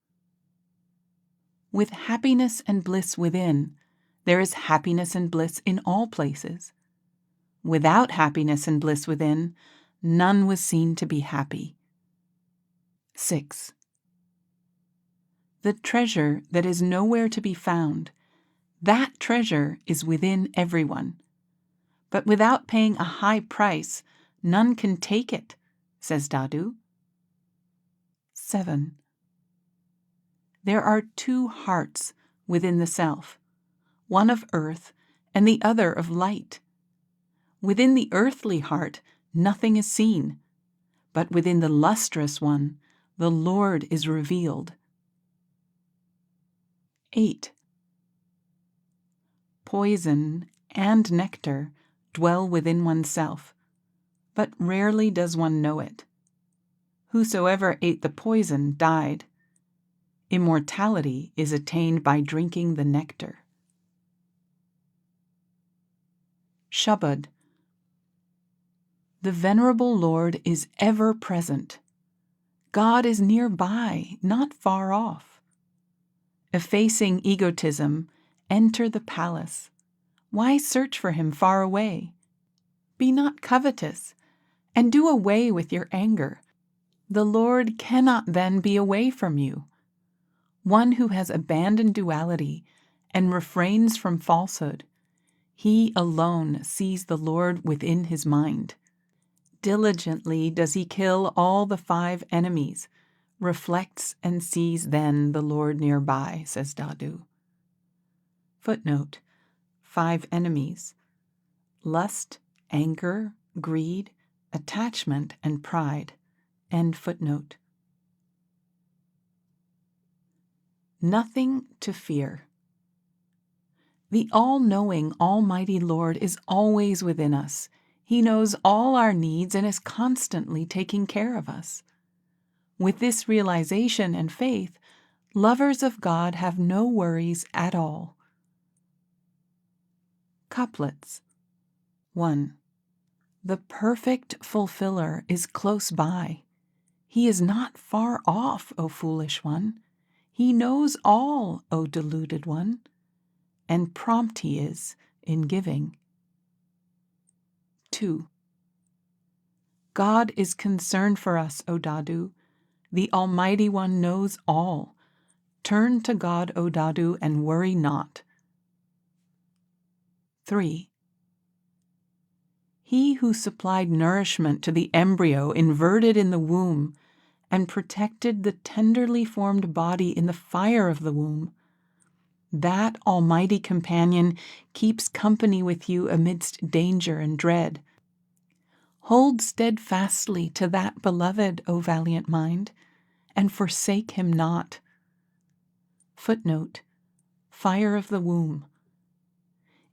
With happiness and bliss within, there is happiness and bliss in all places. Without happiness and bliss within, none was seen to be happy. 6. The treasure that is nowhere to be found, that treasure is within everyone. But without paying a high price, none can take it, says Dadu. 7. There are two hearts within the self, one of earth and the other of light. Within the earthly heart, nothing is seen, but within the lustrous one, the Lord is revealed. 8. Poison and nectar dwell within oneself, but rarely does one know it. Whosoever ate the poison died. Immortality is attained by drinking the nectar. Shabad. The Venerable Lord is ever present. God is nearby, not far off. Effacing egotism, enter the palace. Why search for him far away? Be not covetous, and do away with your anger. The Lord cannot then be away from you. One who has abandoned duality and refrains from falsehood, he alone sees the Lord within his mind. Diligently does he kill all the 5 enemies, reflects and sees then the Lord nearby, says Dadu. Footnote: 5 enemies: lust, anger, greed, attachment, and pride. End footnote. Nothing to fear. The all-knowing, almighty Lord is always within us. He knows all our needs and is constantly taking care of us. With this realization and faith, lovers of God have no worries at all. Couplets. 1. The perfect fulfiller is close by. He is not far off, O foolish one. He knows all, O deluded one, and prompt he is in giving. 2. God is concerned for us, O Dadu. The Almighty One knows all. Turn to God, O Dadu, and worry not. 3. He who supplied nourishment to the embryo inverted in the womb and protected the tenderly formed body in the fire of the womb, that almighty companion keeps company with you amidst danger and dread. Hold steadfastly to that beloved, O valiant mind, and forsake him not. Footnote: fire of the womb.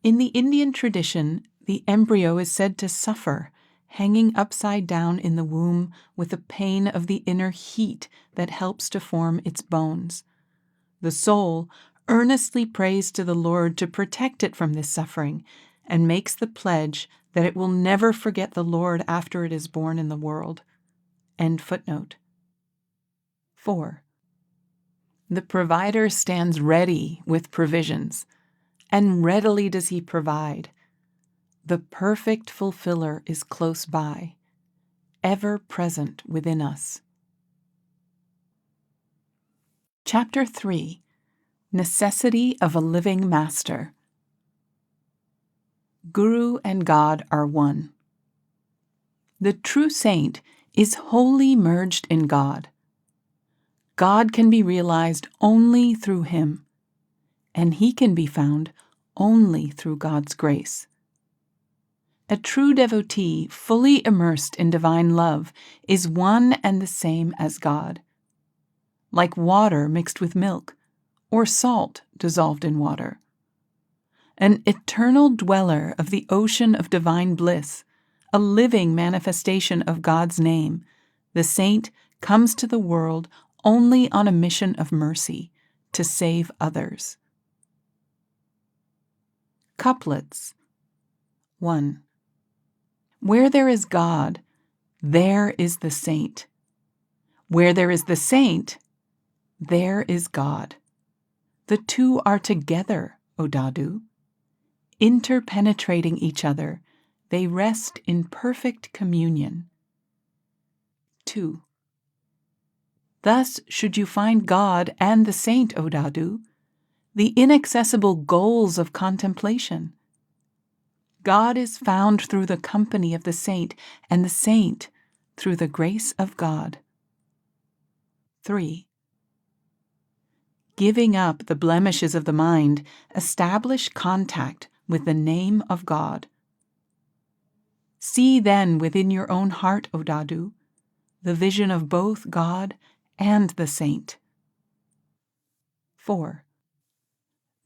In the Indian tradition, the embryo is said to suffer, hanging upside down in the womb with the pain of the inner heat that helps to form its bones. The soul, earnestly prays to the Lord to protect it from this suffering, and makes the pledge that it will never forget the Lord after it is born in the world. End footnote. 4. The provider stands ready with provisions, and readily does he provide. The perfect fulfiller is close by, ever present within us. Chapter 3. Necessity of a Living Master. Guru and God are one. The true saint is wholly merged in God. God can be realized only through him, and he can be found only through God's grace. A true devotee, fully immersed in divine love, is one and the same as God. Like water mixed with milk, or salt dissolved in water. An eternal dweller of the ocean of divine bliss, a living manifestation of God's name, the saint comes to the world only on a mission of mercy, to save others. Couplets. 1. Where there is God, there is the saint. Where there is the saint, there is God. The two are together, O Dadu. Interpenetrating each other, they rest in perfect communion. 2. Thus should you find God and the saint, O Dadu, the inaccessible goals of contemplation. God is found through the company of the saint, and the saint through the grace of God. 3. Giving up the blemishes of the mind, establish contact with the name of God. See then within your own heart, O Dadu, the vision of both God and the saint. 4.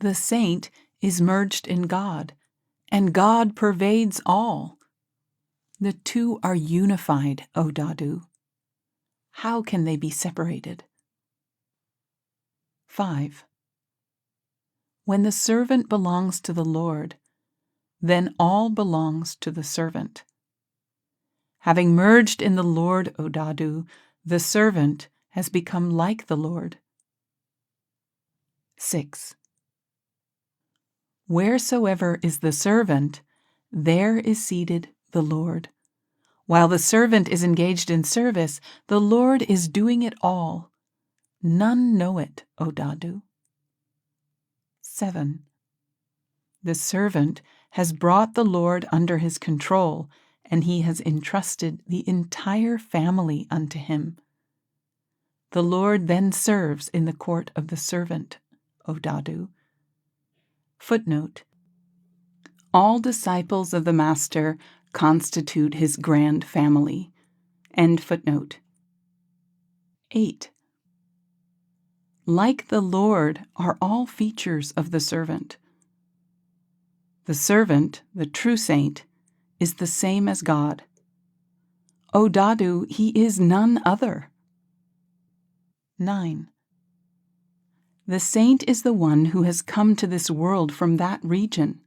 The saint is merged in God, and God pervades all. The two are unified, O Dadu. How can they be separated? 5. When the servant belongs to the Lord, then all belongs to the servant. Having merged in the Lord, O Dadu, the servant has become like the Lord. 6. Wheresoever is the servant, there is seated the Lord. While the servant is engaged in service, the Lord is doing it all. None know it, O Dadu. 7. The servant has brought the Lord under his control, and he has entrusted the entire family unto him. The Lord then serves in the court of the servant, O Dadu. Footnote. All disciples of the Master constitute his grand family. End footnote. 8. Like the Lord are all features of the servant. The servant, the true saint, is the same as God. O Dadu, he is none other. 9. The saint is the one who has come to this world from that region.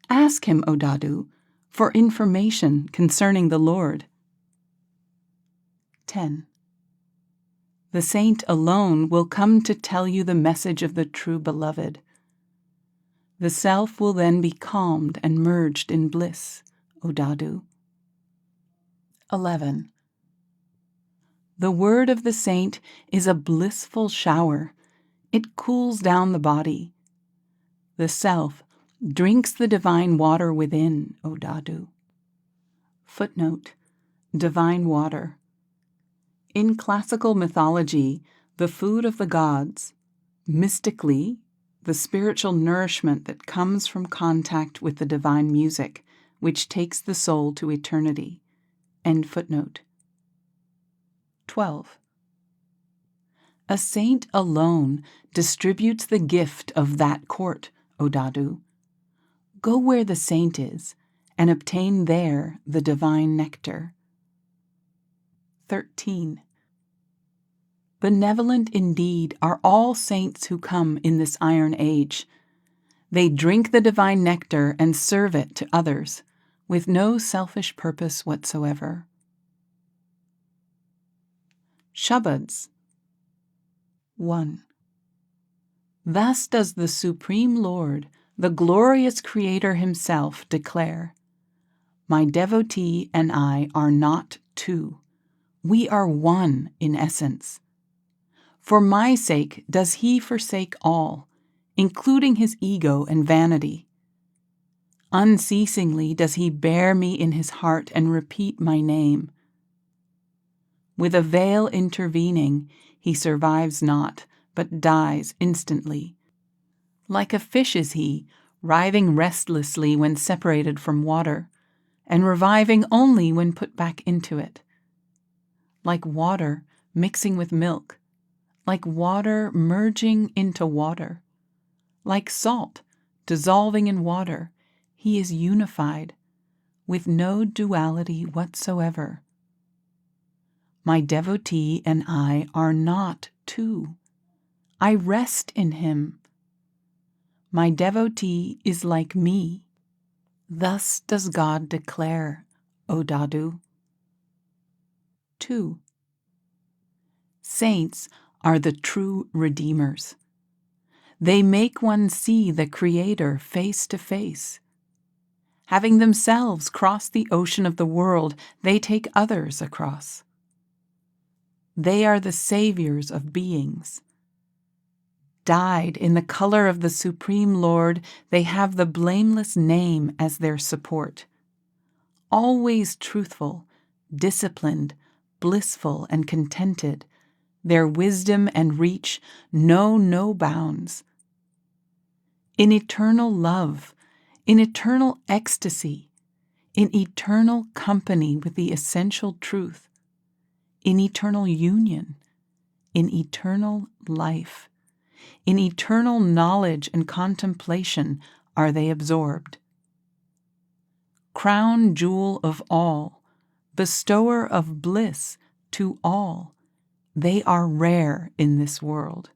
Ask him, O Dadu, for information concerning the Lord. 10. The saint alone will come to tell you the message of the true beloved. The self will then be calmed and merged in bliss, O Dadu. 11. The word of the saint is a blissful shower. It cools down the body. The self drinks the divine water within, O Dadu. Footnote. Divine water. In classical mythology, the food of the gods, mystically, the spiritual nourishment that comes from contact with the divine music, which takes the soul to eternity. End footnote. 12. A saint alone distributes the gift of that court, O Dadu. Go where the saint is, and obtain there the divine nectar. 13. Benevolent indeed are all saints who come in this iron age. They drink the divine nectar and serve it to others, with no selfish purpose whatsoever. Shabads. 1. Thus does the Supreme Lord, the glorious Creator Himself, declare, "My devotee and I are not two. We are one in essence. For my sake does He forsake all, including His ego and vanity. Unceasingly does He bear me in His heart and repeat my name. With a veil intervening, He survives not, but dies instantly. Like a fish is He, writhing restlessly when separated from water, and reviving only when put back into it. Like water mixing with milk, like water merging into water, like salt dissolving in water, He is unified, with no duality whatsoever. My devotee and I are not two. I rest in Him. My devotee is like me. Thus does God declare, O Dadu. 2. Saints are the true redeemers. They make one see the Creator face to face. Having themselves crossed the ocean of the world, they take others across. They are the saviors of beings. Dyed in the color of the Supreme Lord, they have the blameless name as their support. Always truthful, disciplined, blissful, and contented, their wisdom and reach know no bounds. In eternal love, in eternal ecstasy, in eternal company with the essential truth, in eternal union, in eternal life, in eternal knowledge and contemplation are they absorbed. Crown jewel of all, bestower of bliss to all, they are rare in this world.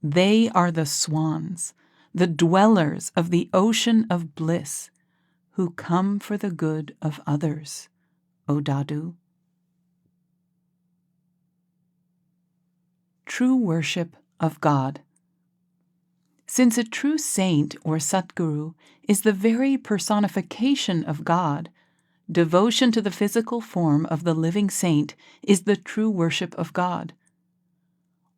They are the swans, the dwellers of the ocean of bliss, who come for the good of others, O Dadu. True worship of God. Since a true saint or Satguru is the very personification of God, devotion to the physical form of the living saint is the true worship of God.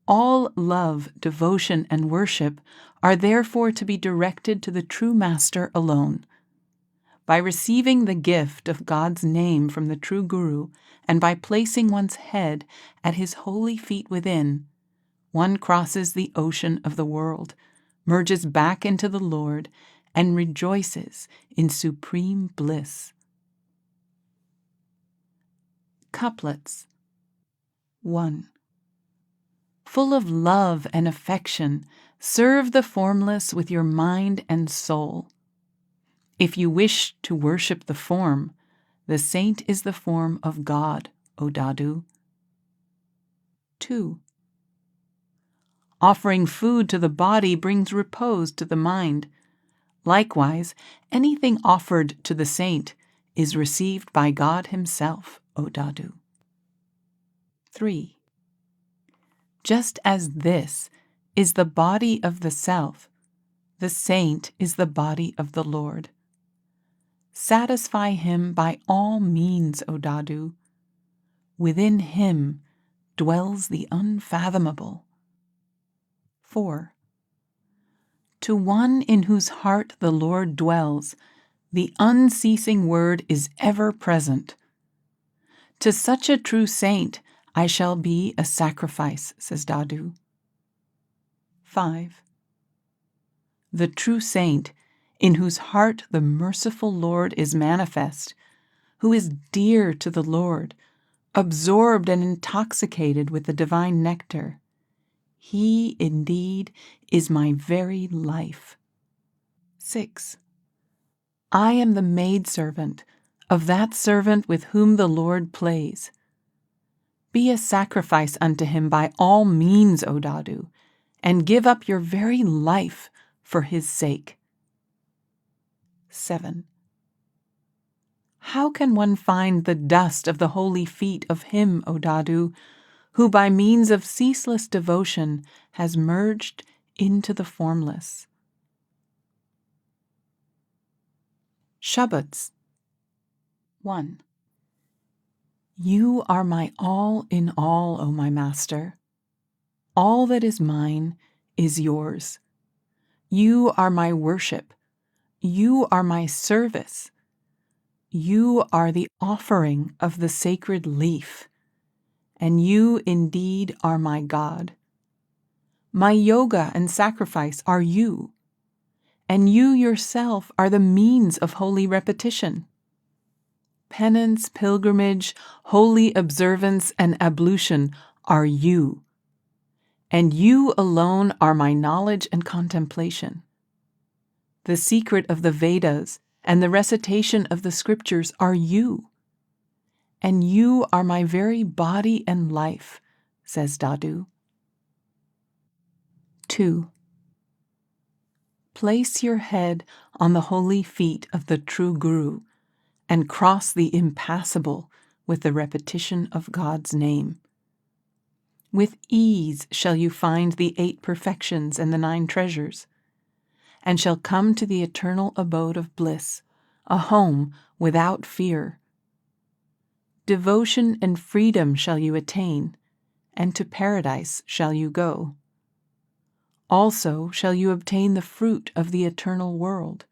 All love, devotion, and worship are therefore to be directed to the true Master alone. By receiving the gift of God's name from the true Guru, and by placing one's head at His holy feet within, one crosses the ocean of the world, merges back into the Lord, and rejoices in supreme bliss. Couplets. 1. Full of love and affection, serve the formless with your mind and soul. If you wish to worship the form, the saint is the form of God, O Dadu. 2. Offering food to the body brings repose to the mind. Likewise, anything offered to the saint is received by God Himself, O Dadu. 3. Just as this is the body of the self, the saint is the body of the Lord. Satisfy Him by all means, O Dadu. Within Him dwells the unfathomable. 4. To one in whose heart the Lord dwells, the unceasing word is ever present. To such a true saint I shall be a sacrifice, says Dadu. 5. The true saint, in whose heart the merciful Lord is manifest, who is dear to the Lord, absorbed and intoxicated with the divine nectar, he indeed is my very life. 6. I am the maidservant of that servant with whom the Lord plays. Be a sacrifice unto him by all means, O Dadu, and give up your very life for his sake. 7. How can one find the dust of the holy feet of him, O Dadu, who by means of ceaseless devotion has merged into the formless? Shabads. 1. You are my all in all, O my master. All that is mine is yours. You are my worship. You are my service. You are the offering of the sacred leaf, and you indeed are my God. My yoga and sacrifice are you, and you yourself are the means of holy repetition. Penance, pilgrimage, holy observance, and ablution are you, and you alone are my knowledge and contemplation. The secret of the Vedas and the recitation of the scriptures are you, and you are my very body and life, says Dadu. 2. Place your head on the holy feet of the true Guru and cross the impassable with the repetition of God's name. With ease shall you find the 8 perfections and the 9 treasures, and shall come to the eternal abode of bliss, a home without fear. Devotion and freedom shall you attain, and to paradise shall you go. Also shall you obtain the fruit of the eternal world.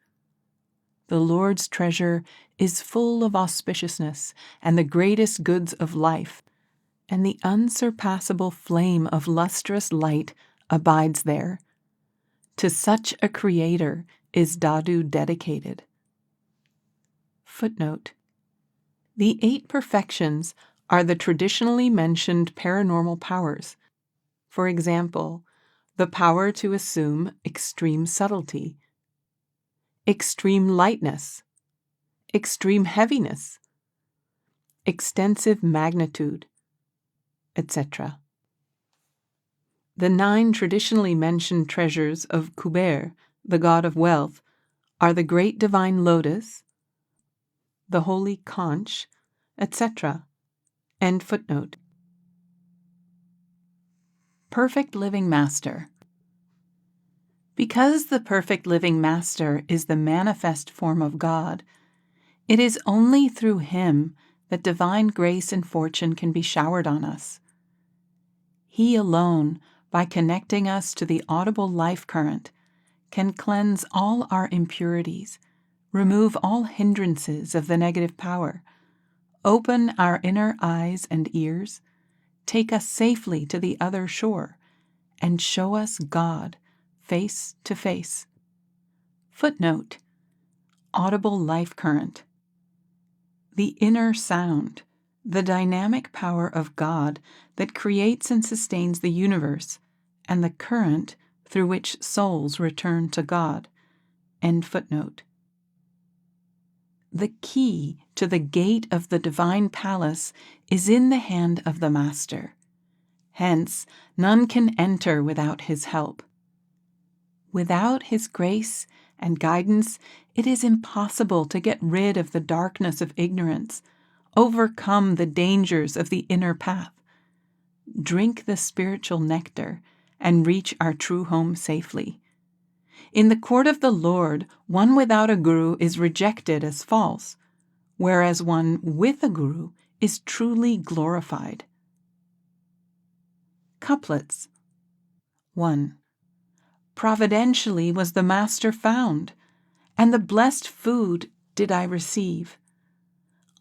The Lord's treasure is full of auspiciousness and the greatest goods of life, and the unsurpassable flame of lustrous light abides there. To such a creator is Dadu dedicated. Footnote: The 8 perfections are the traditionally mentioned paranormal powers. For example, the power to assume extreme subtlety, extreme lightness, extreme heaviness, extensive magnitude, etc. The 9 traditionally mentioned treasures of Kuber, the god of wealth, are the great divine lotus, the holy conch, etc. End footnote. Perfect Living Master. Because the perfect living Master is the manifest form of God, it is only through him that divine grace and fortune can be showered on us. He alone, by connecting us to the audible life current, can cleanse all our impurities, remove all hindrances of the negative power, open our inner eyes and ears, take us safely to the other shore, and show us God face to face. Footnote: Audible life current. The inner sound, the dynamic power of God that creates and sustains the universe, and the current through which souls return to God. End footnote. The key to the gate of the divine palace is in the hand of the Master. Hence, none can enter without his help. Without his grace and guidance, it is impossible to get rid of the darkness of ignorance, overcome the dangers of the inner path, drink the spiritual nectar, and reach our true home safely. In the court of the Lord, one without a guru is rejected as false, whereas one with a guru is truly glorified. Couplets. 1. Providentially was the Master found, and the blessed food did I receive.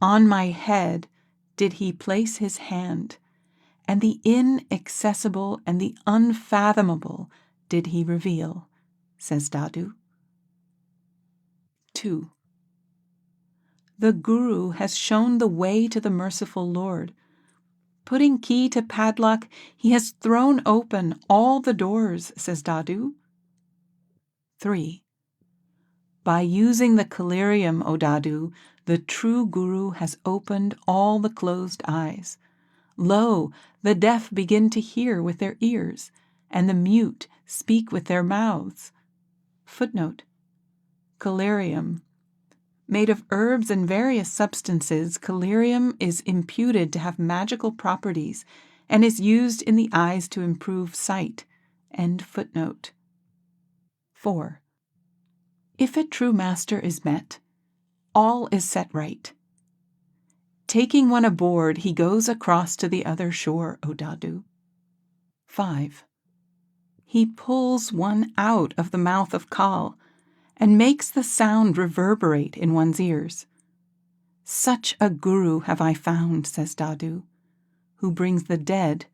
On my head did he place his hand, and the inaccessible and the unfathomable did he reveal, says Dadu. 2. The Guru has shown the way to the merciful Lord. Putting key to padlock, he has thrown open all the doors, says Dadu. 3. By using the collyrium, O Dadu, the true Guru has opened all the closed eyes. Lo, the deaf begin to hear with their ears, and the mute speak with their mouths. Footnote: Collyrium. Made of herbs and various substances, collyrium is imputed to have magical properties and is used in the eyes to improve sight. End footnote. 4. If a true master is met, all is set right. Taking one aboard, he goes across to the other shore, O Dadu. 5. He pulls one out of the mouth of Kal and makes the sound reverberate in one's ears. Such a guru have I found, says Dadu, who brings the dead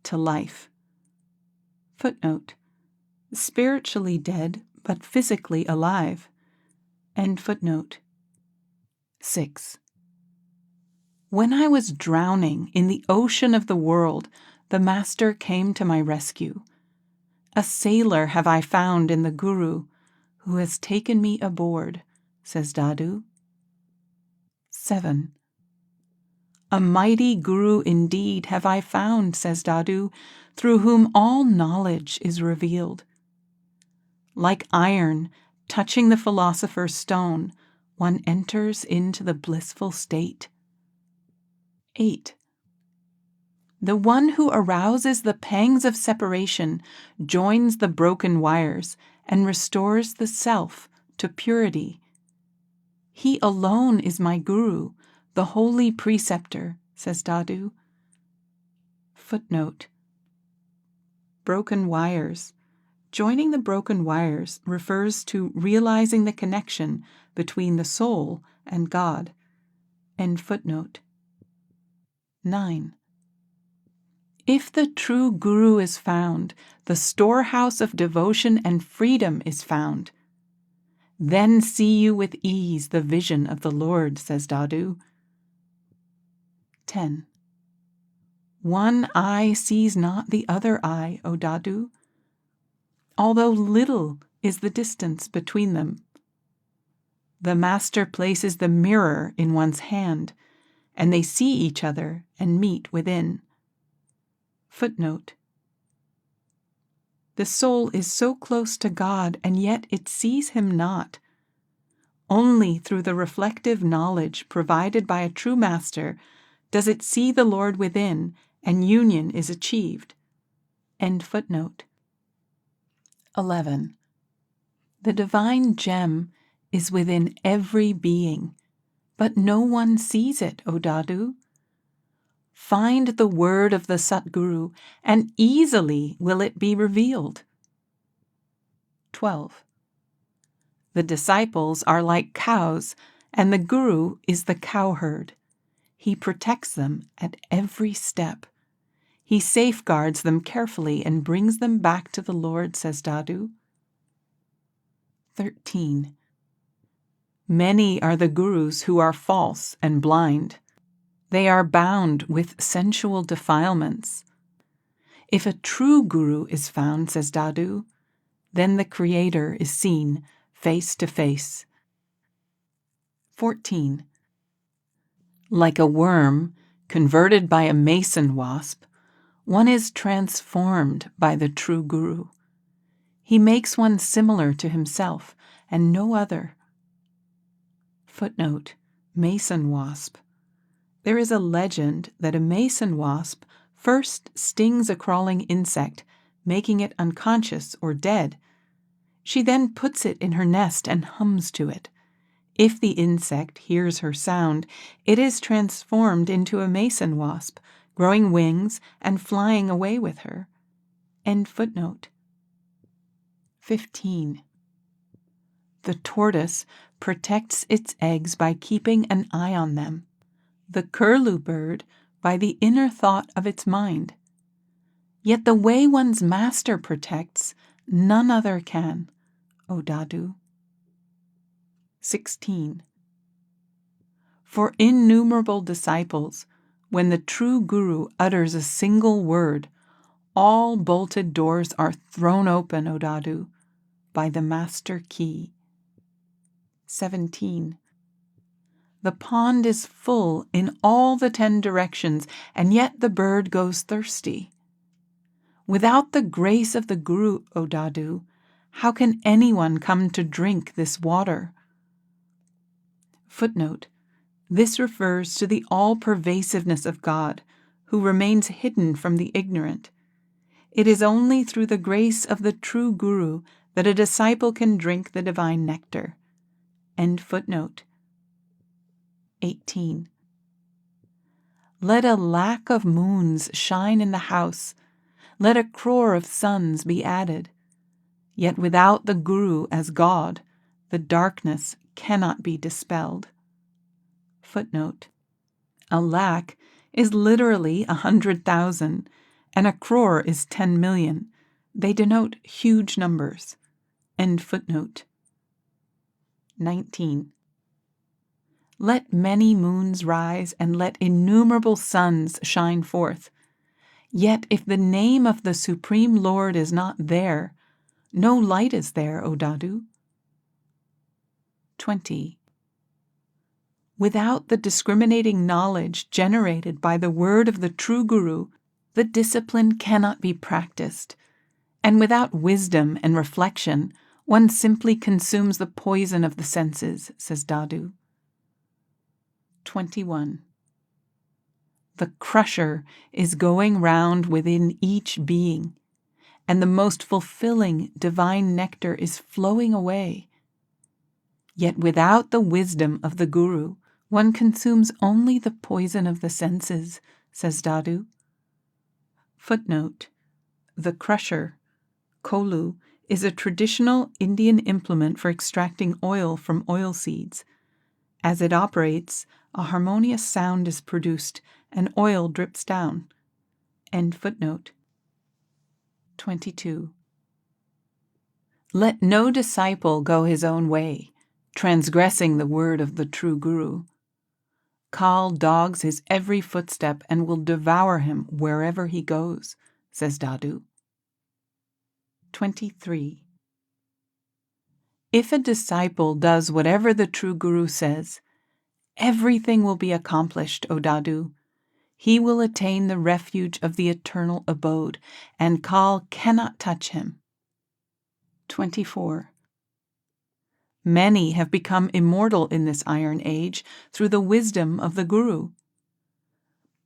to life. Footnote: spiritually dead, but physically alive. End footnote. 6. When I was drowning in the ocean of the world, the Master came to my rescue. A sailor have I found in the Guru, who has taken me aboard, says Dadu. 7. A mighty Guru indeed have I found, says Dadu, through whom all knowledge is revealed. Like iron touching the philosopher's stone, one enters into the blissful state. 8. The one who arouses the pangs of separation joins the broken wires and restores the self to purity. He alone is my Guru, the holy preceptor, says Dadu. Footnote: broken wires. Joining the broken wires refers to realizing the connection between the soul and God. End footnote. 9. If the true Guru is found, the storehouse of devotion and freedom is found. Then see you with ease the vision of the Lord, says Dadu. 10. One eye sees not the other eye, O Dadu, although little is the distance between them. The Master places the mirror in one's hand, and they see each other and meet within. Footnote: the soul is so close to God, and yet it sees him not. Only through the reflective knowledge provided by a true master does it see the Lord within, and union is achieved. End footnote. 11. The divine gem is within every being, but no one sees it, O Dadu. Find the word of the Satguru, and easily will it be revealed. 12. The disciples are like cows, and the Guru is the cowherd. He protects them at every step. He safeguards them carefully and brings them back to the Lord, says Dadu. 13. Many are the Gurus who are false and blind. They are bound with sensual defilements. If a true Guru is found, says Dadu, then the Creator is seen face to face. 14. Like a worm converted by a mason wasp, one is transformed by the true Guru. He makes one similar to himself and no other. Footnote: mason wasp. There is a legend that a mason wasp first stings a crawling insect, making it unconscious or dead. She then puts it in her nest and hums to it. If the insect hears her sound, it is transformed into a mason wasp, growing wings and flying away with her. End footnote. 15. The tortoise protects its eggs by keeping an eye on them. The curlew bird by the inner thought of its mind. Yet the way one's master protects, none other can, O Dadu. 16. For innumerable disciples, when the true Guru utters a single word, all bolted doors are thrown open, O Dadu, by the master key. 17. The pond is full in all the 10 directions, and yet the bird goes thirsty. Without the grace of the Guru, O Dadu, how can anyone come to drink this water? Footnote: this refers to the all-pervasiveness of God, who remains hidden from the ignorant. It is only through the grace of the true Guru that a disciple can drink the divine nectar. End footnote. 18. Let a lac of moons shine in the house, let a crore of suns be added. Yet without the Guru as God, the darkness cannot be dispelled. Footnote: a lac is literally 100,000, and a crore is 10 million. They denote huge numbers. End footnote. 19. Let many moons rise, and let innumerable suns shine forth. Yet if the name of the Supreme Lord is not there, no light is there, O Dadu. 20. Without the discriminating knowledge generated by the word of the true Guru, the discipline cannot be practiced, and without wisdom and reflection, one simply consumes the poison of the senses, says Dadu. 21. The crusher is going round within each being, and the most fulfilling divine nectar is flowing away. Yet without the wisdom of the Guru, one consumes only the poison of the senses, says Dadu. Footnote: the crusher, kolu, is a traditional Indian implement for extracting oil from oil seeds. As it operates, a harmonious sound is produced and oil drips down. End footnote. 22. Let no disciple go his own way, transgressing the word of the true Guru. Kal dogs his every footstep and will devour him wherever he goes, says Dadu. 23. If a disciple does whatever the true Guru says, everything will be accomplished, O Dadu. He will attain the refuge of the eternal abode, and Kal cannot touch him. 24. Many have become immortal in this iron age through the wisdom of the Guru.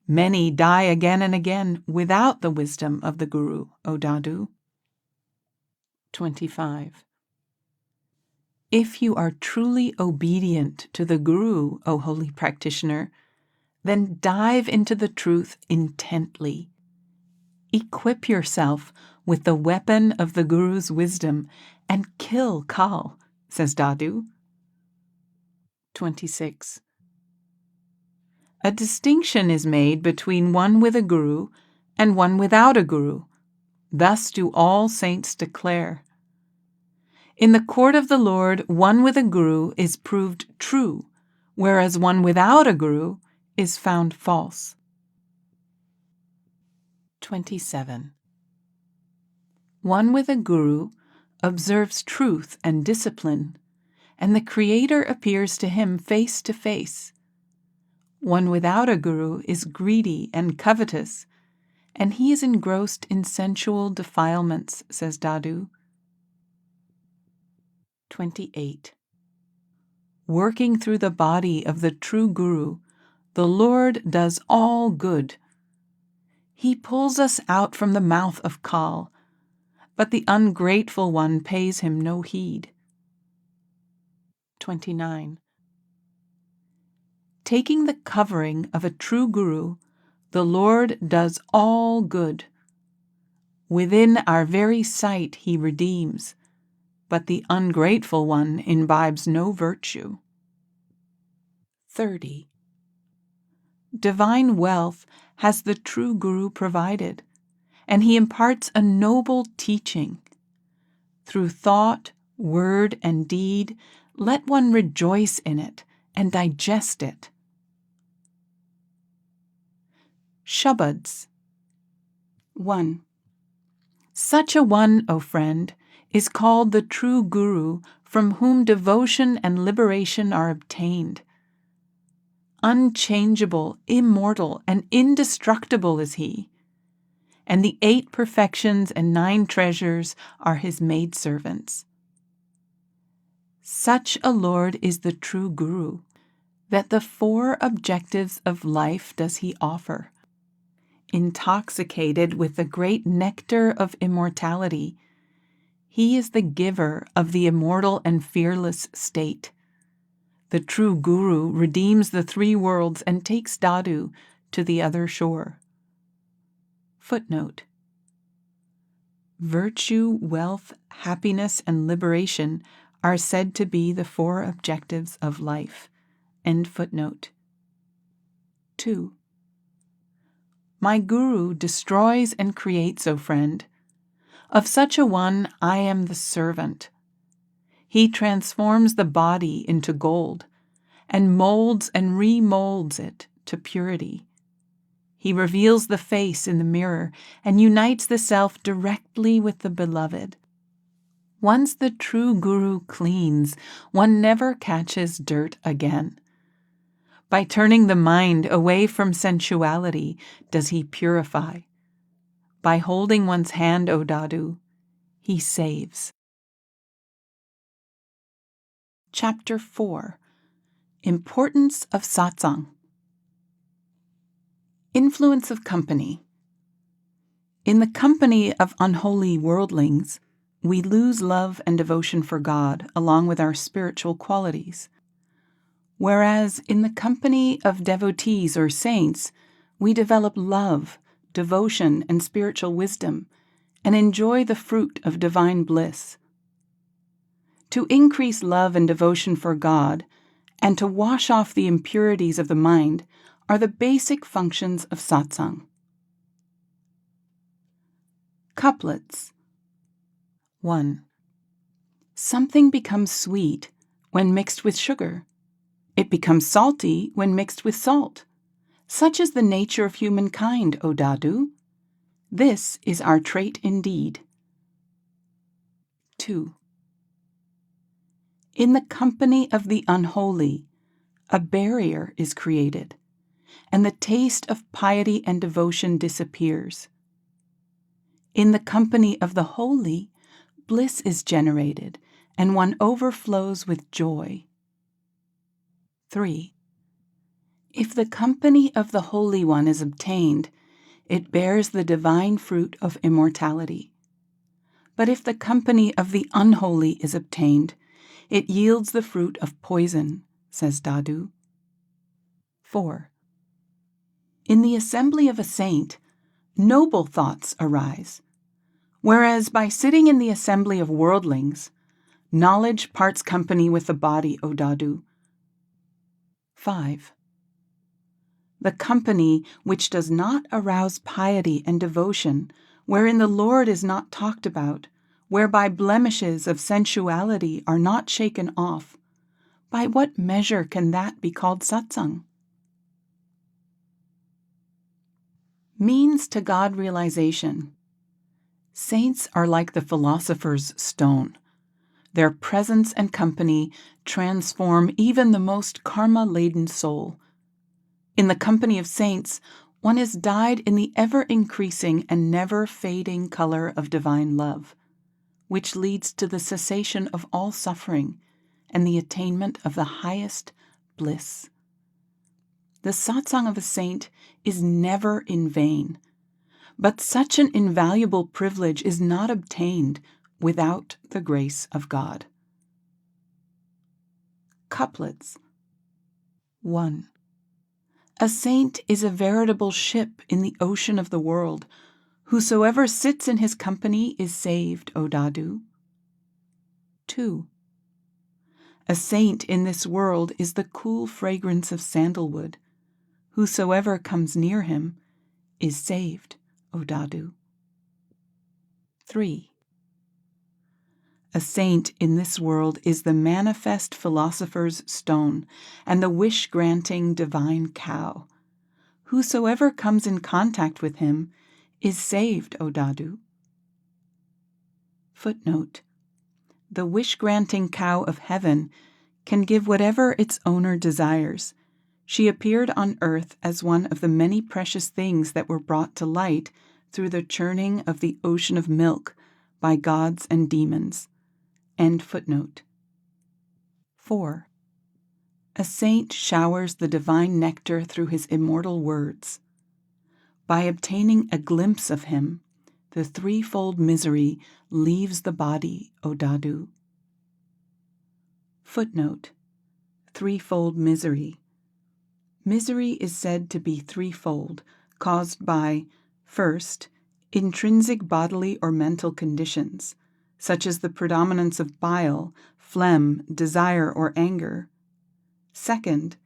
Many die again and again without the wisdom of the Guru, O Dadu. 25. If you are truly obedient to the Guru, O holy practitioner, then dive into the truth intently. Equip yourself with the weapon of the Guru's wisdom and kill Kal, says Dadu. 26. A distinction is made between one with a Guru and one without a Guru. Thus do all saints declare. In the court of the Lord, one with a Guru is proved true, whereas one without a Guru is found false. 27. One with a Guru observes truth and discipline, and the Creator appears to him face to face. One without a Guru is greedy and covetous, and he is engrossed in sensual defilements, says Dadu. 28. Working through the body of the true Guru, the Lord does all good. He pulls us out from the mouth of Kal, but the ungrateful one pays him no heed. 29. Taking the covering of a true Guru, the Lord does all good. Within our very sight he redeems, but the ungrateful one imbibes no virtue. 30. Divine wealth has the true Guru provided, and he imparts a noble teaching. Through thought, word, and deed, let one rejoice in it and digest it. Shabads. 1. Such a one, O friend, is called the true Guru, from whom devotion and liberation are obtained. unchangeable, immortal, and indestructible is he. And the 8 perfections and 9 treasures are his maidservants. Such a Lord is the true Guru, that the 4 objectives of life does he offer. Intoxicated with the great nectar of immortality, he is the giver of the immortal and fearless state. The true Guru redeems the 3 worlds and takes Dadu to the other shore. Footnote: Virtue, wealth, happiness, and liberation are said to be the 4 objectives of life. End footnote. 2. My Guru destroys and creates, O friend. Of such a one I am the servant. He transforms the body into gold, and molds and remolds it to purity. He reveals the face in the mirror and unites the self directly with the beloved. Once the true Guru cleans, one never catches dirt again. By turning the mind away from sensuality does he purify. By holding one's hand, O Dadu, he saves. Chapter 4. Importance of Satsang. Influence of company. In the company of unholy worldlings, we lose love and devotion for God along with our spiritual qualities. Whereas in the company of devotees or saints, we develop love, devotion, and spiritual wisdom, and enjoy the fruit of divine bliss. To increase love and devotion for God, and to wash off the impurities of the mind, are the basic functions of satsang. Couplets. 1. Something becomes sweet when mixed with sugar. It becomes salty when mixed with salt. Such is the nature of humankind, O Dadu. This is our trait indeed. 2. In the company of the unholy, a barrier is created, and the taste of piety and devotion disappears. In the company of the holy, bliss is generated, and one overflows with joy. 3. If the company of the Holy One is obtained, it bears the divine fruit of immortality. But if the company of the unholy is obtained, it yields the fruit of poison, says Dadu. 4. In the assembly of a saint, noble thoughts arise, whereas by sitting in the assembly of worldlings, knowledge parts company with the body, O Dadu. 5. The company which does not arouse piety and devotion, wherein the Lord is not talked about, whereby blemishes of sensuality are not shaken off, by what measure can that be called satsang? Means to God realization. Saints are like the philosopher's stone. Their presence and company transform even the most karma-laden soul. In the company of saints, one is dyed in the ever-increasing and never-fading color of divine love, which leads to the cessation of all suffering and the attainment of the highest bliss. The satsang of a saint is never in vain, but such an invaluable privilege is not obtained without the grace of God. Couplets. 1. A saint is a veritable ship in the ocean of the world. Whosoever sits in his company is saved, O Dadu. 2. A saint in this world is the cool fragrance of sandalwood. Whosoever comes near him is saved, O Dadu. 3. A saint in this world is the manifest philosopher's stone and the wish-granting divine cow. Whosoever comes in contact with him is saved, O Dadu. Footnote. The wish-granting cow of heaven can give whatever its owner desires. She appeared on earth as one of the many precious things that were brought to light through the churning of the ocean of milk by gods and demons. End footnote. 4. A saint showers the divine nectar through his immortal words. By obtaining a glimpse of him, the threefold misery leaves the body, O Dadu. Footnote: threefold misery. Misery is said to be threefold, caused by, first, intrinsic bodily or mental conditions, such as the predominance of bile, phlegm, desire, or anger. Second,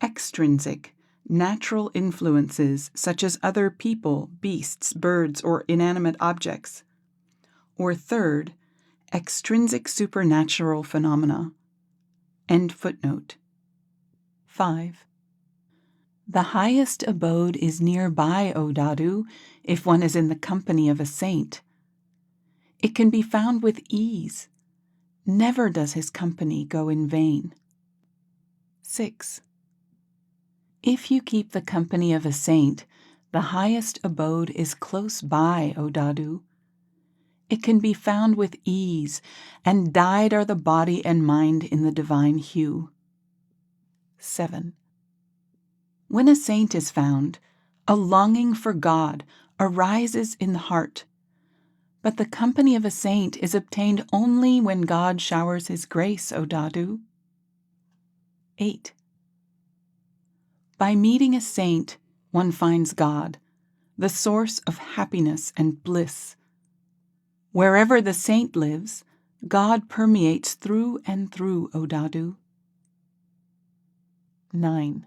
extrinsic, natural influences such as other people, beasts, birds, or inanimate objects. Or third, extrinsic supernatural phenomena. End footnote. 5. The highest abode is nearby, O Dadu, if one is in the company of a saint. It can be found with ease. Never does his company go in vain. 6. If you keep the company of a saint, the highest abode is close by, O Dadu. It can be found with ease, and dyed are the body and mind in the divine hue. 7. When a saint is found, a longing for God arises in the heart. But the company of a saint is obtained only when God showers his grace, O Dadu. 8. By meeting a saint, one finds God, the source of happiness and bliss. Wherever the saint lives, God permeates through and through, O Dadu. 9.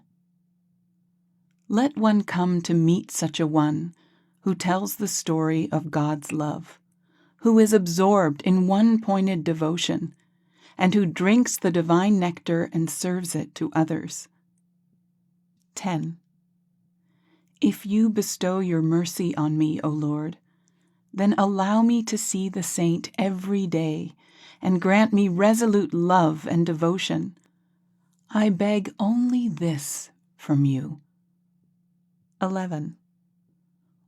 Let one come to meet such a one, who tells the story of God's love, who is absorbed in one-pointed devotion, and who drinks the divine nectar and serves it to others. 10. If you bestow your mercy on me, O Lord, then allow me to see the saint every day, and grant me resolute love and devotion. I beg only this from you. 11.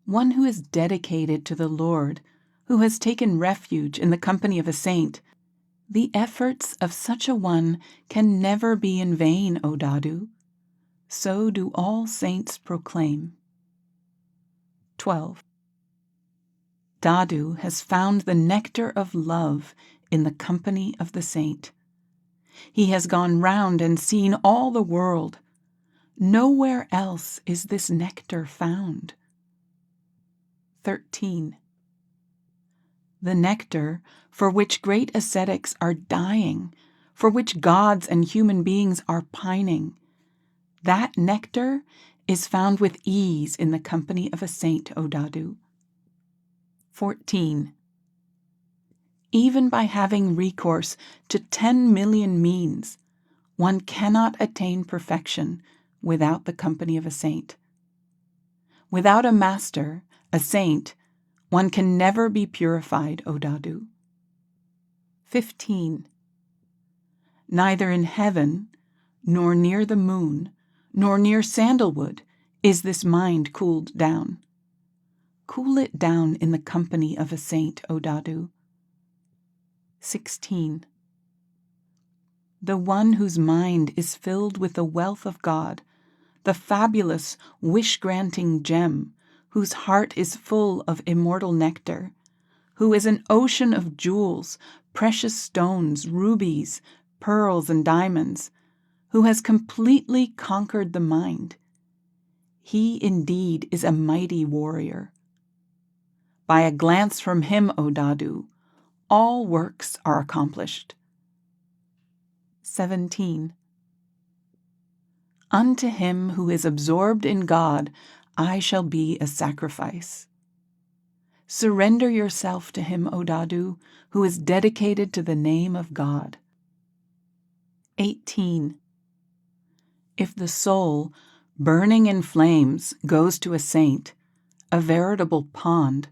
One who is dedicated to the Lord, who has taken refuge in the company of a saint, the efforts of such a one can never be in vain, O Dadu. So do all saints proclaim. 12. Dadu has found the nectar of love in the company of the saint. He has gone round and seen all the world. Nowhere else is this nectar found. 13. The nectar for which great ascetics are dying, for which gods and human beings are pining, that nectar is found with ease in the company of a saint, O Dadu. 14. Even by having recourse to 10 million means, one cannot attain perfection without the company of a saint. Without a master, a saint, one can never be purified, O Dadu. 15. Neither in heaven, nor near the moon, nor near sandalwood is this mind cooled down. Cool it down in the company of a saint, O Dadu. 16. The one whose mind is filled with the wealth of God, the fabulous, wish-granting gem, whose heart is full of immortal nectar, who is an ocean of jewels, precious stones, rubies, pearls, and diamonds, who has completely conquered the mind. He indeed is a mighty warrior. By a glance from him, O Dadu, all works are accomplished. 17. Unto him who is absorbed in God, I shall be a sacrifice. Surrender yourself to him, O Dadu, who is dedicated to the name of God. 18. If the soul, burning in flames, goes to a saint, a veritable pond,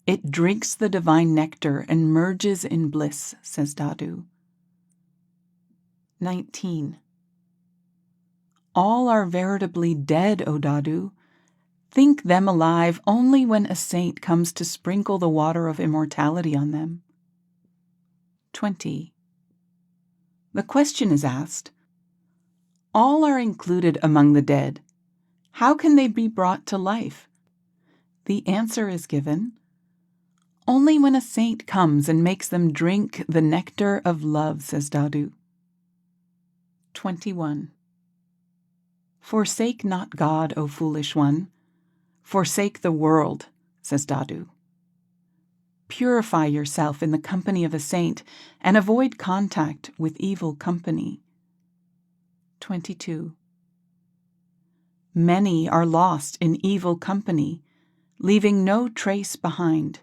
it drinks the divine nectar and merges in bliss, says Dadu. 19. all are veritably dead, O Dadu. Think them alive only when a saint comes to sprinkle the water of immortality on them. 20. The question is asked, all are included among the dead. How can they be brought to life? The answer is given, only when a saint comes and makes them drink the nectar of love, says Dadu. 21. Forsake not God, O foolish one. Forsake the world, says Dadu. Purify yourself in the company of a saint and avoid contact with evil company. 22. Many are lost in evil company, leaving no trace behind.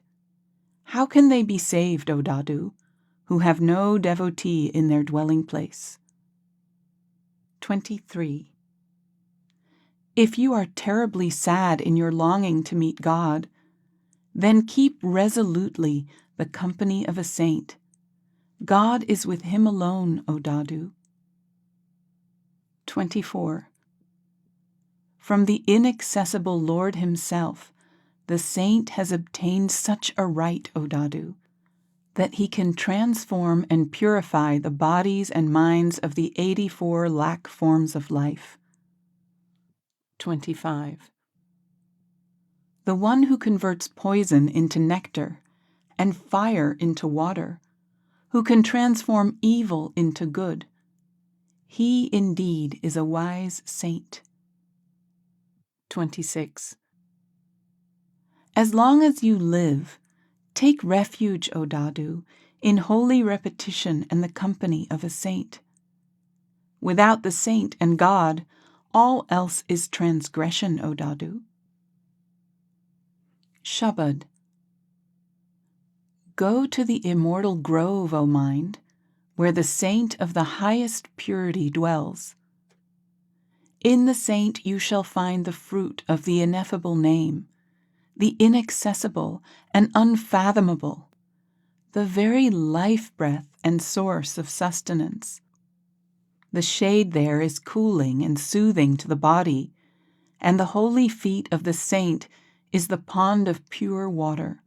How can they be saved, O Dadu, who have no devotee in their dwelling place? 23. If you are terribly sad in your longing to meet God, then keep resolutely the company of a saint. God is with him alone, O Dadu. 24. From the inaccessible Lord himself, the saint has obtained such a right, O Dadu, that he can transform and purify the bodies and minds of the 84 lack forms of life. 25. The one who converts poison into nectar and fire into water, who can transform evil into good, he indeed is a wise saint. 26. As long as you live, take refuge, O Dadu, in holy repetition and the company of a saint. Without the saint and God, all else is transgression, O Dadu. Shabad. Go to the immortal grove, O mind, where the saint of the highest purity dwells. In the saint you shall find the fruit of the ineffable name, the inaccessible and unfathomable, the very life-breath and source of sustenance. The shade there is cooling and soothing to the body, and the holy feet of the saint is the pond of pure water.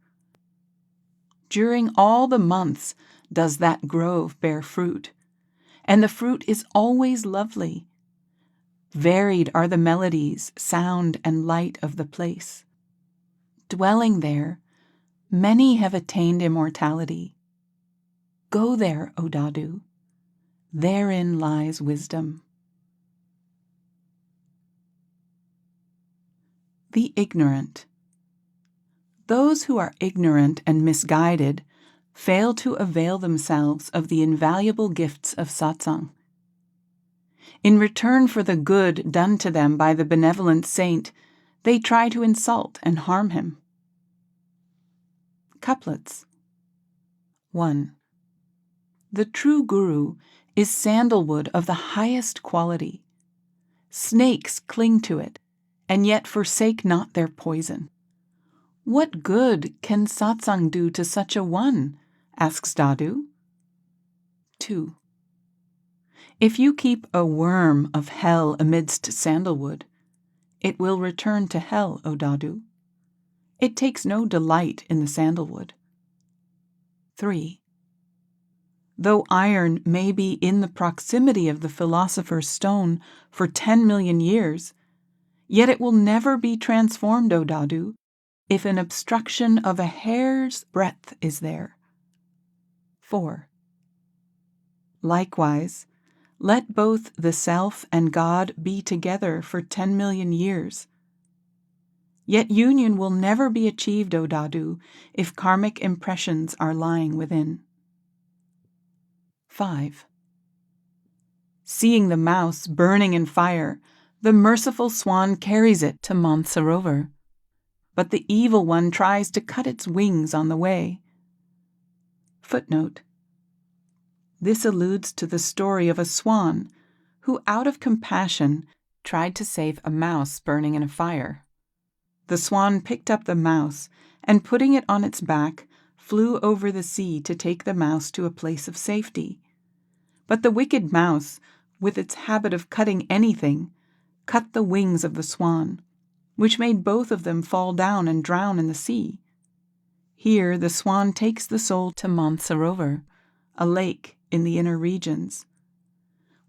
During all the months does that grove bear fruit, and the fruit is always lovely. Varied are the melodies, sound, and light of the place. Dwelling there, many have attained immortality. Go there, O Dadu. Therein lies wisdom. The ignorant. Those who are ignorant and misguided fail to avail themselves of the invaluable gifts of Satsang. In return for the good done to them by the benevolent saint, they try to insult and harm him. Couplets. 1. The true Guru is sandalwood of the highest quality. Snakes cling to it, and yet forsake not their poison. What good can Satsang do to such a one? Asks Dadu. 2. If you keep a worm of hell amidst sandalwood, it will return to hell, O Dadu. It takes no delight in the sandalwood. 3. Though iron may be in the proximity of the philosopher's stone for 10 million years, yet it will never be transformed, O Dadu, if an obstruction of a hair's breadth is there. 4. Likewise, let both the self and God be together for 10 million years. Yet union will never be achieved, O Dadu, if karmic impressions are lying within. 5. Seeing the mouse burning in fire, the merciful swan carries it to Mansarovar, but the evil one tries to cut its wings on the way. Footnote. This alludes to the story of a swan who, out of compassion, tried to save a mouse burning in a fire. The swan picked up the mouse and, putting it on its back, flew over the sea to take the mouse to a place of safety. But the wicked mouse, with its habit of cutting anything, cut the wings of the swan, which made both of them fall down and drown in the sea. Here the swan takes the soul to Mansarovar, a lake in the inner regions.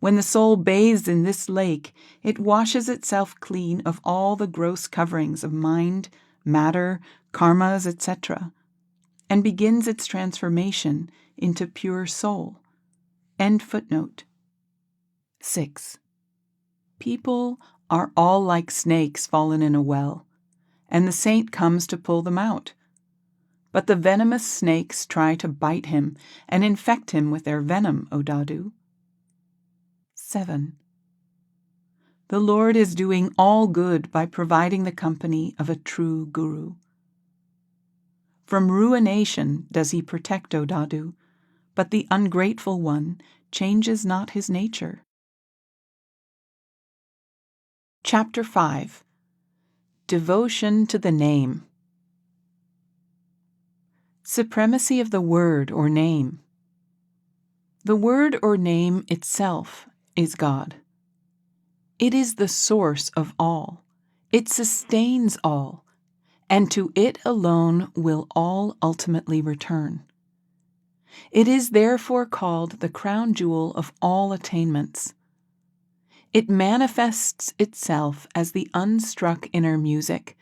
When the soul bathes in this lake, it washes itself clean of all the gross coverings of mind, matter, karmas, etc., and begins its transformation into pure soul. End footnote. 6. People are all like snakes fallen in a well, and the saint comes to pull them out. But the venomous snakes try to bite him and infect him with their venom, O Dadu. 7. The Lord is doing all good by providing the company of a true guru. From ruination does he protect, O Dadu, but the ungrateful one changes not his nature. Chapter 5. Devotion to the Name. Supremacy of the word or name. The word or name itself is God. It is the source of all. It sustains all, and to it alone will all ultimately return. It is therefore called the crown jewel of all attainments. It manifests itself as the unstruck inner music,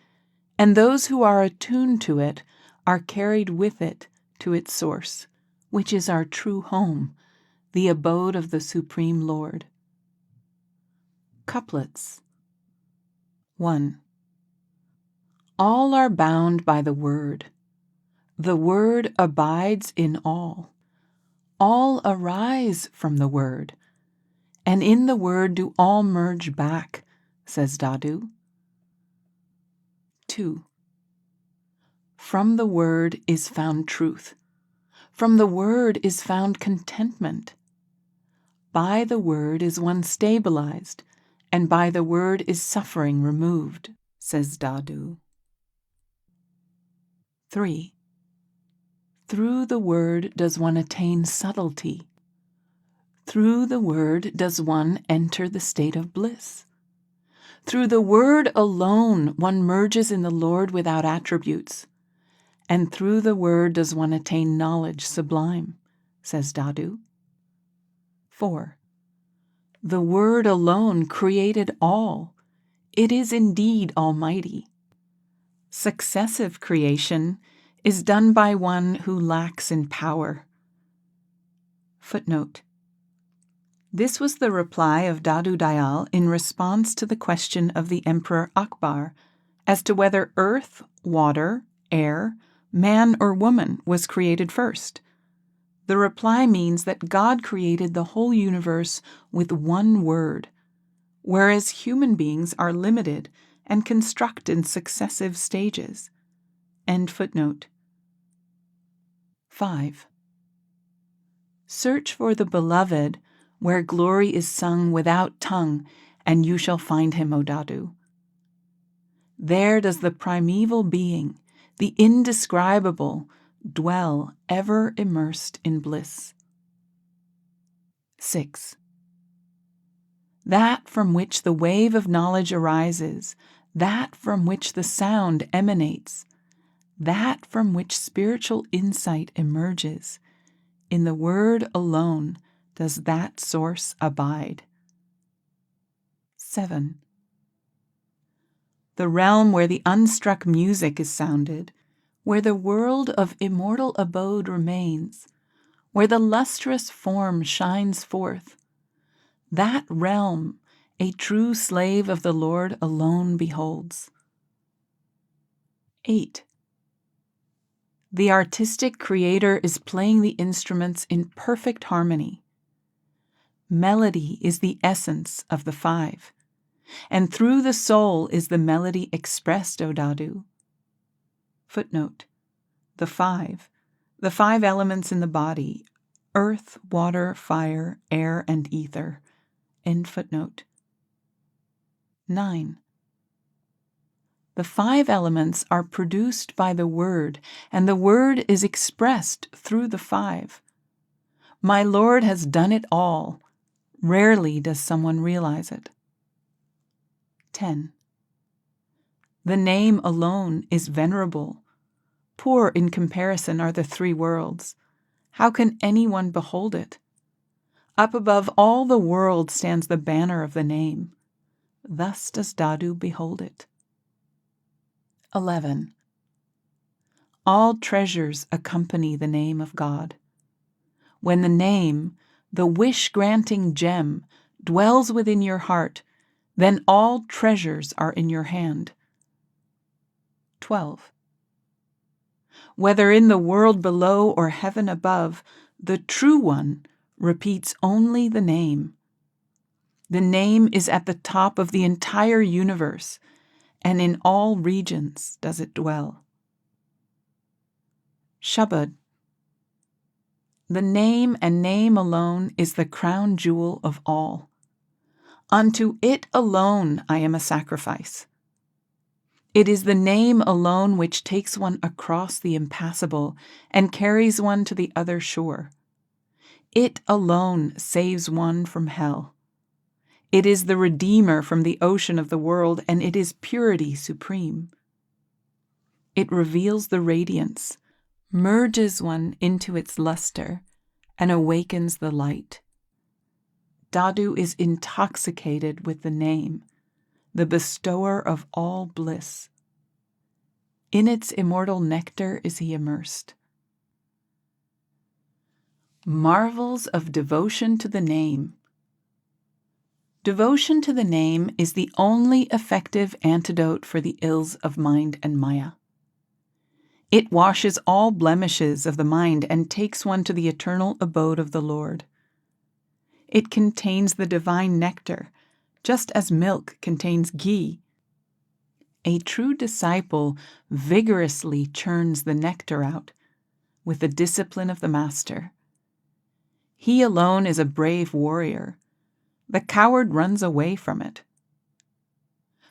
and those who are attuned to it are carried with it to its source, which is our true home, the abode of the Supreme Lord. Couplets. 1. All are bound by the word. The word abides in all. All arise from the word, and in the word do all merge back, says Dadu. 2. From the word is found truth. From the word is found contentment. By the word is one stabilized, and by the word is suffering removed, says Dadu. 3. Through the word does one attain subtlety. Through the word does one enter the state of bliss. Through the word alone one merges in the Lord without attributes. And through the word does one attain knowledge sublime, says Dadu. 4. The word alone created all. It is indeed almighty. Successive creation is done by one who lacks in power. Footnote. This was the reply of Dadu Dayal in response to the question of the Emperor Akbar as to whether earth, water, air, man or woman was created first. The reply means that God created the whole universe with one word, whereas human beings are limited and construct in successive stages. End footnote. 5. Search for the beloved where glory is sung without tongue, and you shall find him, O Dadu. There does the primeval being, the indescribable, dwell ever immersed in bliss. 6. That from which the wave of knowledge arises, that from which the sound emanates, that from which spiritual insight emerges, in the word alone does that source abide. 7. The realm where the unstruck music is sounded, where the world of immortal abode remains, where the lustrous form shines forth, that realm a true slave of the Lord alone beholds. 8. The artistic creator is playing the instruments in perfect harmony. Melody is the essence of the five, and through the soul is the melody expressed, O Dadu. Footnote. The five elements in the body, earth, water, fire, air, and ether. End footnote. 9. The 5 elements are produced by the word, and the word is expressed through the 5. My Lord has done it all. Rarely does someone realize it. 10. The name alone is venerable. Poor in comparison are the three worlds. How can anyone behold it? Up above all the world stands the banner of the name. Thus does Dadu behold it. 11. All treasures accompany the name of God. When the name, the wish-granting gem, dwells within your heart, then all treasures are in your hand. 12. Whether in the world below or heaven above, the True One repeats only the name. The name is at the top of the entire universe, and in all regions does it dwell. Shabad. The name and name alone is the crown jewel of all. Unto it alone I am a sacrifice. It is the name alone which takes one across the impassable and carries one to the other shore. It alone saves one from hell. It is the Redeemer from the ocean of the world, and it is purity supreme. It reveals the radiance, merges one into its luster, and awakens the light. Dadu is intoxicated with the name, the bestower of all bliss. In its immortal nectar is he immersed. Marvels of devotion to the name. Devotion to the name is the only effective antidote for the ills of mind and maya. It washes all blemishes of the mind and takes one to the eternal abode of the Lord. It contains the divine nectar, just as milk contains ghee. A true disciple vigorously churns the nectar out with the discipline of the master. He alone is a brave warrior. The coward runs away from it.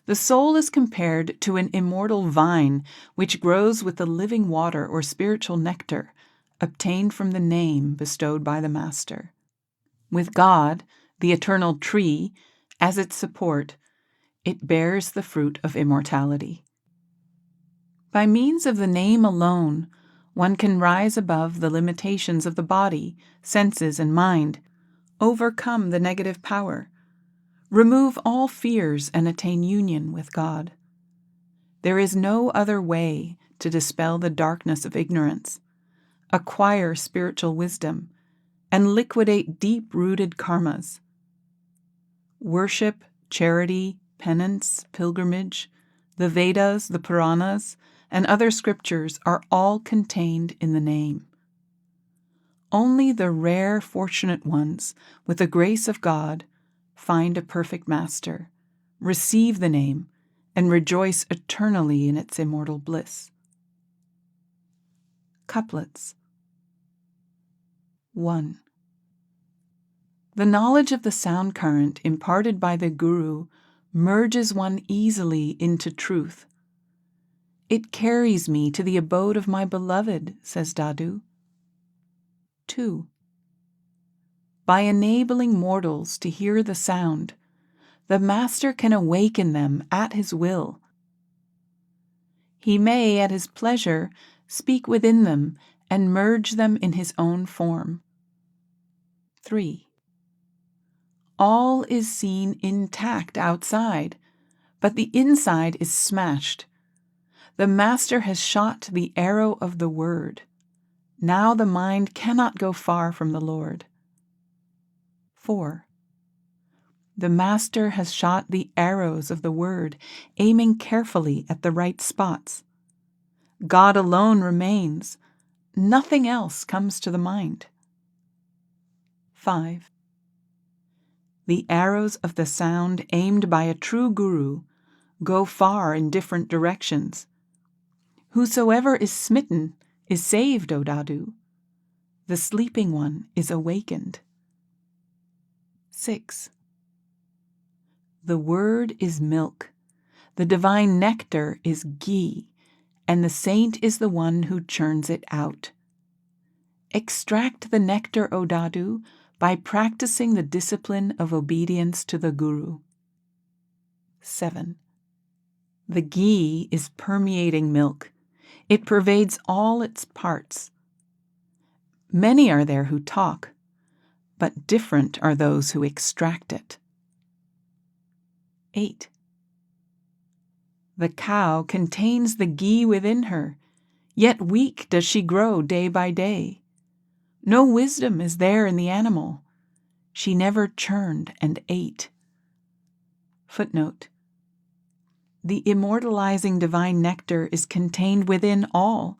The soul is compared to an immortal vine which grows with the living water or spiritual nectar obtained from the name bestowed by the Master. With God, the eternal tree, as its support, it bears the fruit of immortality. By means of the name alone, one can rise above the limitations of the body, senses, and mind, overcome the negative power, remove all fears, and attain union with God. There is no other way to dispel the darkness of ignorance, acquire spiritual wisdom, and liquidate deep-rooted karmas. Worship, charity, penance, pilgrimage, the Vedas, the Puranas, and other scriptures are all contained in the name. Only the rare, fortunate ones, with the grace of God, find a perfect master, receive the name, and rejoice eternally in its immortal bliss. Couplets. 1. The knowledge of the sound current imparted by the Guru merges one easily into truth. It carries me to the abode of my beloved, says Dadu. 2. By enabling mortals to hear the sound, the Master can awaken them at his will. He may, at his pleasure, speak within them and merge them in his own form. 3. All is seen intact outside, but the inside is smashed. The Master has shot the arrow of the Word. Now the mind cannot go far from the Lord. 4. The Master has shot the arrows of the Word, aiming carefully at the right spots. God alone remains. Nothing else comes to the mind. 5. The arrows of the sound aimed by a true Guru go far in different directions. Whosoever is smitten is saved, O Dadu. The sleeping one is awakened. 6. The word is milk, the divine nectar is ghee, and the saint is the one who churns it out. Extract the nectar, O Dadu, by practicing the discipline of obedience to the Guru. 7. The ghee is permeating milk. It pervades all its parts. Many are there who talk, but different are those who extract it. 8. The cow contains the ghee within her, yet weak does she grow day by day. No wisdom is there in the animal. She never churned and ate. Footnote: the immortalizing divine nectar is contained within all,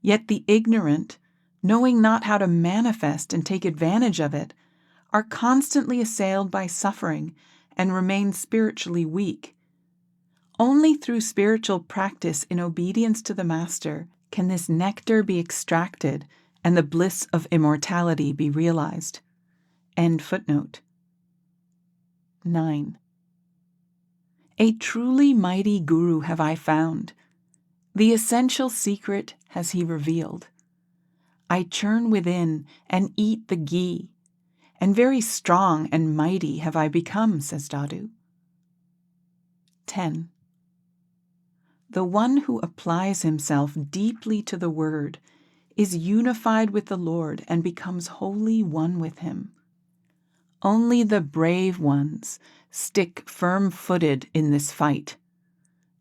yet the ignorant, knowing not how to manifest and take advantage of it, are constantly assailed by suffering and remain spiritually weak. Only through spiritual practice in obedience to the Master can this nectar be extracted and the bliss of immortality be realized. End footnote. 9. A truly mighty Guru have I found. The essential secret has he revealed. I churn within and eat the ghee, and very strong and mighty have I become, says Dadu. 10. The one who applies himself deeply to the Word is unified with the Lord and becomes wholly one with him. Only the brave ones stick firm-footed in this fight.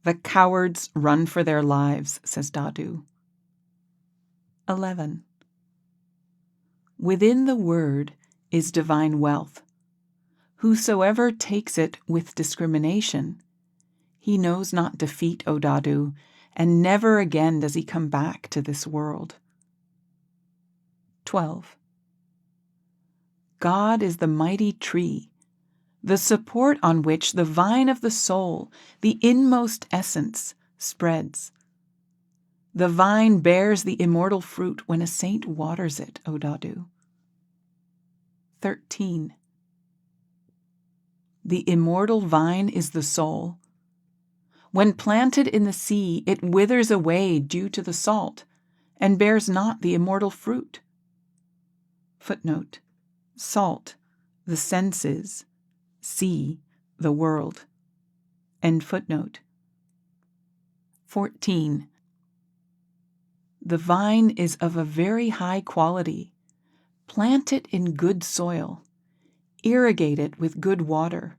The cowards run for their lives, says Dadu. 11. Within the Word is divine wealth. Whosoever takes it with discrimination, he knows not defeat, O Dadu, and never again does he come back to this world. 12. God is the mighty tree, the support on which the vine of the soul, the inmost essence, spreads. The vine bears the immortal fruit when a saint waters it, O Dadu. 13. The immortal vine is the soul. When planted in the sea, it withers away due to the salt, and bears not the immortal fruit. Footnote: salt, the senses, sea, the world. End footnote. 14. The vine is of a very high quality. Plant it in good soil, irrigate it with good water,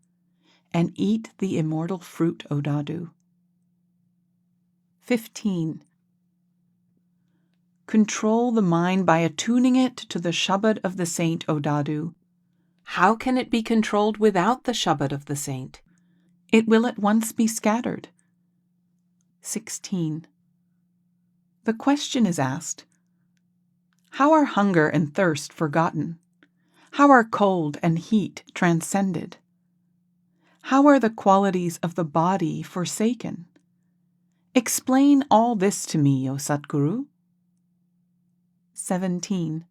and eat the immortal fruit, O Dadu. 15. Control the mind by attuning it to the Shabad of the saint, O Dadu. How can it be controlled without the Shabad of the saint? It will at once be scattered. 16. The question is asked, how are hunger and thirst forgotten? How are cold and heat transcended? How are the qualities of the body forsaken? Explain all this to me, O Satguru. 17.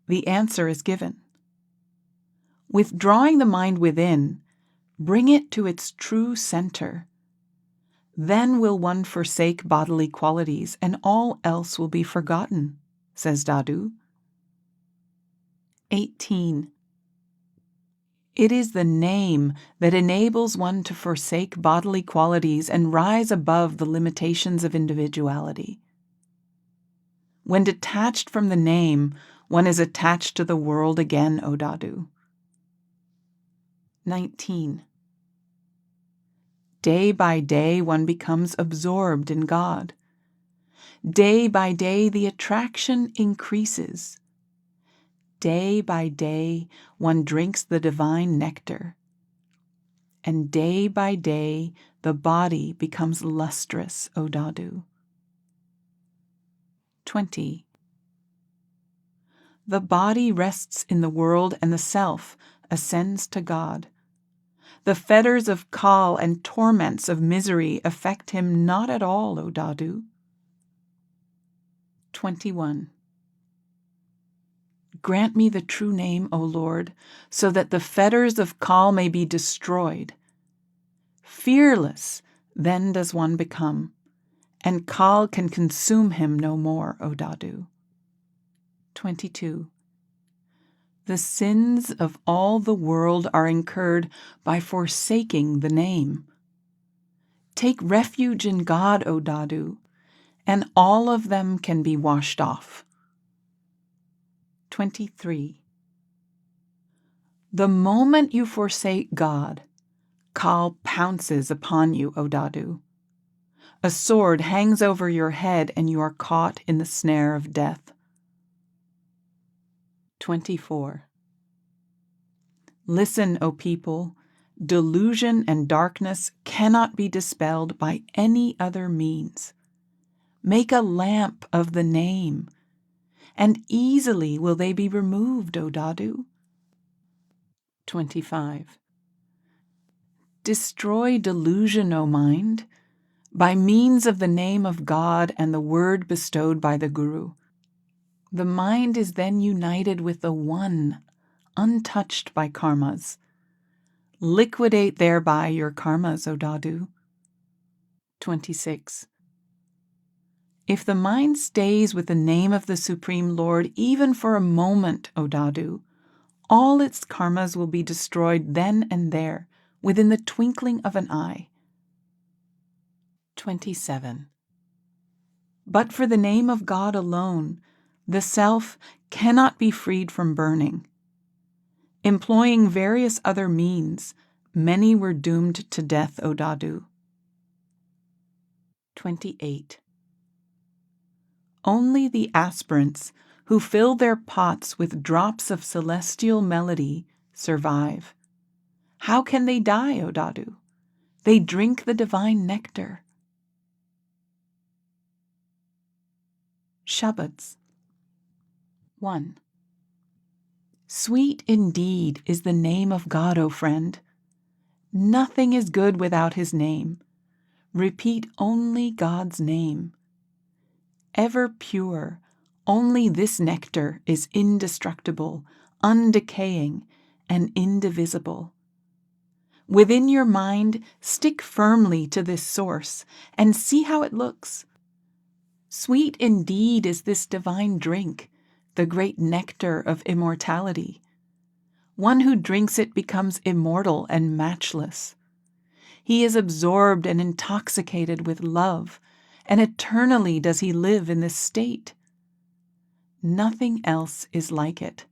The answer is given. Withdrawing the mind within, bring it to its true center. Then will one forsake bodily qualities, and all else will be forgotten, says Dadu. 18. It is the name that enables one to forsake bodily qualities and rise above the limitations of individuality. When detached from the name, one is attached to the world again, O Dadu. 19. Day by day one becomes absorbed in God. Day by day the attraction increases. Day by day one drinks the divine nectar. And day by day the body becomes lustrous, O Dadu. 20. The body rests in the world and the self ascends to God. The fetters of kal and torments of misery affect him not at all, O Dadu. 21. Grant me the true name, O Lord, so that the fetters of kal may be destroyed. Fearless then does one become, and kal can consume him no more, O Dadu. 22. The sins of all the world are incurred by forsaking the name. Take refuge in God, O Dadu, and all of them can be washed off. 23. The moment you forsake God, Kal pounces upon you, O Dadu. A sword hangs over your head and you are caught in the snare of death. 24. Listen, O people, delusion and darkness cannot be dispelled by any other means. Make a lamp of the name, and easily will they be removed, O Dadu. 25. Destroy delusion, O mind, by means of the name of God and the word bestowed by the Guru. The mind is then united with the One, untouched by karmas. Liquidate thereby your karmas, O Dadu. 26. If the mind stays with the name of the Supreme Lord even for a moment, O Dadu, all its karmas will be destroyed then and there, within the twinkling of an eye. 27. But for the name of God alone, the self cannot be freed from burning. Employing various other means, many were doomed to death, O Dadu. 28. Only the aspirants who fill their pots with drops of celestial melody survive. How can they die, O Dadu? They drink the divine nectar. Shabads. 1. Sweet indeed is the name of God, O friend. Nothing is good without his name. Repeat only God's name. Ever pure, only this nectar is indestructible, undecaying, and indivisible. Within your mind, stick firmly to this source and see how it looks. Sweet indeed is this divine drink, the great nectar of immortality. One who drinks it becomes immortal and matchless. He is absorbed and intoxicated with love, and eternally does he live in this state. Nothing else is like it.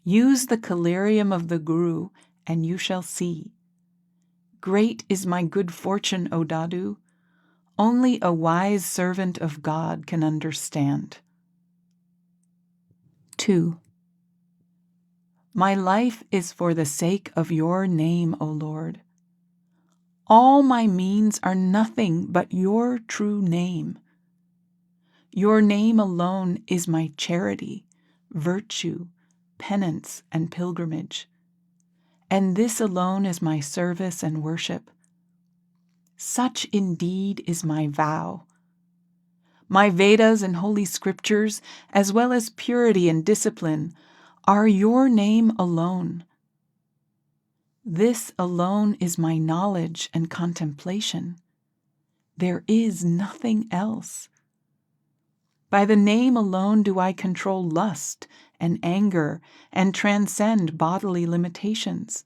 Use the collyrium of the Guru, and you shall see. Great is my good fortune, O Dadu. Only a wise servant of God can understand. 2. My life is for the sake of your name, O Lord. All my means are nothing but your true name. Your name alone is my charity, virtue, penance, and pilgrimage. And this alone is my service and worship. Such indeed is my vow. My Vedas and holy scriptures, as well as purity and discipline, are your name alone. This alone is my knowledge and contemplation. There is nothing else. By the name alone do I control lust and anger and transcend bodily limitations.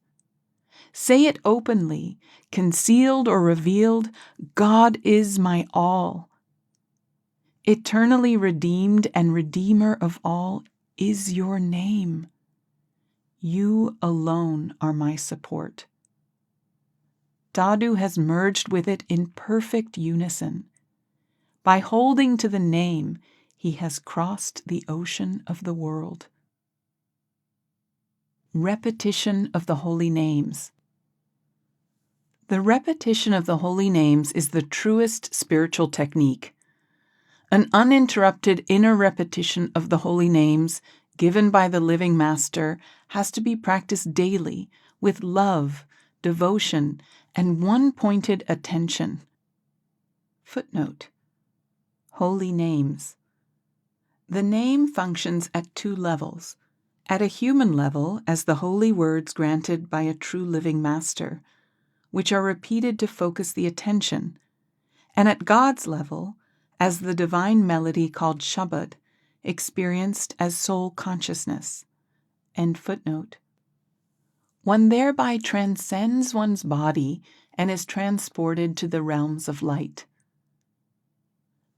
Say it openly, concealed or revealed, God is my all. Eternally redeemed and Redeemer of all is your name. You alone are my support. Dadu has merged with it in perfect unison. By holding to the name, he has crossed the ocean of the world. Repetition of the holy names. The repetition of the holy names is the truest spiritual technique. An uninterrupted inner repetition of the holy names given by the living master has to be practiced daily with love, devotion, and one-pointed attention. Footnote: Holy names. The name functions at two levels. At a human level, as the holy words granted by a true living master, which are repeated to focus the attention, and at God's level, as the divine melody called Shabad, experienced as soul consciousness. End footnote. One thereby transcends one's body and is transported to the realms of light.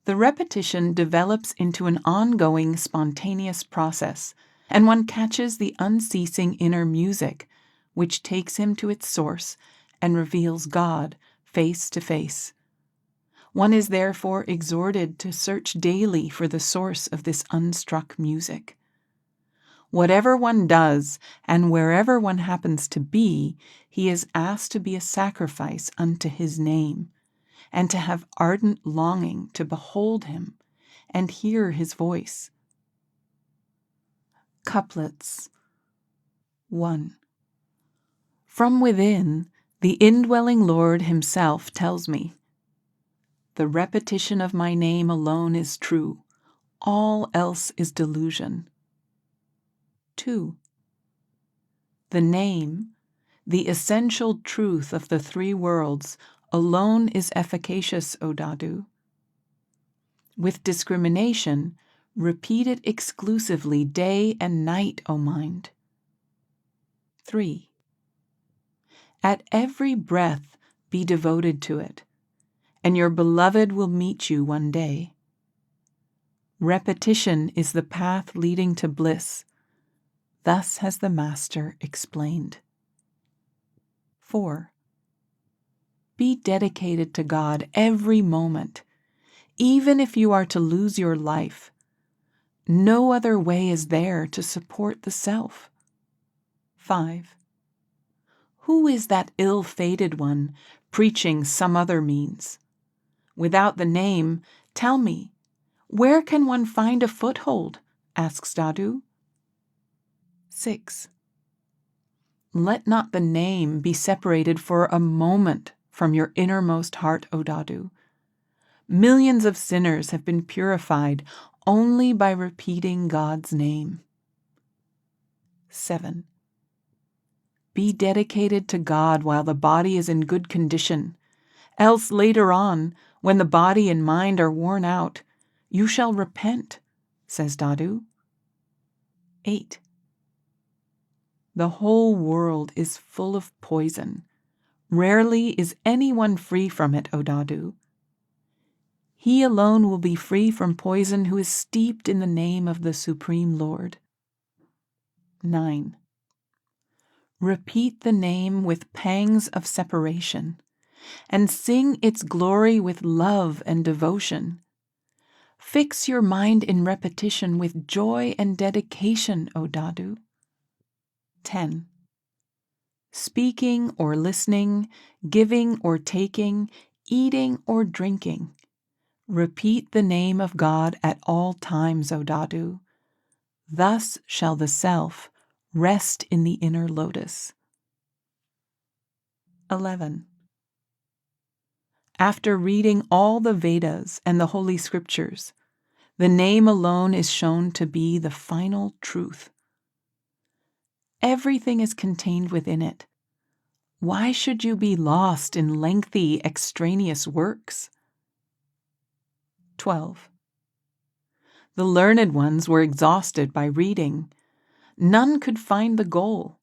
The repetition develops into an ongoing, spontaneous process, and one catches the unceasing inner music, which takes him to its source and reveals God face to face. One is therefore exhorted to search daily for the source of this unstruck music. Whatever one does, and wherever one happens to be, he is asked to be a sacrifice unto his name, and to have ardent longing to behold him and hear his voice. Couplets. 1. From within, the indwelling Lord himself tells me, the repetition of my name alone is true, all else is delusion. 2. The name, the essential truth of the three worlds, alone is efficacious, O Dadu. With discrimination, repeat it exclusively day and night, O mind. 3. At every breath be devoted to it, and your beloved will meet you one day. Repetition is the path leading to bliss. Thus has the Master explained. 4. Be dedicated to God every moment, even if you are to lose your life. No other way is there to support the self. 5. Who is that ill-fated one preaching some other means? Without the name, tell me, where can one find a foothold? Asks Dadu. 6. Let not the name be separated for a moment from your innermost heart, O Dadu. Millions of sinners have been purified only by repeating God's name. 7. Be dedicated to God while the body is in good condition, else later on, when the body and mind are worn out, you shall repent, says Dadu. 8. The whole world is full of poison. Rarely is anyone free from it, O Dadu. He alone will be free from poison who is steeped in the name of the Supreme Lord. 9. Repeat the name with pangs of separation, and sing its glory with love and devotion. Fix your mind in repetition with joy and dedication, O Dadu. 10. Speaking or listening, giving or taking, eating or drinking, repeat the name of God at all times, O Dadu. Thus shall the self rest in the inner lotus. 11. After reading all the Vedas and the Holy Scriptures, the name alone is shown to be the final truth. Everything is contained within it. Why should you be lost in lengthy, extraneous works? 12. The learned ones were exhausted by reading. None could find the goal.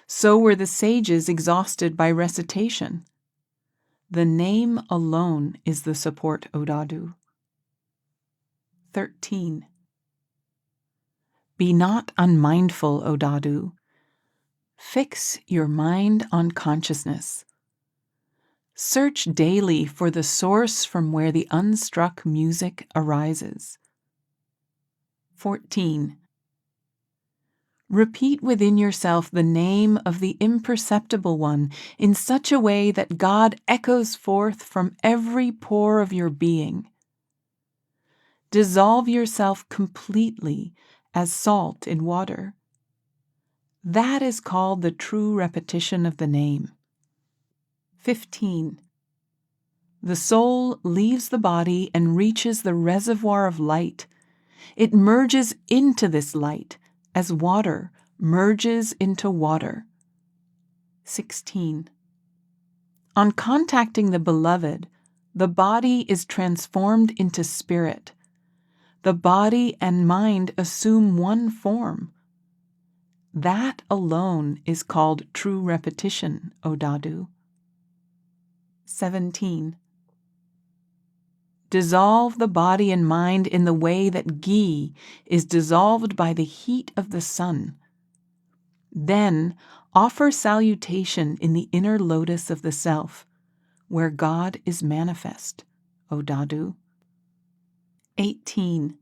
So were the sages exhausted by recitation. The name alone is the support, O Dadu. 13. Be not unmindful, O Dadu. Fix your mind on consciousness. Search daily for the source from where the unstruck music arises. 14. Repeat within yourself the name of the imperceptible one in such a way that God echoes forth from every pore of your being. Dissolve yourself completely as salt in water. That is called the true repetition of the name. 15. The soul leaves the body and reaches the reservoir of light. It merges into this light as water merges into water. 16. On contacting the beloved, the body is transformed into spirit. The body and mind assume one form. That alone is called true repetition, O Dadu. 17. Dissolve the body and mind in the way that ghee is dissolved by the heat of the sun. Then offer salutation in the inner lotus of the self, where God is manifest, O Dadu. 18.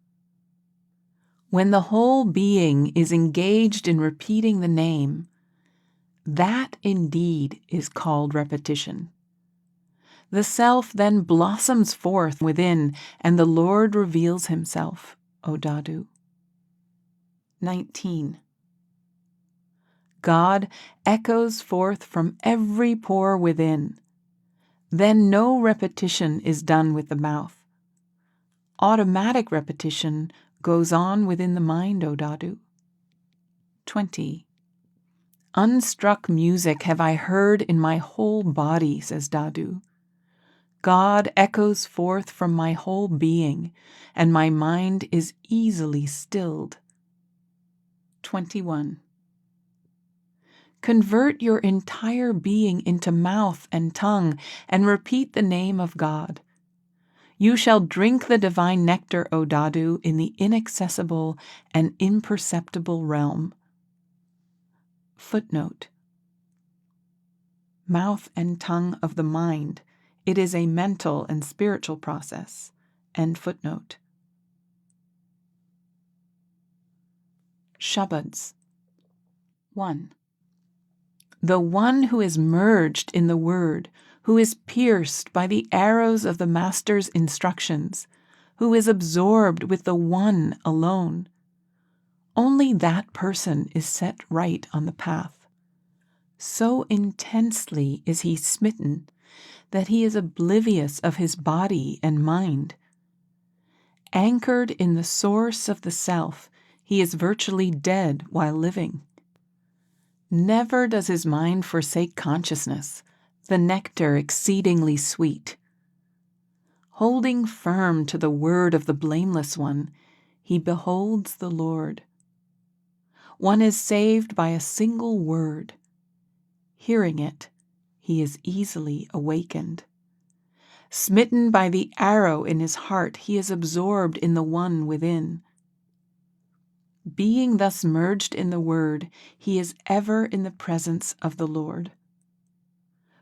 When the whole being is engaged in repeating the name, that indeed is called repetition. The self then blossoms forth within, and the Lord reveals himself, O Dadu. 19. God echoes forth from every pore within. Then no repetition is done with the mouth. Automatic repetition goes on within the mind, O Dadu. 20. Unstruck music have I heard in my whole body, says Dadu. God echoes forth from my whole being, and my mind is easily stilled. 21. Convert your entire being into mouth and tongue, and repeat the name of God. You shall drink the divine nectar, O Dadu, in the inaccessible and imperceptible realm. Footnote. Mouth and tongue of the mind. It is a mental and spiritual process. End footnote. Shabads. 1. The one who is merged in the Word, who is pierced by the arrows of the Master's instructions, who is absorbed with the One alone. Only that person is set right on the path. So intensely is he smitten that he is oblivious of his body and mind. Anchored in the source of the self, he is virtually dead while living. Never does his mind forsake consciousness, the nectar exceedingly sweet. Holding firm to the word of the Blameless One, he beholds the Lord. One is saved by a single word. Hearing it, he is easily awakened. Smitten by the arrow in his heart, he is absorbed in the One within. Being thus merged in the Word, he is ever in the presence of the Lord.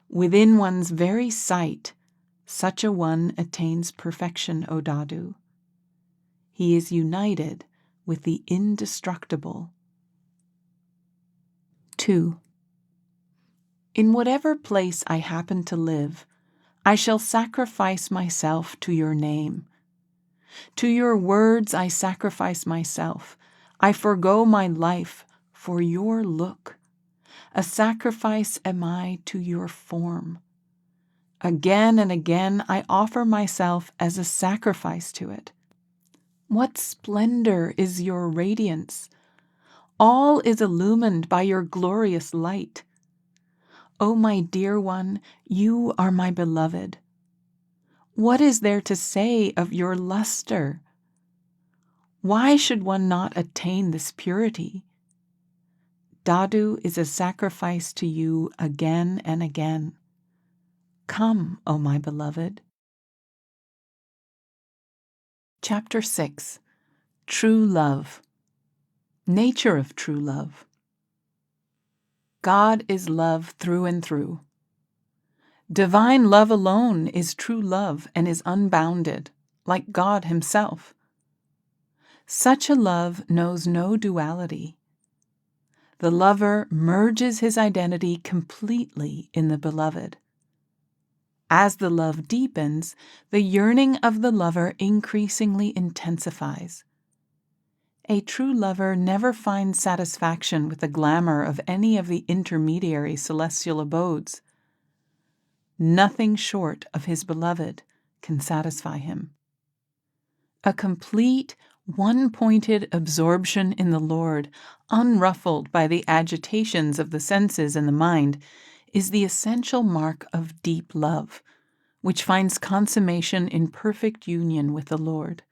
Within one's very sight, such a one attains perfection, O Dadu. He is united with the indestructible. 2. In whatever place I happen to live, I shall sacrifice myself to your name. To your words I sacrifice myself. I forgo my life for your look. A sacrifice am I to your form. Again and again I offer myself as a sacrifice to it. What splendor is your radiance! All is illumined by your glorious light. O my dear one, you are my beloved. What is there to say of your luster? Why should one not attain this purity? Dadu is a sacrifice to you again and again. Come, O my beloved. Chapter 6. True Love. Nature of true love. God is love through and through. Divine love alone is true love and is unbounded, like God himself. Such a love knows no duality. The lover merges his identity completely in the beloved. As the love deepens, the yearning of the lover increasingly intensifies. A true lover never finds satisfaction with the glamour of any of the intermediary celestial abodes. Nothing short of his beloved can satisfy him. A complete, one-pointed absorption in the Lord, unruffled by the agitations of the senses and the mind, is the essential mark of deep love, which finds consummation in perfect union with the Lord.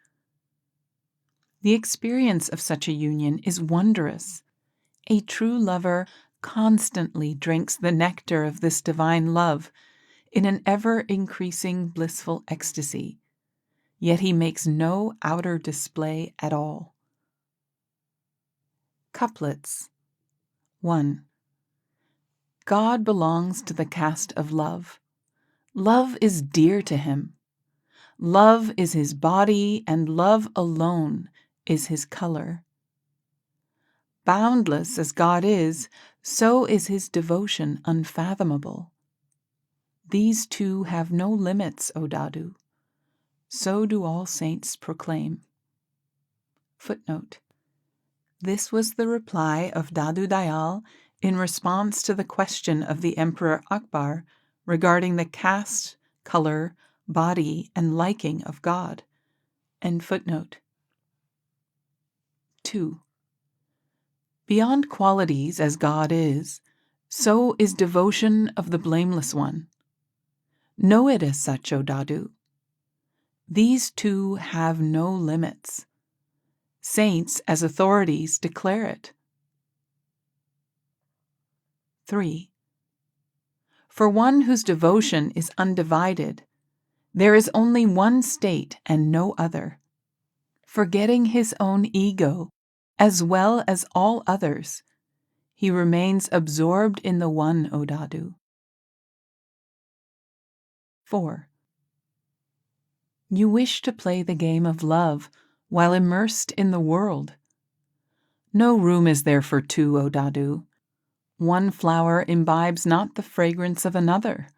The experience of such a union is wondrous. A true lover constantly drinks the nectar of this divine love in an ever-increasing blissful ecstasy, yet he makes no outer display at all. Couplets. 1. God belongs to the caste of love. Love is dear to him. Love is his body, and love alone is his color. Boundless as God is, so is his devotion unfathomable. These two have no limits, O Dadu. So do all saints proclaim. Footnote. This was the reply of Dadu Dayal in response to the question of the Emperor Akbar regarding the caste, color, body, and liking of God. End footnote. 2. Beyond qualities as God is, so is devotion of the Blameless One. Know it as such, O Dadu. These two have no limits. Saints, as authorities, declare it. 3. For one whose devotion is undivided, there is only one state and no other. Forgetting his own ego, as well as all others, he remains absorbed in the one, O Dadu. 4. You wish to play the game of love while immersed in the world. No room is there for two, O Dadu. One flower imbibes not the fragrance of another.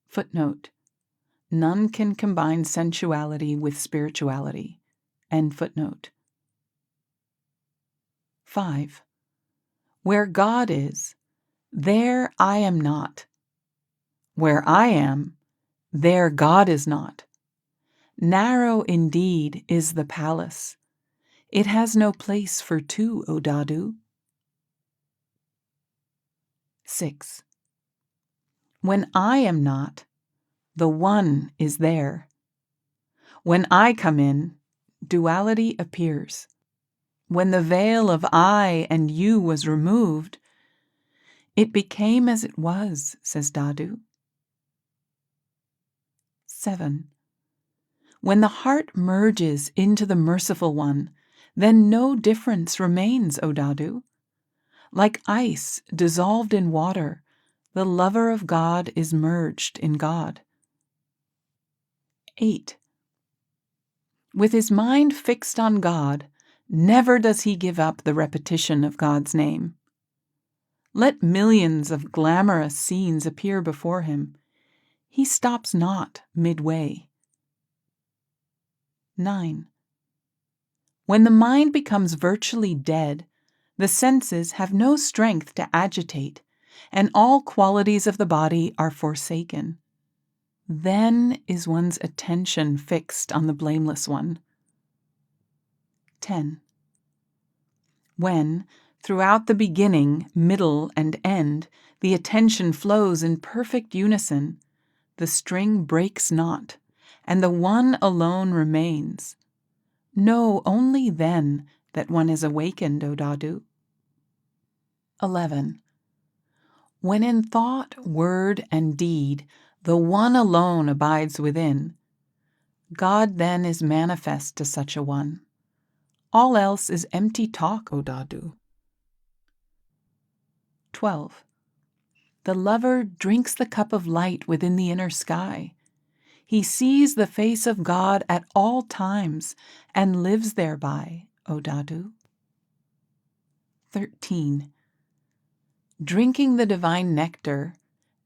Footnote. None can combine sensuality with spirituality. End footnote. 5. Where God is, there I am not. Where I am, there God is not. Narrow indeed is the palace. It has no place for two, O Dadu. 6. When I am not, the one is there. When I come in, duality appears. When the veil of I and you was removed, it became as it was, says Dadu. 7. When the heart merges into the merciful one, then no difference remains, O Dadu. Like ice dissolved in water, the lover of God is merged in God. 8. With his mind fixed on God, never does he give up the repetition of God's name. Let millions of glamorous scenes appear before him. He stops not midway. 9. When the mind becomes virtually dead, the senses have no strength to agitate, and all qualities of the body are forsaken. Then is one's attention fixed on the Blameless One. 10. When, throughout the beginning, middle, and end, the attention flows in perfect unison, the string breaks not, and the one alone remains. Know only then that one is awakened, O Dadu. 11. When in thought, word, and deed, the one alone abides within, God then is manifest to such a one. All else is empty talk, O Dadu. 12. The lover drinks the cup of light within the inner sky. He sees the face of God at all times and lives thereby, O Dadu. 13. Drinking the divine nectar,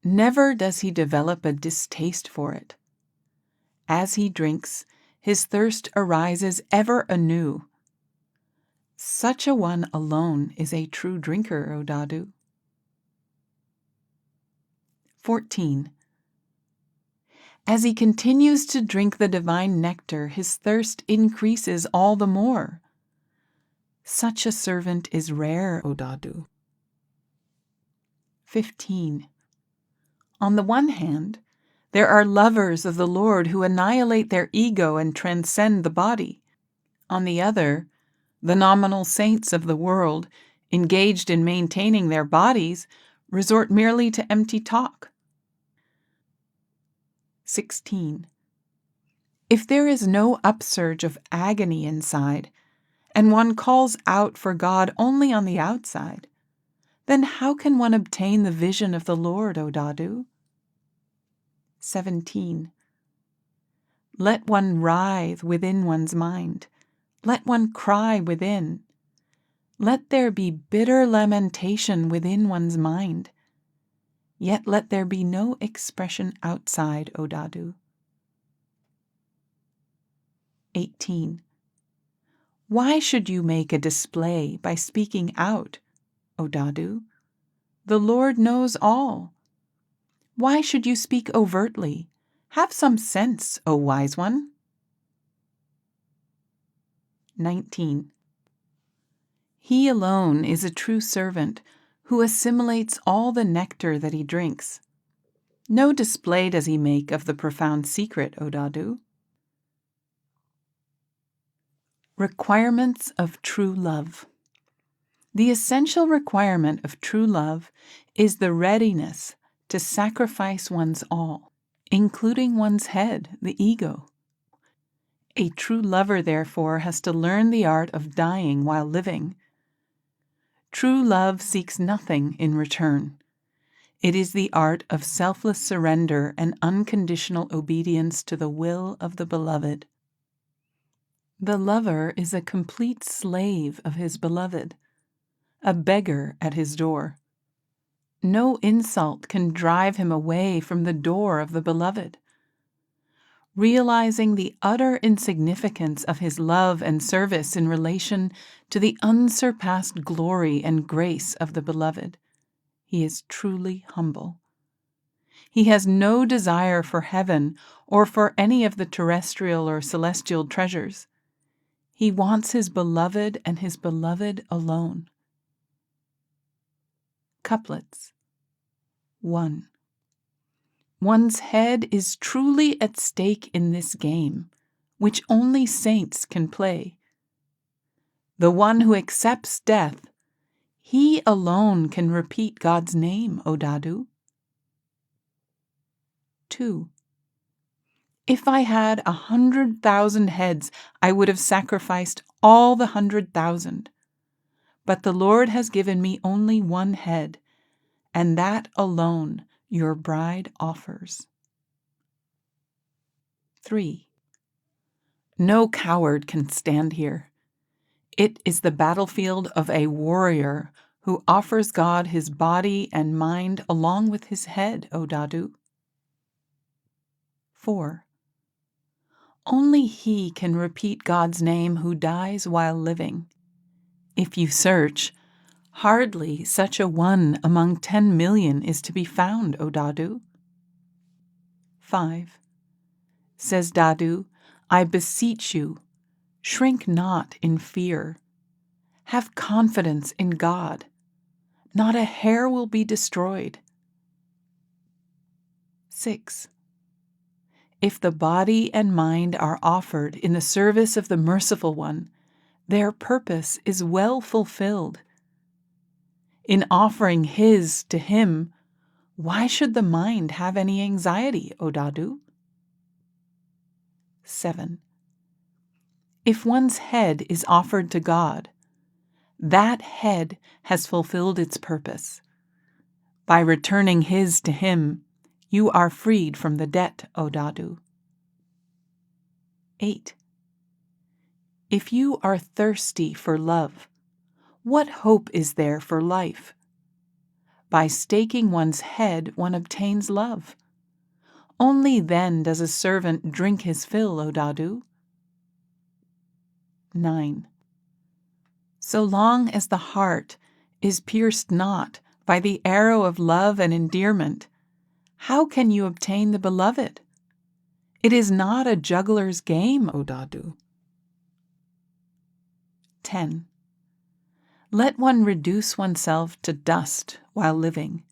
never does he develop a distaste for it. As he drinks, his thirst arises ever anew. Such a one alone is a true drinker, O Dadu. 14. As he continues to drink the divine nectar, his thirst increases all the more. Such a servant is rare, O Dadu. 15. On the one hand, there are lovers of the Lord who annihilate their ego and transcend the body. On the other, the nominal saints of the world engaged in maintaining their bodies, resort merely to empty talk. 16. If there is no upsurge of agony inside, and one calls out for God only on the outside, then how can one obtain the vision of the Lord, O Dadu? 17. Let one writhe within one's mind. Let one cry within. Let there be bitter lamentation within one's mind. Yet let there be no expression outside, O Dadu. 18. Why should you make a display by speaking out, O Dadu? The Lord knows all. Why should you speak overtly? Have some sense, O wise one. 19. He alone is a true servant who assimilates all the nectar that he drinks. No display does he make of the profound secret, O Dadu. Requirements of true love. The essential requirement of true love is the readiness to sacrifice one's all, including one's head, the ego. A true lover, therefore, has to learn the art of dying while living. True love seeks nothing in return. It is the art of selfless surrender and unconditional obedience to the will of the beloved. The lover is a complete slave of his beloved, a beggar at his door. No insult can drive him away from the door of the beloved. Realizing the utter insignificance of his love and service in relation to the unsurpassed glory and grace of the beloved, he is truly humble. He has no desire for heaven or for any of the terrestrial or celestial treasures. He wants his beloved and his beloved alone. Couplets. 1. One's head is truly at stake in this game, which only saints can play. The one who accepts death, he alone can repeat God's name, O Dadu. 2. If I had 100,000 heads, I would have sacrificed all the 100,000. But the Lord has given me only one head, and that alone your bride offers. 3. No coward can stand here. It is the battlefield of a warrior who offers God his body and mind along with his head, O Dadu. 4. Only he can repeat God's name who dies while living. If you search, hardly such a one among 10 million is to be found, O Dadu. 5. Says Dadu, I beseech you, shrink not in fear. Have confidence in God. Not a hair will be destroyed. 6. If the body and mind are offered in the service of the Merciful One, their purpose is well fulfilled. In offering his to him, why should the mind have any anxiety, O Dadu? 7. If one's head is offered to God, that head has fulfilled its purpose. By returning his to him, you are freed from the debt, O Dadu. 8. If you are thirsty for love, what hope is there for life? By staking one's head, one obtains love. Only then does a servant drink his fill, O Dadu. 9. So long as the heart is pierced not by the arrow of love and endearment, how can you obtain the beloved? It is not a juggler's game, O Dadu. 10. Let one reduce oneself to dust while living.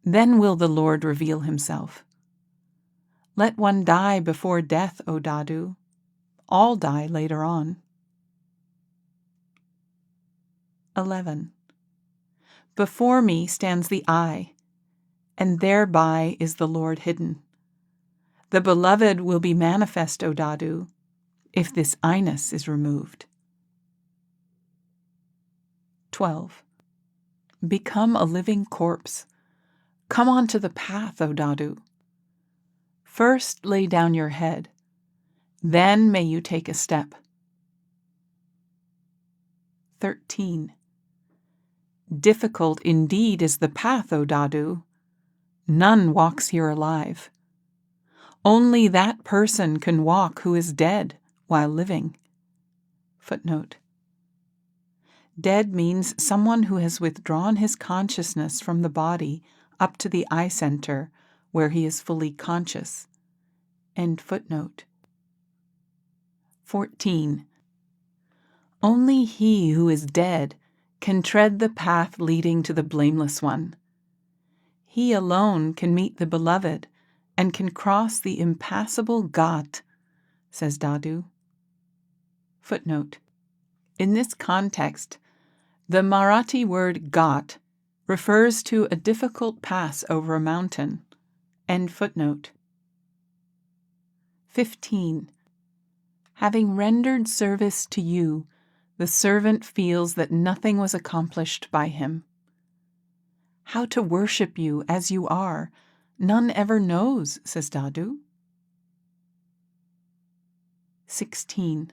Then will the Lord reveal himself. Let one die before death, O Dadu. All die later on. 11. Before me stands the eye, and thereby is the Lord hidden. The beloved will be manifest, O Dadu, if this I-ness is removed. 12. Become a living corpse. Come onto the path, O Dadu. First lay down your head, then may you take a step. 13. Difficult indeed is the path, O Dadu. None walks here alive. Only that person can walk who is dead while living. Footnote. Dead means someone who has withdrawn his consciousness from the body up to the eye center, where he is fully conscious. End footnote. 14. Only he who is dead can tread the path leading to the blameless one. He alone can meet the beloved and can cross the impassable ghat, says Dadu. Footnote. In this context, the Marathi word ghat refers to a difficult pass over a mountain. End footnote. 15. Having rendered service to you, the servant feels that nothing was accomplished by him. How to worship you as you are, none ever knows, says Dadu. 16.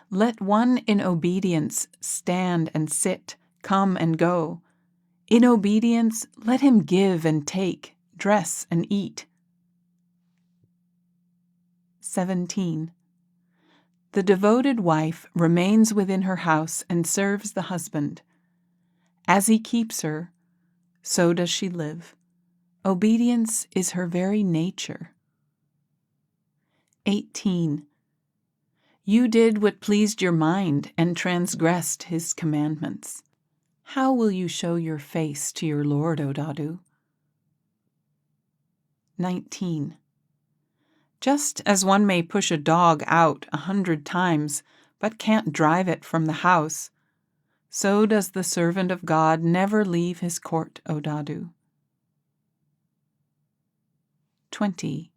Let one in obedience stand and sit, come and go. In obedience, let him give and take, dress and eat. 17. The devoted wife remains within her house and serves the husband. As he keeps her, so does she live. Obedience is her very nature. 18. You did what pleased your mind and transgressed his commandments. How will you show your face to your Lord, O Dadu? 19. Just as one may push a dog out 100 times, but can't drive it from the house, so does the servant of God never leave his court, O Dadu. 20.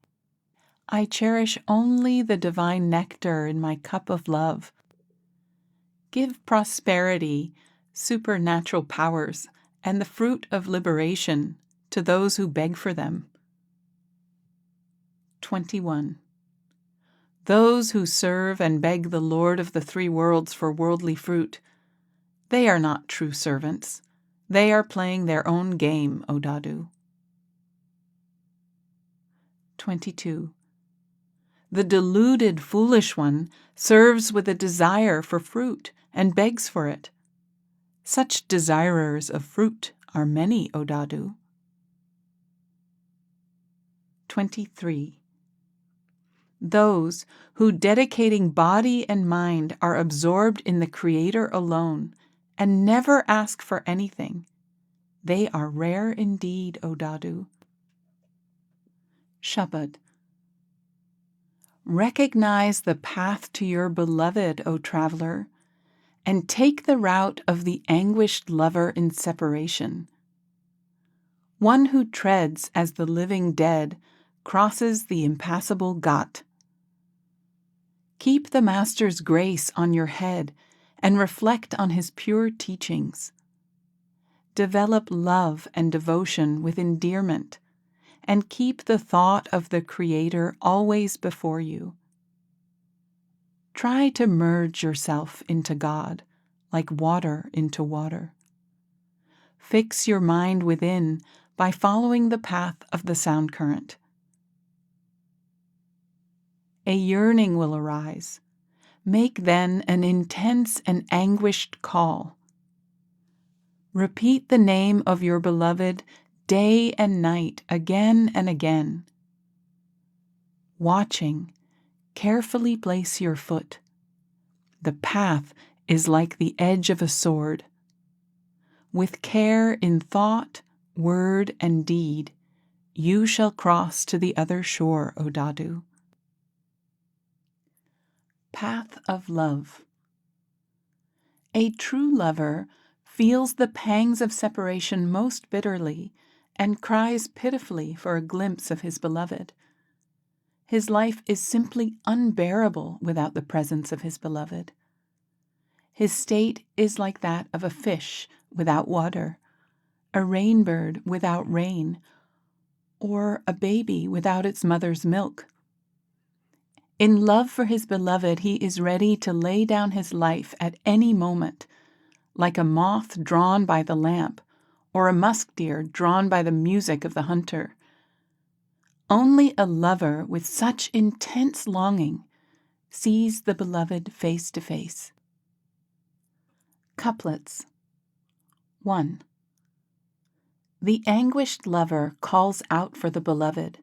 I cherish only the divine nectar in my cup of love. Give prosperity, supernatural powers, and the fruit of liberation to those who beg for them. 21. Those who serve and beg the Lord of the three worlds for worldly fruit, they are not true servants. They are playing their own game, O Dadu. 22. The deluded foolish one serves with a desire for fruit and begs for it. Such desirers of fruit are many, O Dadu. 23. Those who, dedicating body and mind, are absorbed in the Creator alone and never ask for anything, they are rare indeed, O Dadu. Shabad. Recognize the path to your beloved, O traveler, and take the route of the anguished lover in separation. One who treads as the living dead crosses the impassable ghat. Keep the Master's grace on your head and reflect on his pure teachings. Develop love and devotion with endearment, and keep the thought of the Creator always before you. Try to merge yourself into God, like water into water. Fix your mind within by following the path of the sound current. A yearning will arise. Make then an intense and anguished call. Repeat the name of your beloved day and night again and again. Watching, carefully place your foot. The path is like the edge of a sword. With care in thought, word, and deed, you shall cross to the other shore, O Dadu. Path of Love. A true lover feels the pangs of separation most bitterly, and cries pitifully for a glimpse of his beloved. His life is simply unbearable without the presence of his beloved. His state is like that of a fish without water, a rainbird without rain, or a baby without its mother's milk. In love for his beloved, he is ready to lay down his life at any moment, like a moth drawn by the lamp, or a musk deer drawn by the music of the hunter. Only a lover with such intense longing sees the beloved face to face. Couplets. 1. The anguished lover calls out for the beloved.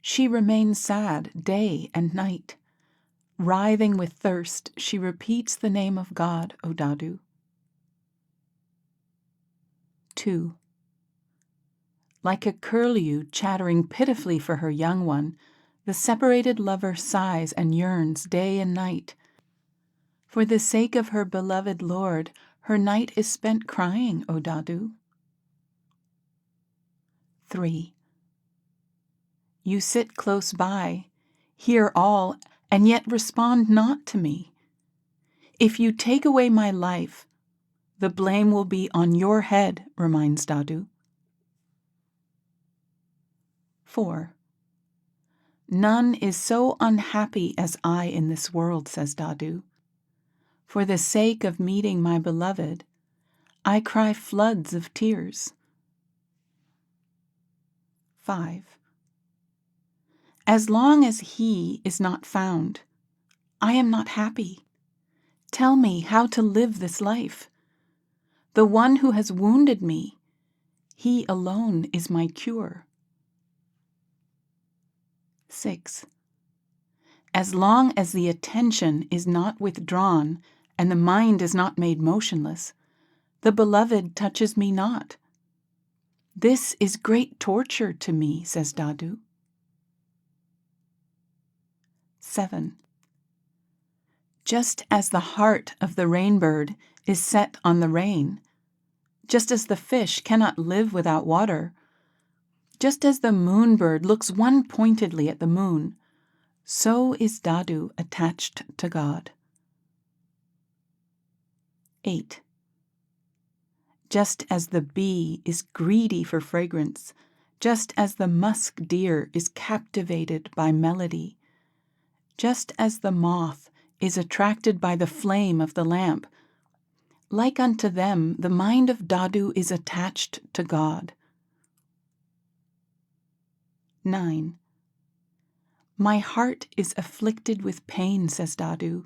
She remains sad day and night. Writhing with thirst, she repeats the name of God, O Dadu. 2. Like a curlew chattering pitifully for her young one, the separated lover sighs and yearns day and night. For the sake of her beloved lord, her night is spent crying, O Dadu. 3. You sit close by, hear all, and yet respond not to me. If you take away my life, the blame will be on your head, reminds Dadu. 4. None is so unhappy as I in this world, says Dadu. For the sake of meeting my beloved, I cry floods of tears. 5. As long as he is not found, I am not happy. Tell me how to live this life. The one who has wounded me, he alone is my cure. 6. As long as the attention is not withdrawn and the mind is not made motionless, the beloved touches me not. This is great torture to me, says Dadu. 7. Just as the heart of the rainbird is set on the rain, just as the fish cannot live without water, just as the moonbird looks one-pointedly at the moon, so is Dadu attached to God. 8. Just as the bee is greedy for fragrance, just as the musk deer is captivated by melody, just as the moth is attracted by the flame of the lamp, like unto them the mind of Dadu is attached to God. 9. My heart is afflicted with pain, says Dadu.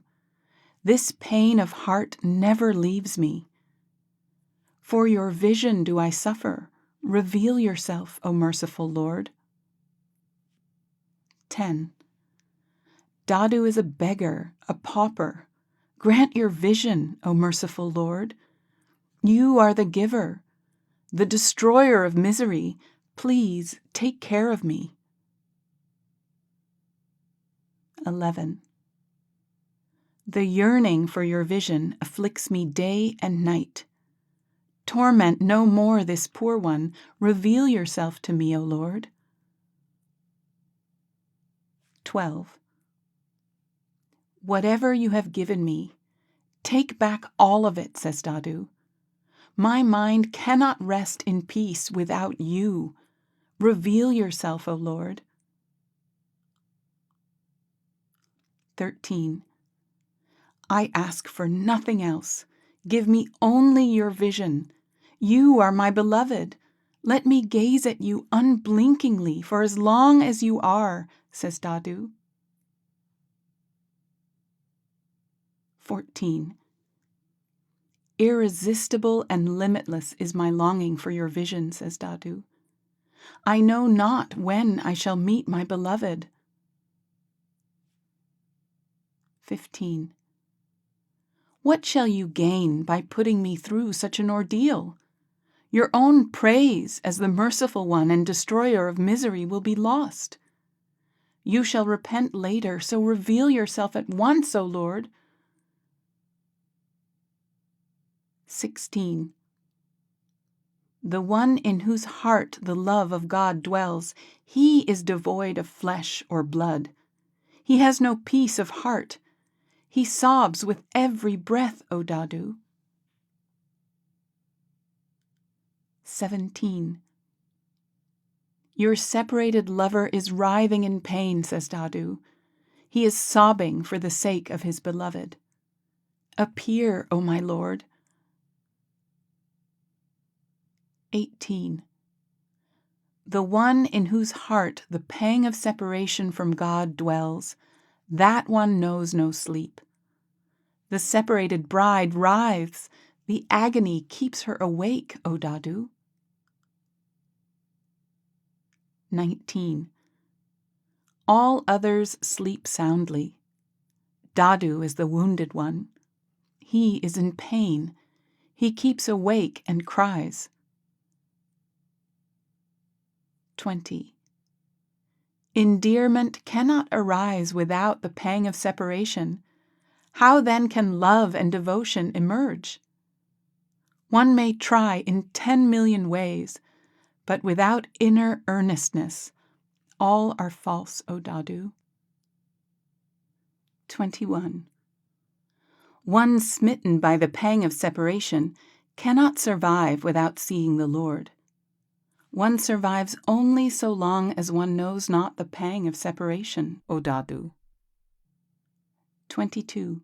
This pain of heart never leaves me. For your vision do I suffer. Reveal yourself, O merciful Lord. 10. Dadu is a beggar, a pauper. Grant your vision, O merciful Lord. You are the giver, the destroyer of misery. Please take care of me. 11. The yearning for your vision afflicts me day and night. Torment no more this poor one. Reveal yourself to me, O Lord. 12. Whatever you have given me, take back all of it, says Dadu. My mind cannot rest in peace without you. Reveal yourself, O Lord. 13. I ask for nothing else. Give me only your vision. You are my beloved. Let me gaze at you unblinkingly for as long as you are, says Dadu. 14. Irresistible and limitless is my longing for your vision, says Dadu. I know not when I shall meet my beloved. 15. What shall you gain by putting me through such an ordeal? Your own praise as the merciful one and destroyer of misery will be lost. You shall repent later, so reveal yourself at once, O Lord. 16. The one in whose heart the love of God dwells, he is devoid of flesh or blood. He has no peace of heart. He sobs with every breath, O Dadu. 17. Your separated lover is writhing in pain, says Dadu. He is sobbing for the sake of his beloved. Appear, O my lord. 18. The one in whose heart the pang of separation from God dwells, that one knows no sleep. The separated bride writhes. The agony keeps her awake, O Dadu. 19. All others sleep soundly. Dadu is the wounded one. He is in pain. He keeps awake and cries. 20. Endearment cannot arise without the pang of separation. How then can love and devotion emerge? One may try in 10 million ways, but without inner earnestness, all are false, O Dadu. 21. One smitten by the pang of separation cannot survive without seeing the Lord. One survives only so long as one knows not the pang of separation, O Dadu. 22.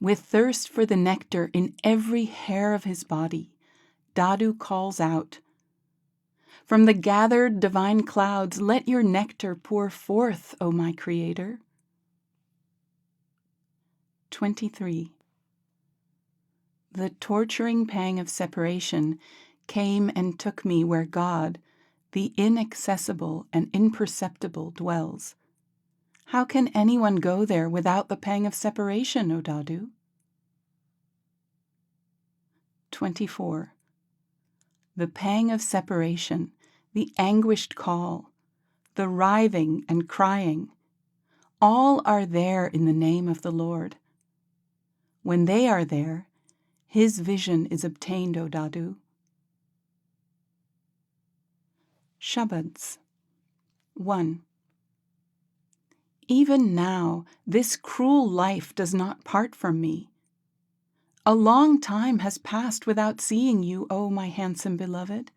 With thirst for the nectar in every hair of his body, Dadu calls out, From the gathered divine clouds let your nectar pour forth, O my Creator. 23. The torturing pang of separation came and took me where God, the inaccessible and imperceptible, dwells. How can anyone go there without the pang of separation, O Dadu? 24. The pang of separation, the anguished call, the writhing and crying, all are there in the name of the Lord. When they are there, his vision is obtained, O Dadu. Shabads. 1. Even now, this cruel life does not part from me. A long time has passed without seeing you, O my handsome beloved.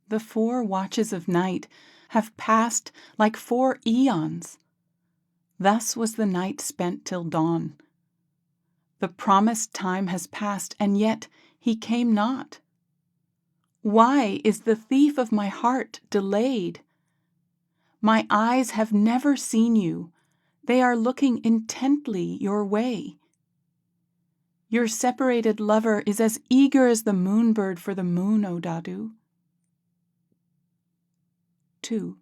The 4 watches of night have passed like 4 eons. Thus was the night spent till dawn. The promised time has passed, and yet he came not. Why is the thief of my heart delayed? My eyes have never seen you. They are looking intently your way. Your separated lover is as eager as the moonbird for the moon, O Dadu. 2.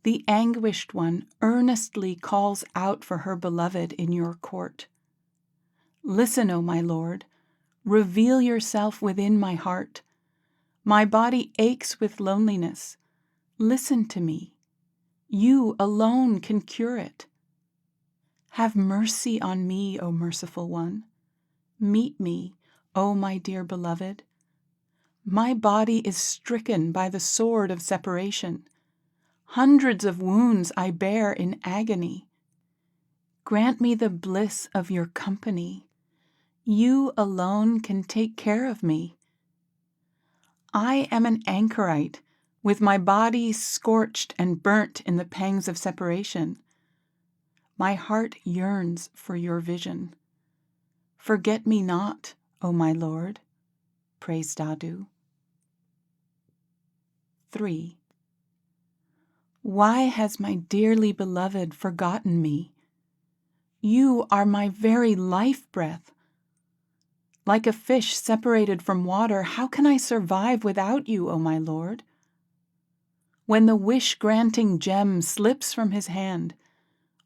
The anguished one earnestly calls out for her beloved in your court. Listen, O my Lord, reveal yourself within my heart. My body aches with loneliness. Listen to me. You alone can cure it. Have mercy on me, O merciful one. Meet me, O my dear beloved. My body is stricken by the sword of separation. Hundreds of wounds I bear in agony. Grant me the bliss of your company. You alone can take care of me. I am an anchorite, with my body scorched and burnt in the pangs of separation. My heart yearns for your vision. Forget me not, O my Lord. Praise Dadu. 3. Why has my dearly beloved forgotten me? You are my very life breath. Like a fish separated from water, how can I survive without you, O my Lord? When the wish-granting gem slips from his hand,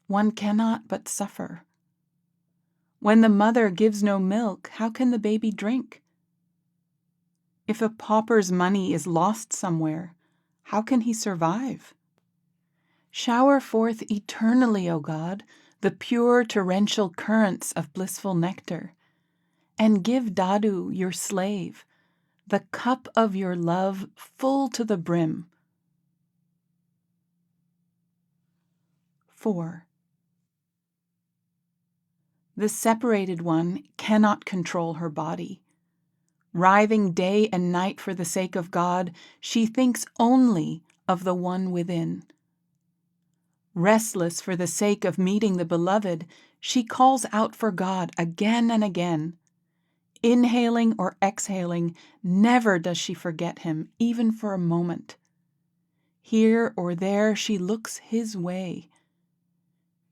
one cannot but suffer. When the mother gives no milk, how can the baby drink? If a pauper's money is lost somewhere, how can he survive? Shower forth eternally, O God, the pure torrential currents of blissful nectar. and give Dadu, your slave, the cup of your love full to the brim. 4. The separated one cannot control her body. Writhing day and night for the sake of God, she thinks only of the one within. Restless for the sake of meeting the beloved, she calls out for God again and again. Inhaling or exhaling, never does she forget him, even for a moment. Here or there she looks his way.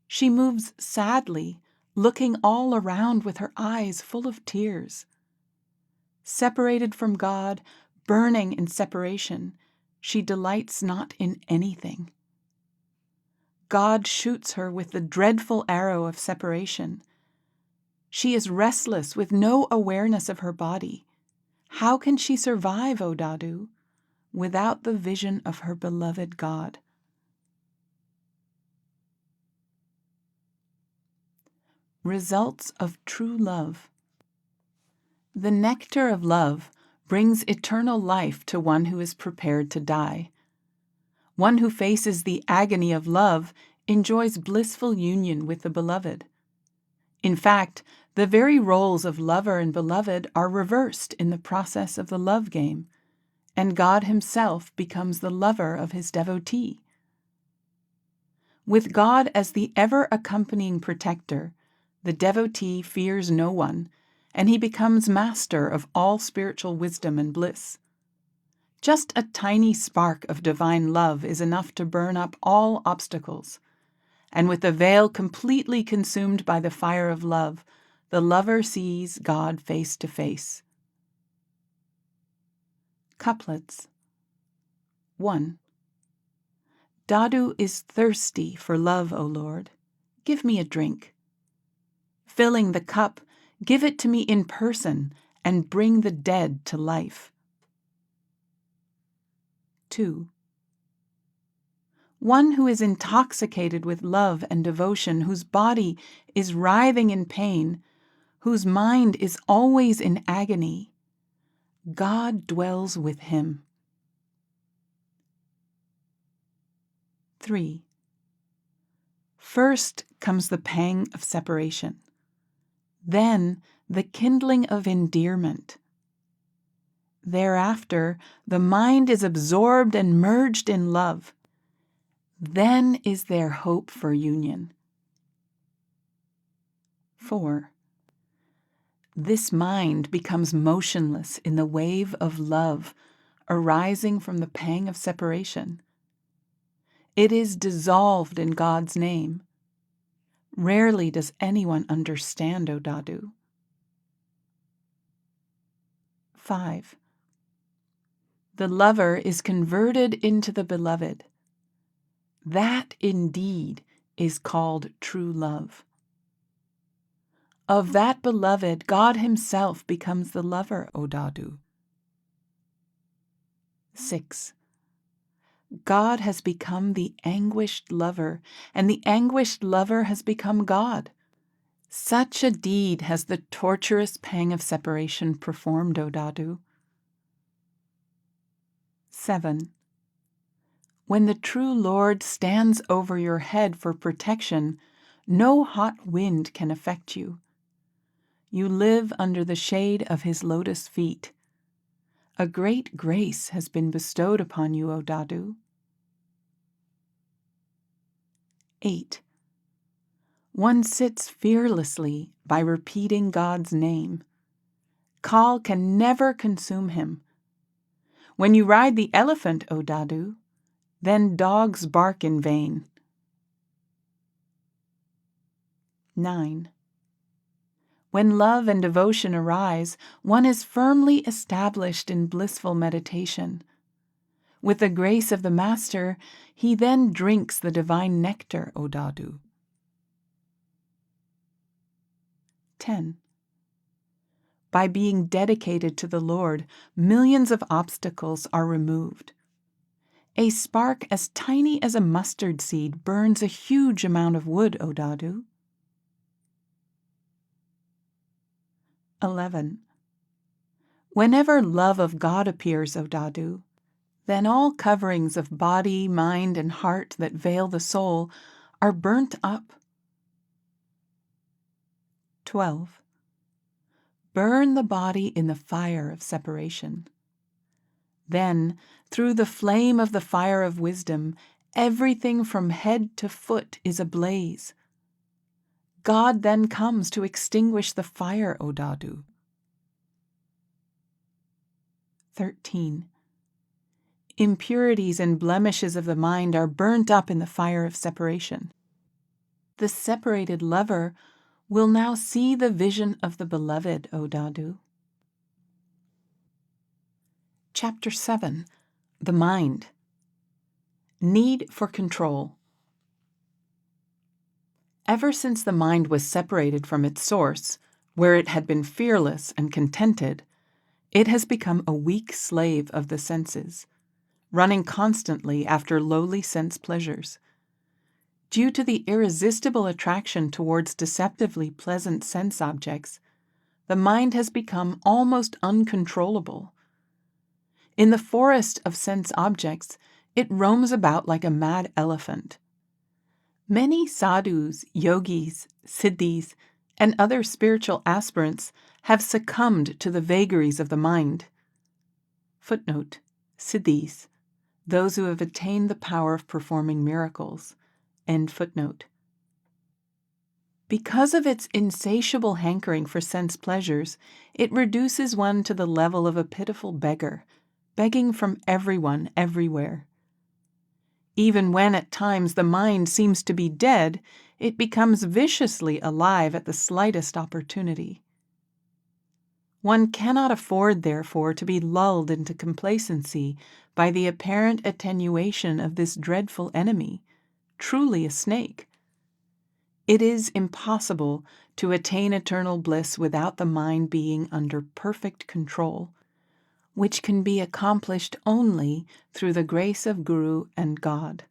She moves sadly, looking all around with her eyes full of tears. Separated from God, burning in separation, she delights not in anything. God shoots her with the dreadful arrow of separation. She is restless with no awareness of her body. How can she survive, O Dadu, without the vision of her beloved God? Results of true love. The nectar of love brings eternal life to one who is prepared to die. One who faces the agony of love enjoys blissful union with the beloved. In fact, the very roles of lover and beloved are reversed in the process of the love game, and God himself becomes the lover of his devotee. With God as the ever-accompanying protector, the devotee fears no one, and he becomes master of all spiritual wisdom and bliss. Just a tiny spark of divine love is enough to burn up all obstacles, and with the veil completely consumed by the fire of love, the lover sees God face to face. Couplets. 1. Dadu is thirsty for love, O Lord. Give me a drink. Filling the cup, give it to me in person and bring the dead to life. 2. One who is intoxicated with love and devotion, whose body is writhing in pain, whose mind is always in agony, God dwells with him. 3. First comes the pang of separation, then the kindling of endearment. Thereafter, the mind is absorbed and merged in love. Then is there hope for union. 4. This mind becomes motionless in the wave of love arising from the pang of separation. It is dissolved in God's name. Rarely does anyone understand, O Dadu. 5. The lover is converted into the beloved. That indeed is called true love. Of that beloved, God himself becomes the lover, O Dadu. 6. God has become the anguished lover, and the anguished lover has become God. Such a deed has the torturous pang of separation performed, O Dadu. 7. When the true Lord stands over your head for protection, no hot wind can affect you. You live under the shade of his lotus feet. A great grace has been bestowed upon you, O Dadu. 8. One sits fearlessly by repeating God's name. Kal can never consume him. When you ride the elephant, O Dadu, then dogs bark in vain. 9. When love and devotion arise, one is firmly established in blissful meditation. With the grace of the Master, he then drinks the divine nectar, O Dadu. 10. By being dedicated to the Lord, millions of obstacles are removed. A spark as tiny as a mustard seed burns a huge amount of wood, O Dadu. 11. Whenever love of God appears, O Dadu, then all coverings of body, mind, and heart that veil the soul are burnt up. 12. Burn the body in the fire of separation. Then, through the flame of the fire of wisdom, everything from head to foot is ablaze. God then comes to extinguish the fire, O Dadu. 13. Impurities and blemishes of the mind are burnt up in the fire of separation. The separated lover will now see the vision of the beloved, O Dadu. Chapter 7. The Mind. Need for control. Ever since the mind was separated from its source, where it had been fearless and contented, it has become a weak slave of the senses, running constantly after lowly sense pleasures. Due to the irresistible attraction towards deceptively pleasant sense objects, the mind has become almost uncontrollable. In the forest of sense objects, it roams about like a mad elephant. Many sadhus, yogis, siddhis, and other spiritual aspirants have succumbed to the vagaries of the mind. Footnote: siddhis, those who have attained the power of performing miracles. End footnote. Because of its insatiable hankering for sense pleasures, it reduces one to the level of a pitiful beggar, begging from everyone, everywhere. Even when at times the mind seems to be dead, it becomes viciously alive at the slightest opportunity. One cannot afford, therefore, to be lulled into complacency by the apparent attenuation of this dreadful enemy, truly a snake. It is impossible to attain eternal bliss without the mind being under perfect control, which can be accomplished only through the grace of Guru and God.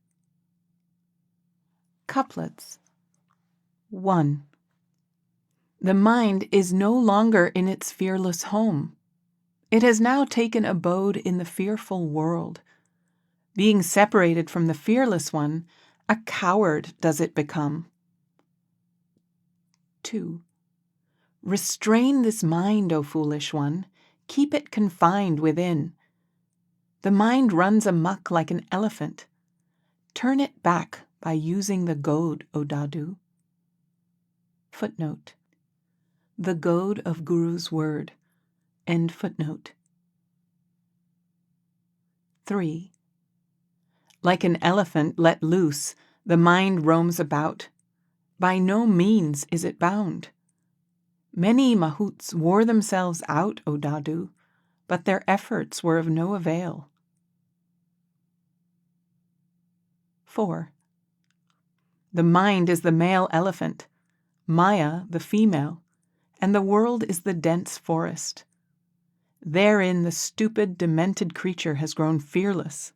Couplets. 1. The mind is no longer in its fearless home. It has now taken abode in the fearful world. Being separated from the fearless one, a coward does it become. 2. Restrain this mind, O foolish one. Keep it confined within. The mind runs amuck like an elephant. Turn it back by using the goad, O Dadu. Footnote: the goad of Guru's word. End footnote. 3. Like an elephant let loose, the mind roams about. By no means is it bound. Many mahouts wore themselves out, O Dadu, but their efforts were of no avail. 4. The mind is the male elephant, Maya the female, and the world is the dense forest. Therein the stupid, demented creature has grown fearless.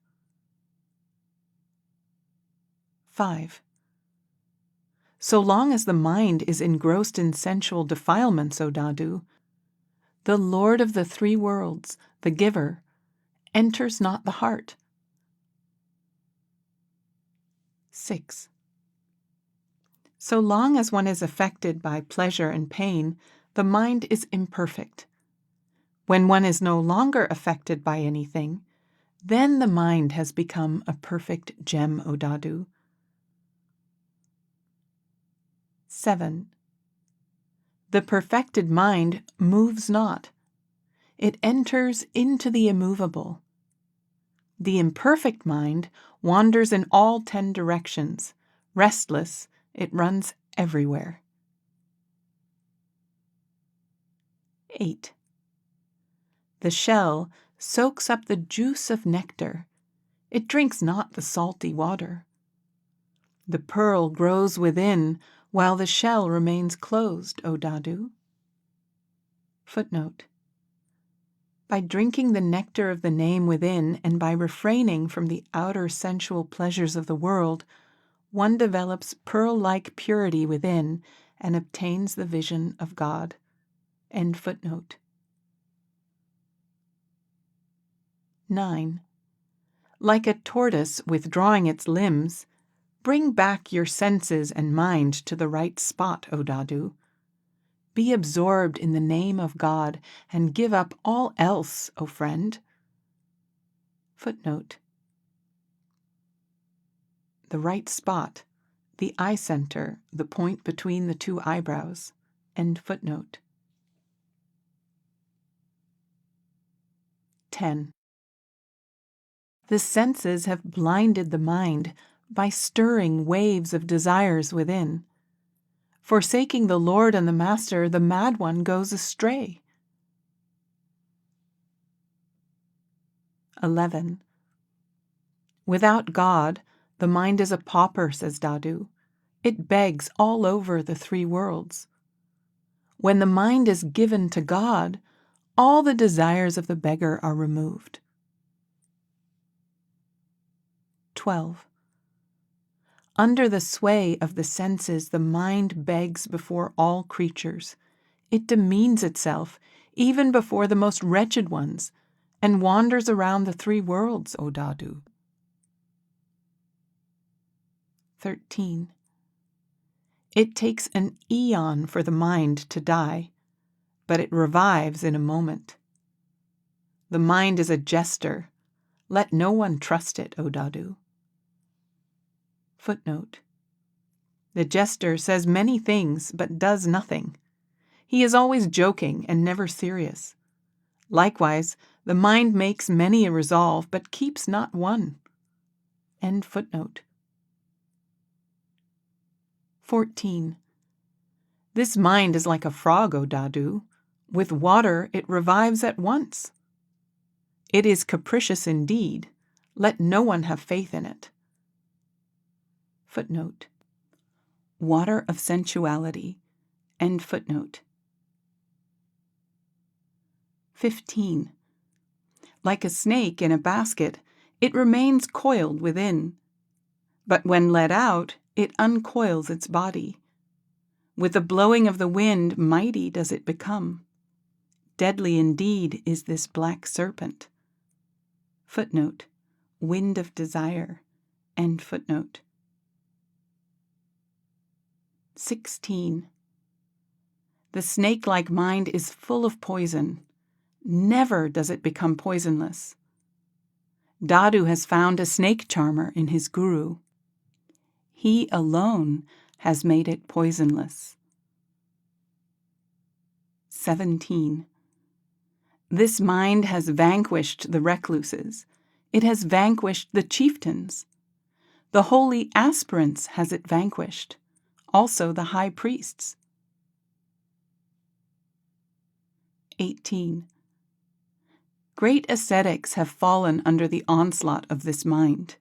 5. So long as the mind is engrossed in sensual defilements, O Dadu, the Lord of the three worlds, the giver, enters not the heart. 6. So long as one is affected by pleasure and pain, the mind is imperfect. When one is no longer affected by anything, then the mind has become a perfect gem, O Dadu. 7. The perfected mind moves not. It enters into the immovable. The imperfect mind wanders in all 10 directions. Restless, it runs everywhere. 8. The shell soaks up the juice of nectar. It drinks not the salty water. The pearl grows within, while the shell remains closed, O Dadu. Footnote: by drinking the nectar of the name within and by refraining from the outer sensual pleasures of the world, one develops pearl-like purity within and obtains the vision of God. End footnote. 9. Like a tortoise withdrawing its limbs, bring back your senses and mind to the right spot, O Dadu. Be absorbed in the name of God and give up all else, O friend. Footnote. The right spot, the eye center, the point between the two eyebrows. End footnote. 10. The senses have blinded the mind by stirring waves of desires within. Forsaking the Lord and the Master, the mad one goes astray. 11. Without God, the mind is a pauper, says Dadu. It begs all over the three worlds. When the mind is given to God, all the desires of the beggar are removed. 12. Under the sway of the senses, the mind begs before all creatures. It demeans itself, even before the most wretched ones, and wanders around the three worlds, O Dadu. 13. It takes an eon for the mind to die, but it revives in a moment. The mind is a jester. Let no one trust it, O Dadu. Footnote. The jester says many things, but does nothing. He is always joking and never serious. Likewise, the mind makes many a resolve, but keeps not one. End footnote. 14. This mind is like a frog, O Dadu. With water it revives at once. It is capricious indeed. Let no one have faith in it. Footnote. Water of sensuality. End footnote. 15. Like a snake in a basket, it remains coiled within. But when let out, it uncoils its body. With the blowing of the wind, mighty does it become. Deadly indeed is this black serpent. Footnote. Wind of desire. End footnote. 16. The snake-like mind is full of poison. Never does it become poisonless. Dadu has found a snake charmer in his guru. He alone has made it poisonless. 17. This mind has vanquished the recluses. It has vanquished the chieftains. The holy aspirants has it vanquished, also the high priests. 18. Great ascetics have fallen under the onslaught of this mind.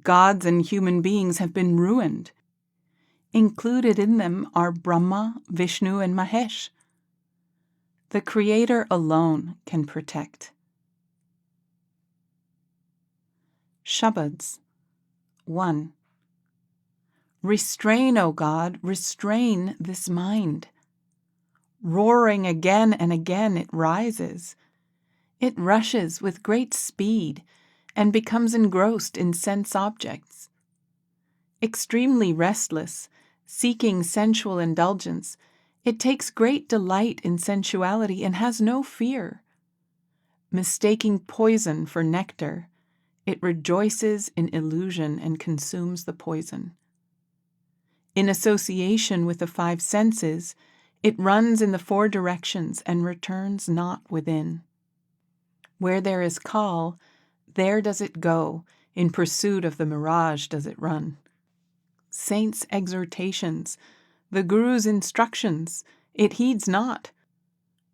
Gods and human beings have been ruined. Included in them are Brahma, Vishnu, and Mahesh. The Creator alone can protect. Shabads. 1. Restrain, O God, restrain this mind. Roaring again and again it rises. It rushes with great speed and becomes engrossed in sense objects. Extremely restless, seeking sensual indulgence, it takes great delight in sensuality and has no fear. Mistaking poison for nectar, it rejoices in illusion and consumes the poison. In association with the five senses, it runs in the four directions and returns not within. Where there is call, there does it go, in pursuit of the mirage does it run. Saints' exhortations, the Guru's instructions, it heeds not,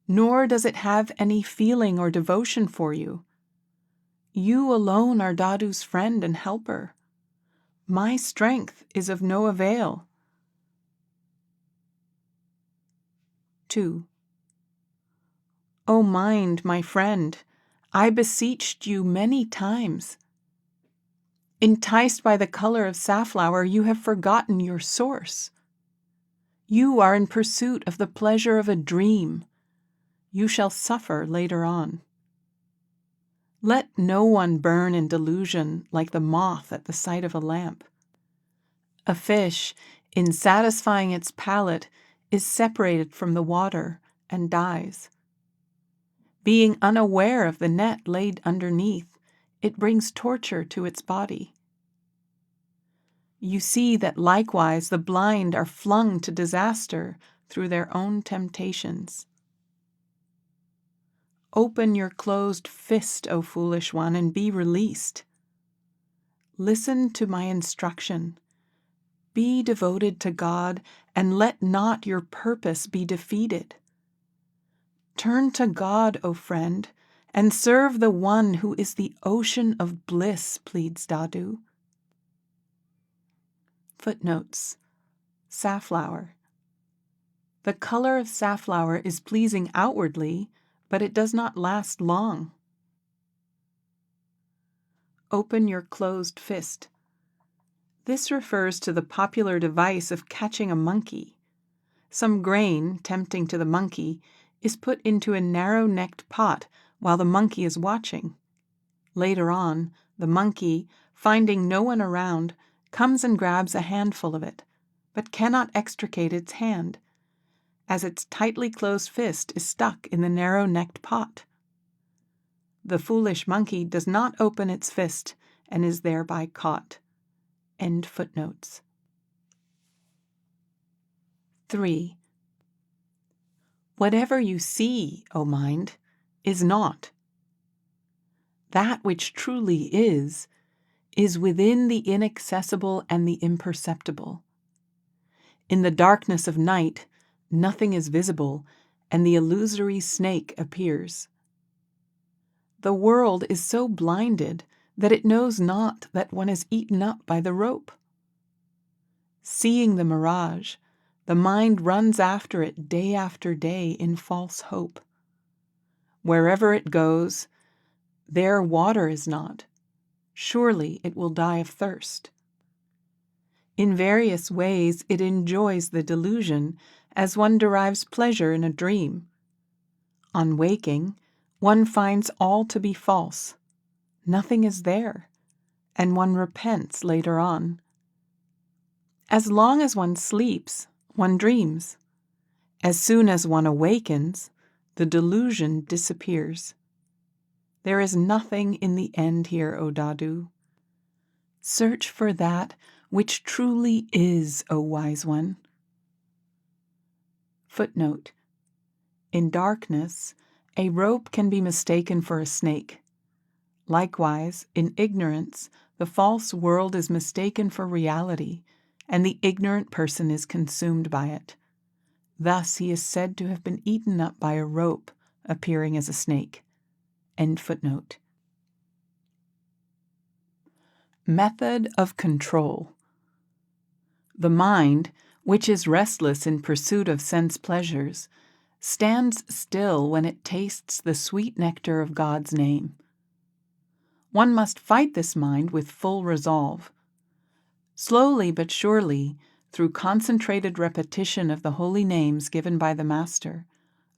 nor does it have any feeling or devotion for you. You alone are Dadu's friend and helper. My strength is of no avail. 2. O mind, my friend, I beseeched you many times. Enticed by the color of safflower, you have forgotten your source. You are in pursuit of the pleasure of a dream, you shall suffer later on. Let no one burn in delusion like the moth at the sight of a lamp. A fish, in satisfying its palate, is separated from the water and dies. Being unaware of the net laid underneath, it brings torture to its body. You see that likewise the blind are flung to disaster through their own temptations. Open your closed fist, O foolish one, and be released. Listen to my instruction. Be devoted to God, and let not your purpose be defeated. Turn to God, O friend, and serve the one who is the ocean of bliss, pleads Dadu. Footnotes: Safflower. The color of safflower is pleasing outwardly, but it does not last long. Open your closed fist. This refers to the popular device of catching a monkey. Some grain, tempting to the monkey, is put into a narrow-necked pot while the monkey is watching. Later on, the monkey, finding no one around, comes and grabs a handful of it, but cannot extricate its hand, as its tightly closed fist is stuck in the narrow-necked pot. The foolish monkey does not open its fist and is thereby caught. End footnotes. 3. Whatever you see, O mind, is not. That which truly is within the inaccessible and the imperceptible. In the darkness of night, nothing is visible, and the illusory snake appears. The world is so blinded that it knows not that one is eaten up by the rope. Seeing the mirage, the mind runs after it day after day in false hope. Wherever it goes, there water is not. Surely it will die of thirst. In various ways it enjoys the delusion, as one derives pleasure in a dream. On waking, one finds all to be false. Nothing is there, and one repents later on. As long as one sleeps, one dreams. As soon as one awakens, the delusion disappears. There is nothing in the end here, O Dadu. Search for that which truly is, O wise one. Footnote: in darkness, a rope can be mistaken for a snake. Likewise, in ignorance, the false world is mistaken for reality, and the ignorant person is consumed by it. Thus he is said to have been eaten up by a rope appearing as a snake. End footnote. Method of control. The mind, which is restless in pursuit of sense pleasures, stands still when it tastes the sweet nectar of God's name. One must fight this mind with full resolve. Slowly but surely, through concentrated repetition of the holy names given by the Master,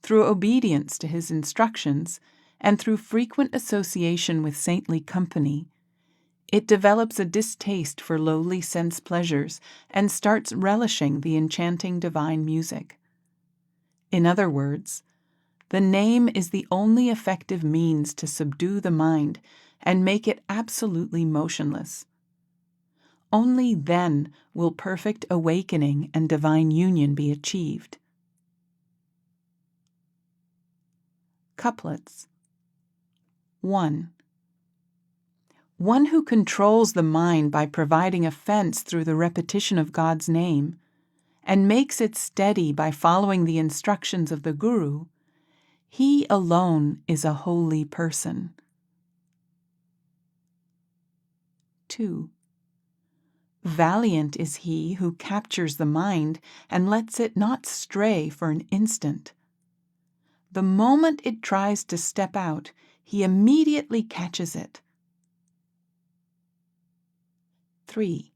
through obedience to his instructions, and through frequent association with saintly company, it develops a distaste for lowly sense pleasures and starts relishing the enchanting divine music. In other words, the name is the only effective means to subdue the mind and make it absolutely motionless. Only then will perfect awakening and divine union be achieved. Couplets. 1. One who controls the mind by providing a fence through the repetition of God's name, and makes it steady by following the instructions of the Guru, he alone is a holy person. 2. Valiant is he who captures the mind and lets it not stray for an instant. The moment it tries to step out, he immediately catches it. 3.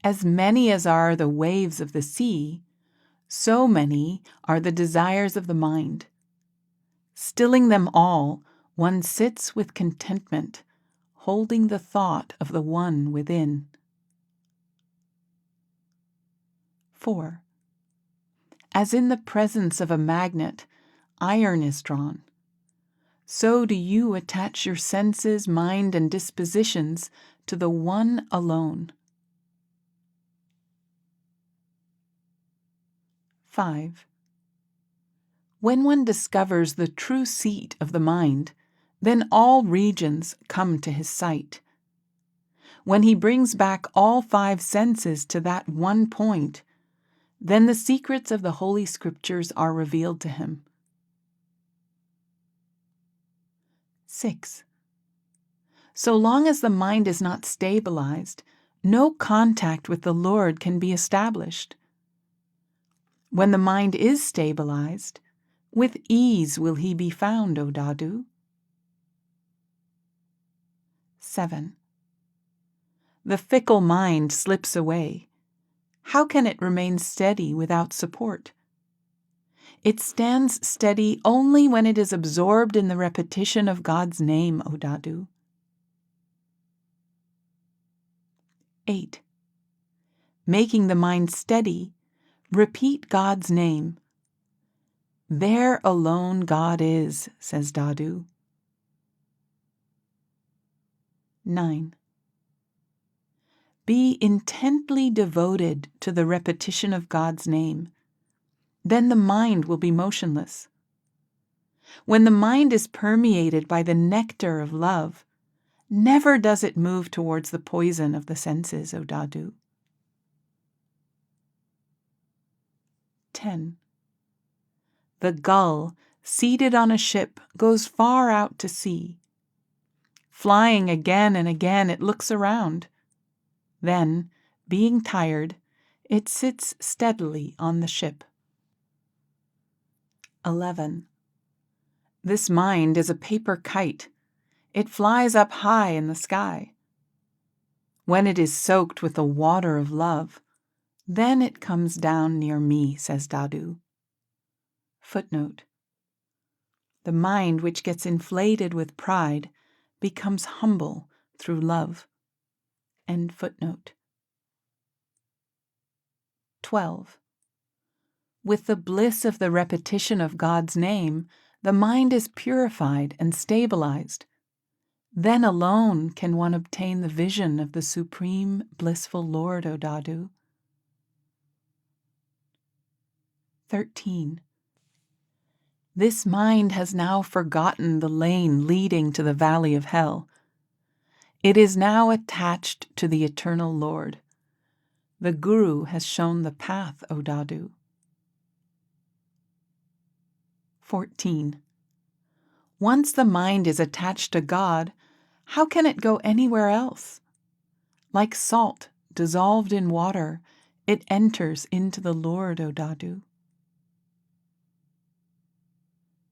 As many as are the waves of the sea, so many are the desires of the mind. Stilling them all, one sits with contentment, holding the thought of the one within. 4. As in the presence of a magnet, iron is drawn, so do you attach your senses, mind, and dispositions to the one alone. 5. When one discovers the true seat of the mind, then all regions come to his sight. When he brings back all 5 senses to that one point, then the secrets of the Holy Scriptures are revealed to him. 6. So long as the mind is not stabilized, no contact with the Lord can be established. When the mind is stabilized, with ease will he be found, O Dadu. 7. The fickle mind slips away. How can it remain steady without support? It stands steady only when it is absorbed in the repetition of God's name, O Dadu. 8. Making the mind steady, repeat God's name. There alone God is, says Dadu. 9. Be intently devoted to the repetition of God's name. Then the mind will be motionless. When the mind is permeated by the nectar of love, never does it move towards the poison of the senses, O Dadu. 10. The gull, seated on a ship, goes far out to sea. Flying again and again, it looks around. Then, being tired, it sits steadily on the ship. 11. This mind is a paper kite. It flies up high in the sky. When it is soaked with the water of love, then it comes down near me, says Dadu. Footnote. The mind which gets inflated with pride becomes humble through love. End footnote. 12. With the bliss of the repetition of God's name, the mind is purified and stabilized. Then alone can one obtain the vision of the supreme blissful Lord, O Dadu. 13. This mind has now forgotten the lane leading to the valley of hell. It is now attached to the eternal Lord. The Guru has shown the path, O Dadu. 14. Once the mind is attached to God, how can it go anywhere else? Like salt dissolved in water, it enters into the Lord, O Dadu.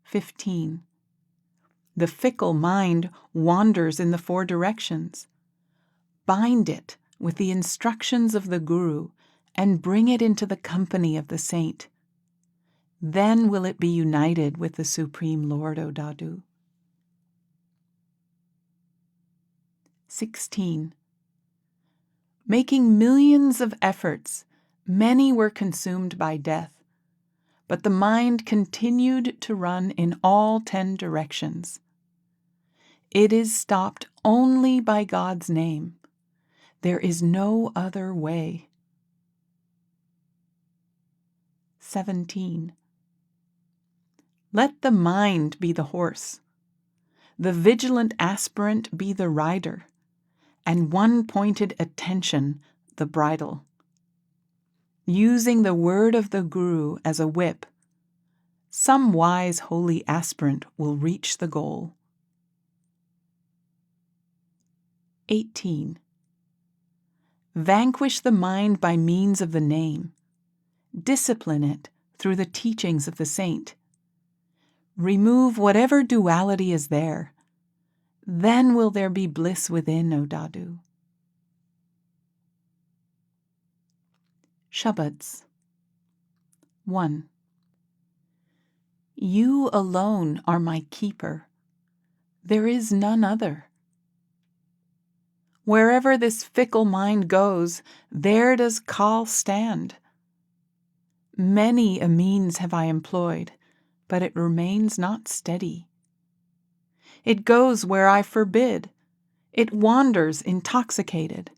15. The fickle mind wanders in the 4 directions. Bind it with the instructions of the Guru and bring it into the company of the saint. Then will it be united with the Supreme Lord, O Dadu. 16. Making millions of efforts, many were consumed by death, but the mind continued to run in all 10 directions. It is stopped only by God's name. There is no other way. 17. Let the mind be the horse, the vigilant aspirant be the rider, and one-pointed attention the bridle. Using the word of the Guru as a whip, some wise holy aspirant will reach the goal. 18. Vanquish the mind by means of the name. Discipline it through the teachings of the saint. Remove whatever duality is there. Then will there be bliss within, O Dadu. Shabads. 1. You alone are my keeper. There is none other. Wherever this fickle mind goes, there does Kal stand. Many a means have I employed, but it remains not steady. It goes where I forbid. It wanders intoxicated.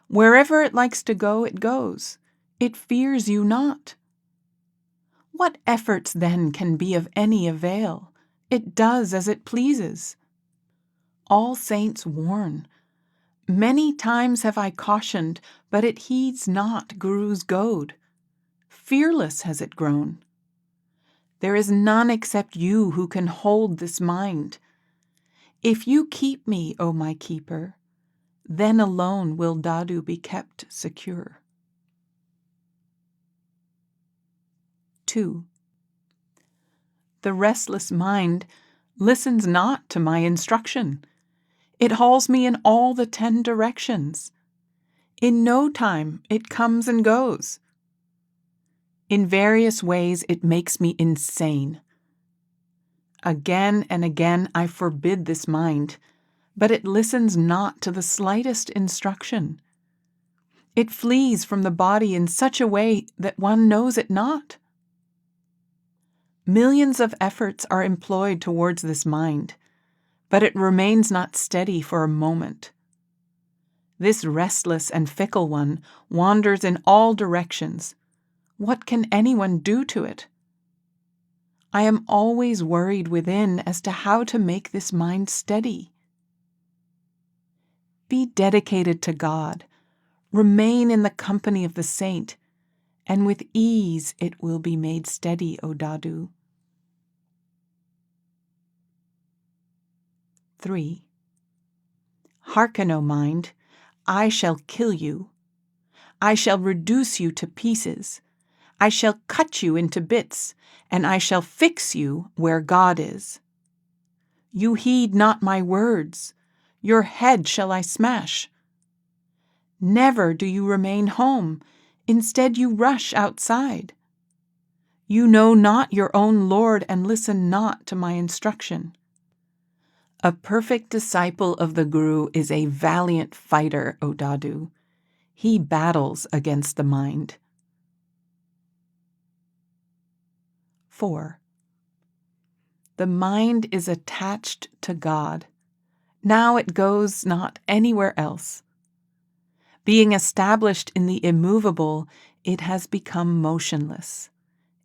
Wherever it likes to go, it goes. It fears you not. What efforts then can be of any avail? It does as it pleases. All saints warn. Many times have I cautioned, but it heeds not Guru's goad. Fearless has it grown. There is none except you who can hold this mind. If you keep me, O my keeper, then alone will Dadu be kept secure. 2. The restless mind listens not to my instruction. It hauls me in all the 10 directions. In no time it comes and goes. In various ways it makes me insane. Again and again I forbid this mind, but it listens not to the slightest instruction. It flees from the body in such a way that one knows it not. Millions of efforts are employed towards this mind, but it remains not steady for a moment. This restless and fickle one wanders in all directions. What can anyone do to it? I am always worried within as to how to make this mind steady. Be dedicated to God. Remain in the company of the saint, and with ease it will be made steady, O Dadu. 3. Hearken, O mind, I shall kill you. I shall reduce you to pieces. I shall cut you into bits, and I shall fix you where God is. You heed not my words. Your head shall I smash. Never do you remain home. Instead you rush outside. You know not your own Lord and listen not to my instruction. A perfect disciple of the Guru is a valiant fighter, O Dadu. He battles against the mind. 4. The mind is attached to God. Now it goes not anywhere else. Being established in the immovable, it has become motionless.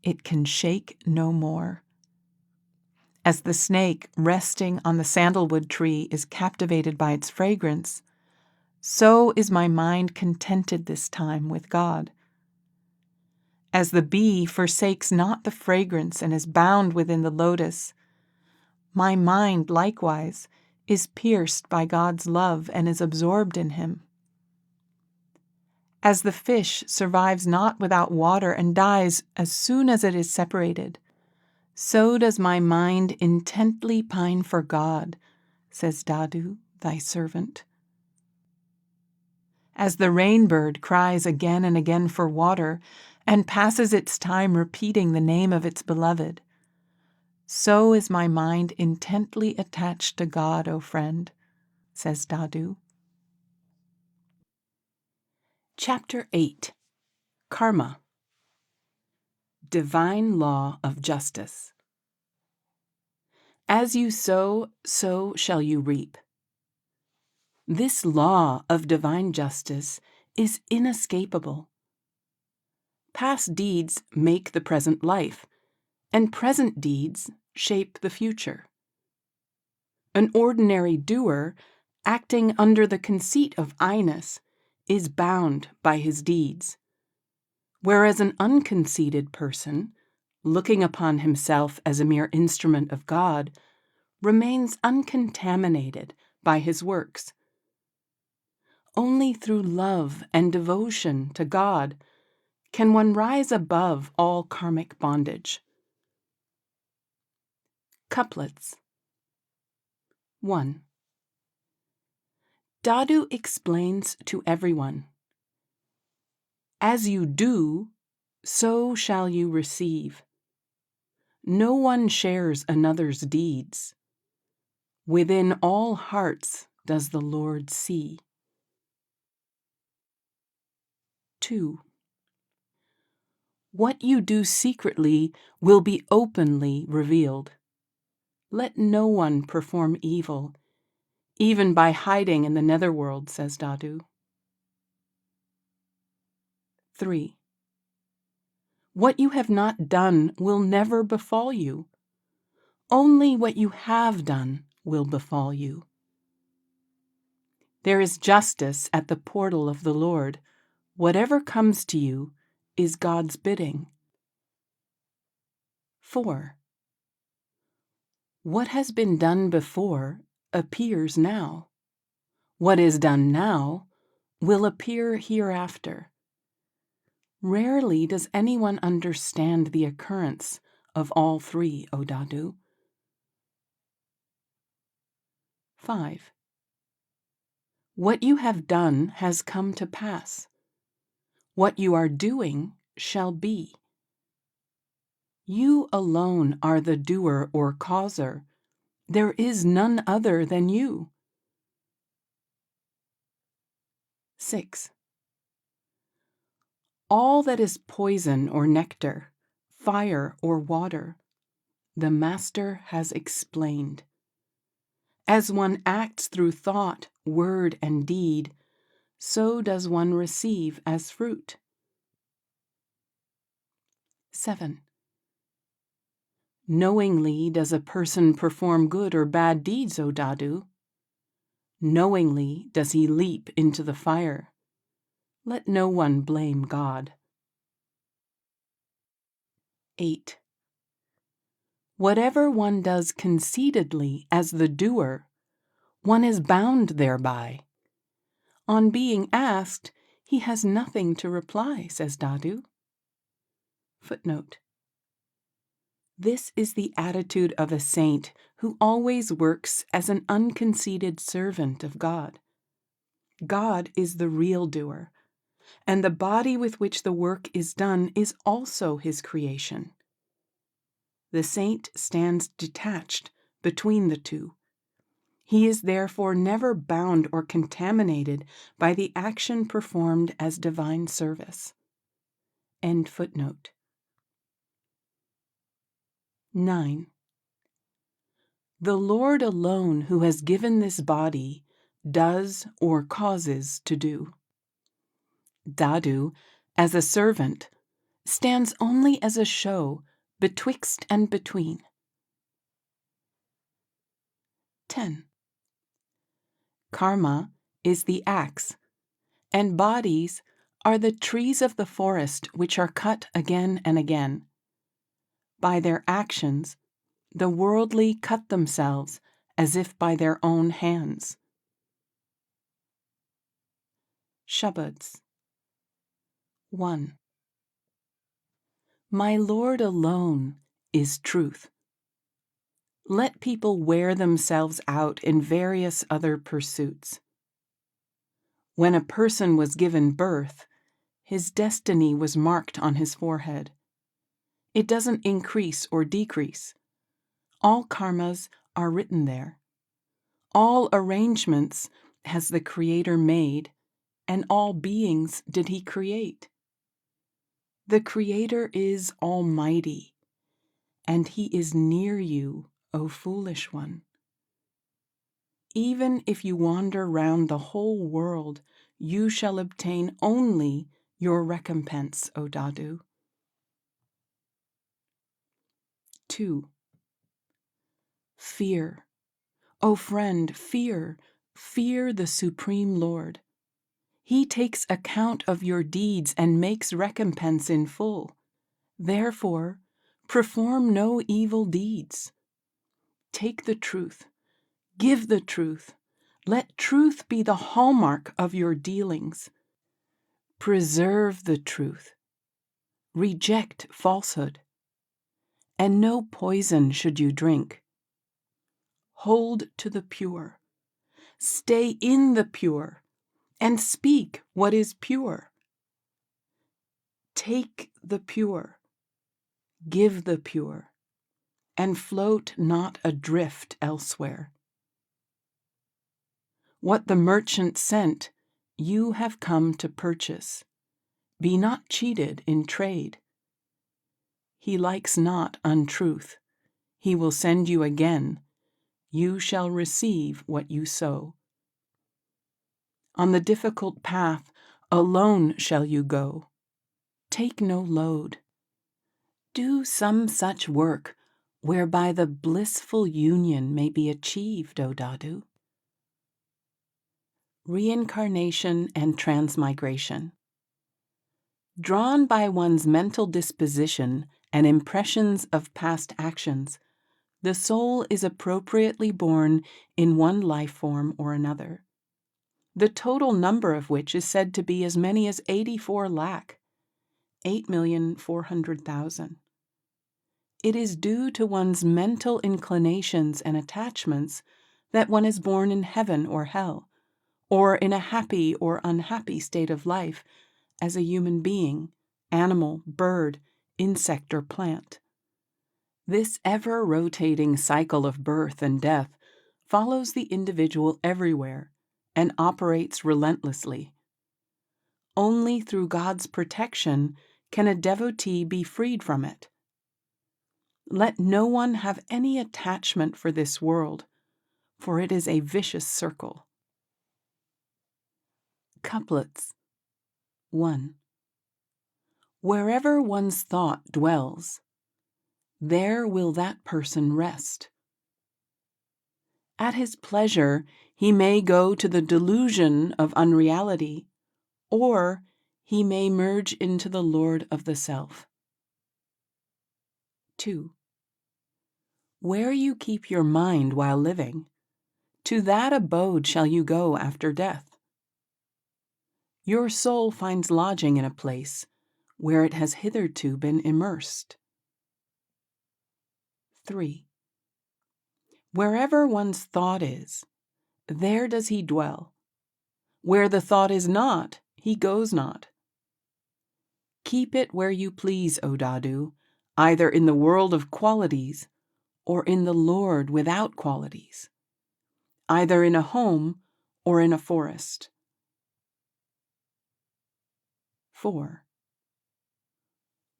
It can shake no more. As the snake resting on the sandalwood tree is captivated by its fragrance, so is my mind contented this time with God. As the bee forsakes not the fragrance and is bound within the lotus, my mind likewise is pierced by God's love and is absorbed in him. As the fish survives not without water and dies as soon as it is separated, so does my mind intently pine for God, says Dadu, thy servant. As the rainbird cries again and again for water and passes its time repeating the name of its beloved, so is my mind intently attached to God, O friend, says Dadu. Chapter 8. Karma. Divine Law of Justice. As you sow, so shall you reap. This law of divine justice is inescapable. Past deeds make the present life, and present deeds shape the future. An ordinary doer, acting under the conceit of I-ness, is bound by his deeds, whereas an unconceited person, looking upon himself as a mere instrument of God, remains uncontaminated by his works. Only through love and devotion to God can one rise above all karmic bondage. Couplets. 1. Dadu explains to everyone. As you do, so shall you receive. No one shares another's deeds. Within all hearts does the Lord see. 2. What you do secretly will be openly revealed. Let no one perform evil, even by hiding in the netherworld, says Dadu. 3. What you have not done will never befall you. Only what you have done will befall you. There is justice at the portal of the Lord. Whatever comes to you is God's bidding. 4. What has been done before appears now. What is done now will appear hereafter. Rarely does anyone understand the occurrence of all three, O Dadu. 5. What you have done has come to pass. What you are doing shall be. You alone are the doer or causer. There is none other than you. 6. All that is poison or nectar, fire or water, the Master has explained. As one acts through thought, word, and deed, so does one receive as fruit. 7. Knowingly does a person perform good or bad deeds, O Dadu. Knowingly does he leap into the fire. Let no one blame God. 8. Whatever one does conceitedly as the doer, one is bound thereby. On being asked, he has nothing to reply, says Dadu. Footnote. This is the attitude of a saint who always works as an unconceited servant of God. God is the real doer, and the body with which the work is done is also his creation. The saint stands detached between the two. He is therefore never bound or contaminated by the action performed as divine service. End footnote. 9. The Lord alone who has given this body does or causes to do. Dadu, as a servant, stands only as a show betwixt and between. 10. Karma is the axe, and bodies are the trees of the forest which are cut again and again. By their actions, the worldly cut themselves as if by their own hands. Shabads. 1. My Lord alone is truth. Let people wear themselves out in various other pursuits. When a person was given birth, his destiny was marked on his forehead. It doesn't increase or decrease. All karmas are written there. All arrangements has the Creator made, and all beings did He create. The Creator is almighty, and He is near you, O foolish one. Even if you wander round the whole world, you shall obtain only your recompense, O Dadu. 2. Fear. O friend, fear. Fear the Supreme Lord. He takes account of your deeds and makes recompense in full. Therefore, perform no evil deeds. Take the truth. Give the truth. Let truth be the hallmark of your dealings. Preserve the truth. Reject falsehood. And no poison should you drink. Hold to the pure. Stay in the pure, and speak what is pure. Take the pure. Give the pure. and float not adrift elsewhere. What the merchant sent, you have come to purchase. Be not cheated in trade. He likes not untruth. He will send you again. You shall receive what you sow. On the difficult path, alone shall you go. Take no load. Do some such work whereby the blissful union may be achieved, O Dadu. Reincarnation and transmigration. Drawn by one's mental disposition and impressions of past actions, the soul is appropriately born in one life form or another, the total number of which is said to be as many as 84 lakh, 8,400,000. It is due to one's mental inclinations and attachments that one is born in heaven or hell, or in a happy or unhappy state of life as a human being, animal, bird, insect, or plant. This ever-rotating cycle of birth and death follows the individual everywhere and operates relentlessly. Only through God's protection can a devotee be freed from it. Let no one have any attachment for this world, for it is a vicious circle. Couplets. 1. Wherever one's thought dwells, there will that person rest. At his pleasure, he may go to the delusion of unreality, or he may merge into the Lord of the Self. 2. Where you keep your mind while living, to that abode shall you go after death. Your soul finds lodging in a place where it has hitherto been immersed. 3. Wherever one's thought is, there does he dwell. Where the thought is not, he goes not. Keep it where you please, O Dadu, either in the world of qualities or in the Lord without qualities, either in a home or in a forest. 4.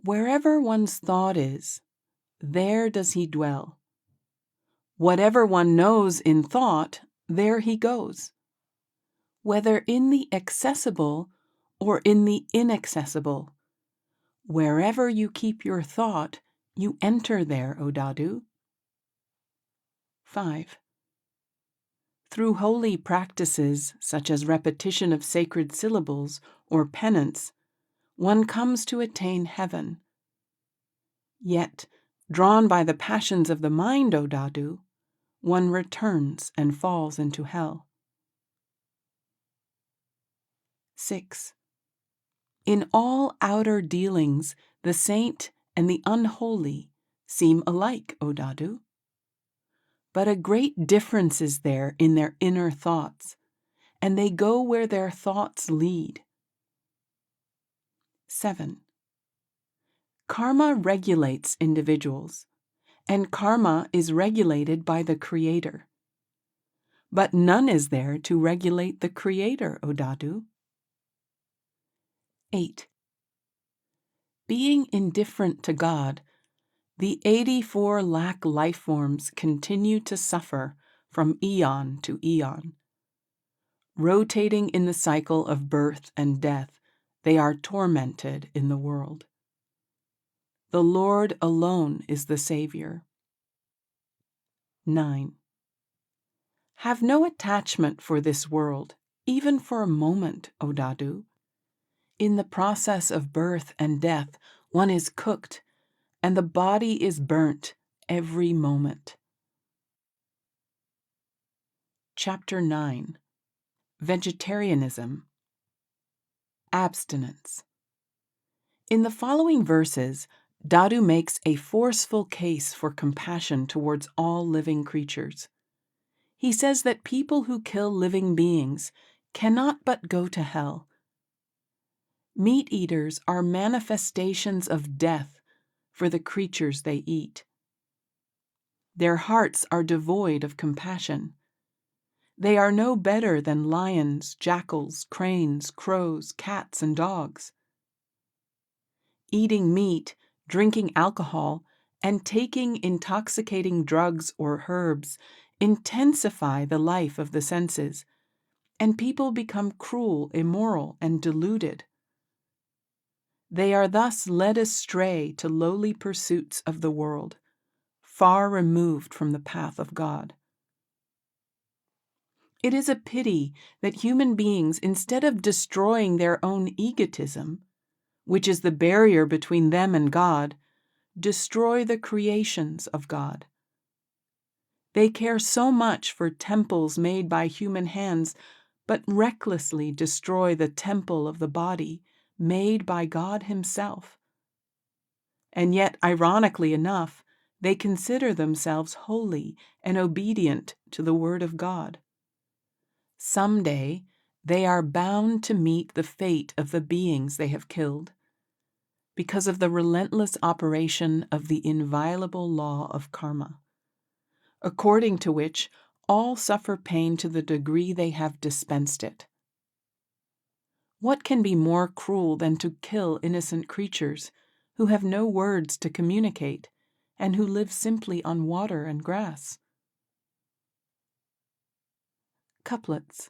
Wherever one's thought is, there does he dwell. Whatever one knows in thought, there he goes. Whether in the accessible or in the inaccessible, wherever you keep your thought, you enter there, O Dadu. 5. Through holy practices, such as repetition of sacred syllables or penance, one comes to attain heaven. Yet, drawn by the passions of the mind, O Dadu, one returns and falls into hell. 6. In all outer dealings, the saint and the unholy seem alike, O Dadu. But a great difference is there in their inner thoughts, and they go where their thoughts lead. 7. Karma regulates individuals, and karma is regulated by the Creator. But none is there to regulate the Creator, O Dadu. 8. Being indifferent to God, the 84 lakh life forms continue to suffer from eon to eon. Rotating in the cycle of birth and death, they are tormented in the world. The Lord alone is the Savior. 9. Have no attachment for this world, even for a moment, O Dadu. In the process of birth and death, one is cooked, and the body is burnt every moment. Chapter 9. Vegetarianism. Abstinence. In the following verses, Dadu makes a forceful case for compassion towards all living creatures. He says that people who kill living beings cannot but go to hell. Meat eaters are manifestations of death for the creatures they eat. Their hearts are devoid of compassion. They are no better than lions, jackals, cranes, crows, cats, and dogs. Eating meat, drinking alcohol, and taking intoxicating drugs or herbs intensify the life of the senses, and people become cruel, immoral, and deluded. They are thus led astray to lowly pursuits of the world, far removed from the path of God. It is a pity that human beings, instead of destroying their own egotism, which is the barrier between them and God, destroy the creations of God. They care so much for temples made by human hands, but recklessly destroy the temple of the body made by God Himself. And yet, ironically enough, they consider themselves holy and obedient to the Word of God. Someday, they are bound to meet the fate of the beings they have killed, because of the relentless operation of the inviolable law of karma, according to which all suffer pain to the degree they have dispensed it. What can be more cruel than to kill innocent creatures who have no words to communicate and who live simply on water and grass? Couplets.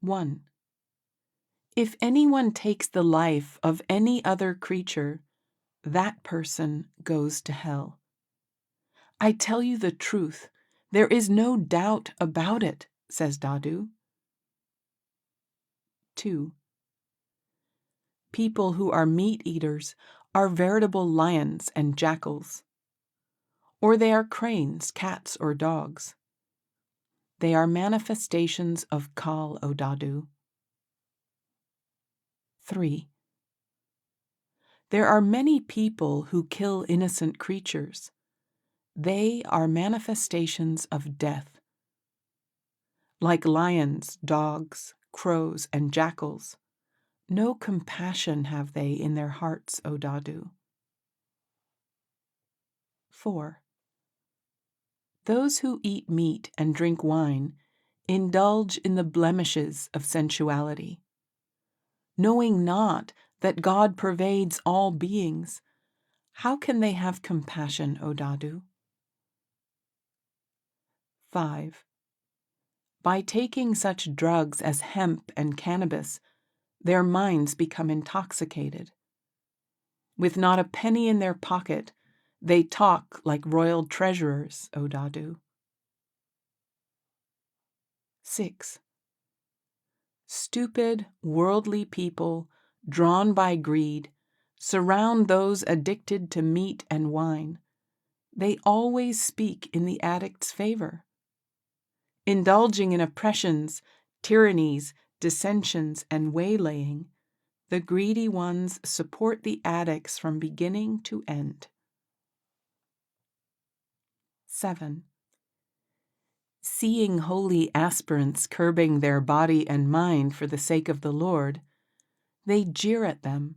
1. If anyone takes the life of any other creature, that person goes to hell. I tell you the truth, there is no doubt about it, says Dadu. 2. People who are meat eaters are veritable lions and jackals. Or they are cranes, cats, or dogs. They are manifestations of Kal, O Dadu. 3. There are many people who kill innocent creatures. They are manifestations of death. Like lions, dogs, crows, and jackals, no compassion have they in their hearts, O Dadu. 4. Those who eat meat and drink wine indulge in the blemishes of sensuality. Knowing not that God pervades all beings, how can they have compassion, O Dadu? 5. By taking such drugs as hemp and cannabis, their minds become intoxicated. With not a penny in their pocket, they talk like royal treasurers, O Dadu. 6. Stupid, worldly people, drawn by greed, surround those addicted to meat and wine. They always speak in the addict's favor. Indulging in oppressions, tyrannies, dissensions, and waylaying, the greedy ones support the addicts from beginning to end. 7. Seeing holy aspirants curbing their body and mind for the sake of the Lord, they jeer at them.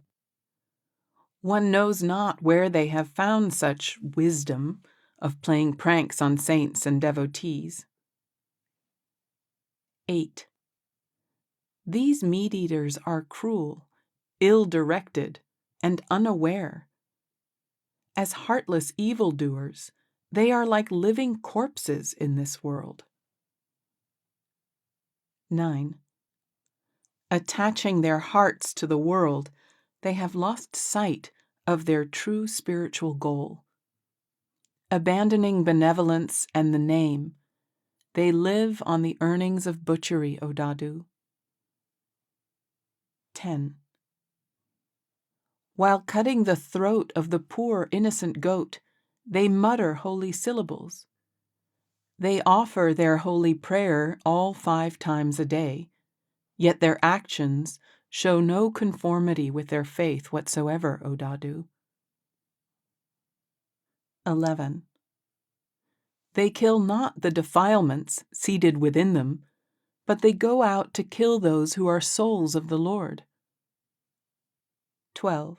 One knows not where they have found such wisdom of playing pranks on saints and devotees. 8. These meat-eaters are cruel, ill-directed, and unaware. As heartless evildoers, they are like living corpses in this world. 9. Attaching their hearts to the world, they have lost sight of their true spiritual goal. Abandoning benevolence and the name, they live on the earnings of butchery, O Dadu. 10. While cutting the throat of the poor innocent goat, they mutter holy syllables. They offer their holy prayer all 5 times a day, yet their actions show no conformity with their faith whatsoever, O Dadu. 11. They kill not the defilements seated within them, but they go out to kill those who are souls of the Lord. 12.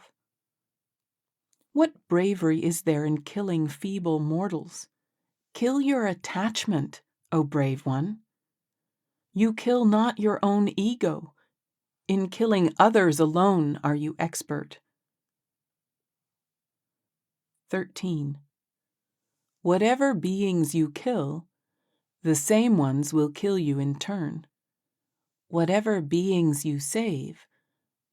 What bravery is there in killing feeble mortals? Kill your attachment, O brave one. You kill not your own ego. In killing others alone are you expert. 13. Whatever beings you kill, the same ones will kill you in turn. Whatever beings you save,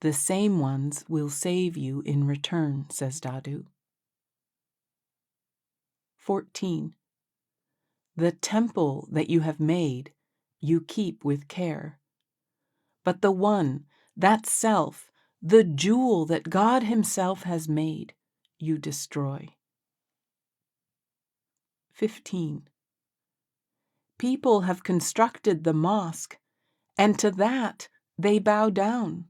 the same ones will save you in return, says Dadu. 14. The temple that you have made, you keep with care. But the one, that self, the jewel that God Himself has made, you destroy. 15. People have constructed the mosque, and to that they bow down.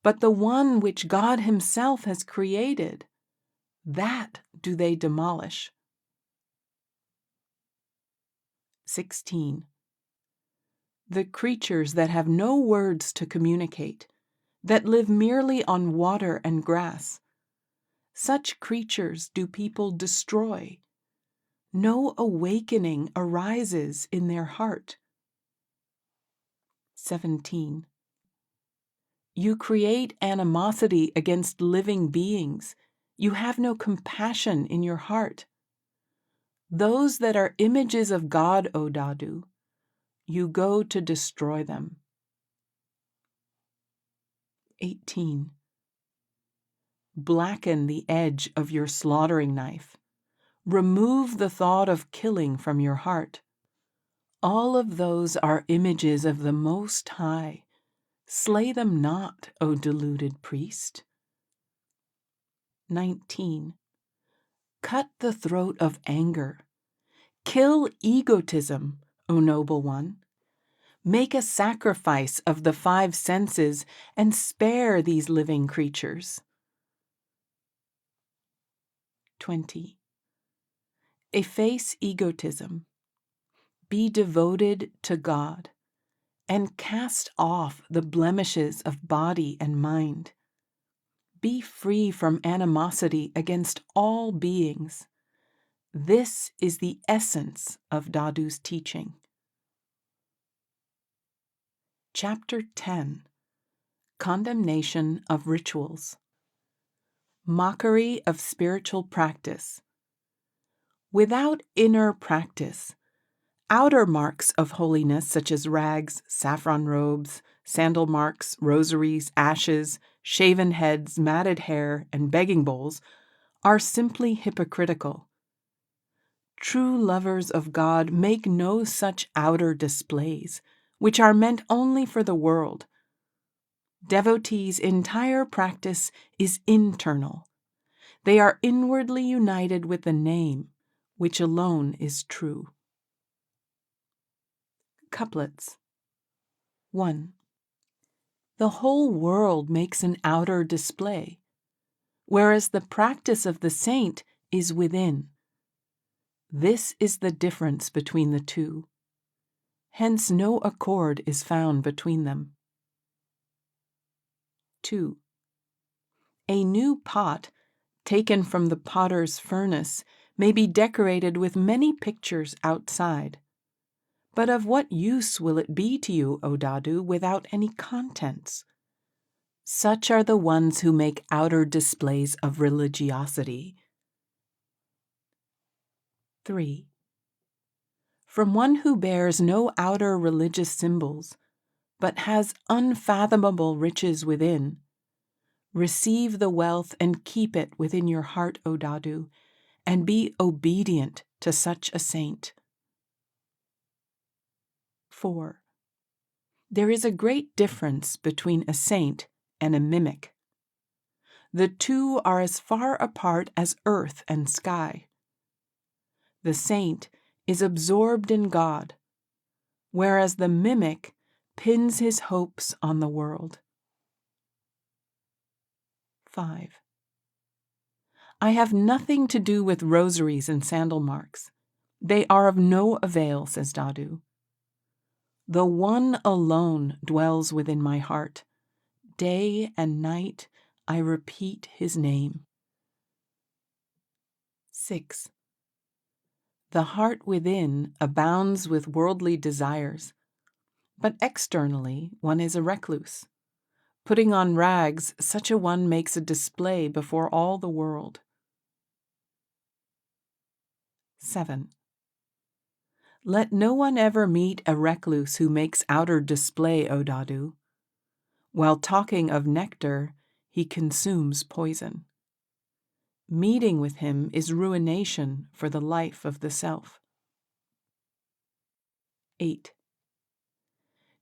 But the one which God Himself has created, that do they demolish. 16. The creatures that have no words to communicate, that live merely on water and grass, such creatures do people destroy. No awakening arises in their heart. 17. You create animosity against living beings. You have no compassion in your heart. Those that are images of God, O Dadu, you go to destroy them. 18. Blacken the edge of your slaughtering knife. Remove the thought of killing from your heart. All of those are images of the Most High. Slay them not, O deluded priest. 19. Cut the throat of anger. Kill egotism, O noble one. Make a sacrifice of the 5 senses and spare these living creatures. 20. Efface egotism. Be devoted to God, and cast off the blemishes of body and mind. Be free from animosity against all beings. This is the essence of Dadu's teaching. Chapter 10. Condemnation of Rituals. Mockery of spiritual practice. Without inner practice, outer marks of holiness such as rags, saffron robes, sandal marks, rosaries, ashes, shaven heads, matted hair, and begging bowls are simply hypocritical. True lovers of God make no such outer displays, which are meant only for the world. Devotees' entire practice is internal. They are inwardly united with the name, which alone is true. Couplets. 1. The whole world makes an outer display, whereas the practice of the saint is within. This is the difference between the two. Hence no accord is found between them. 2. A new pot, taken from the potter's furnace, may be decorated with many pictures outside. But of what use will it be to you, O Dadu, without any contents? Such are the ones who make outer displays of religiosity. 3. From one who bears no outer religious symbols, but has unfathomable riches within, receive the wealth and keep it within your heart, O Dadu, and be obedient to such a saint. 4. There is a great difference between a saint and a mimic. The two are as far apart as earth and sky. The saint is absorbed in God, whereas the mimic pins his hopes on the world. 5. I have nothing to do with rosaries and sandal marks. They are of no avail, says Dadu. The one alone dwells within my heart. Day and night I repeat his name. 6. The heart within abounds with worldly desires, but externally one is a recluse. Putting on rags, such a one makes a display before all the world. 7. Let no one ever meet a recluse who makes outer display, O Dadu. While talking of nectar, he consumes poison. Meeting with him is ruination for the life of the self. 8.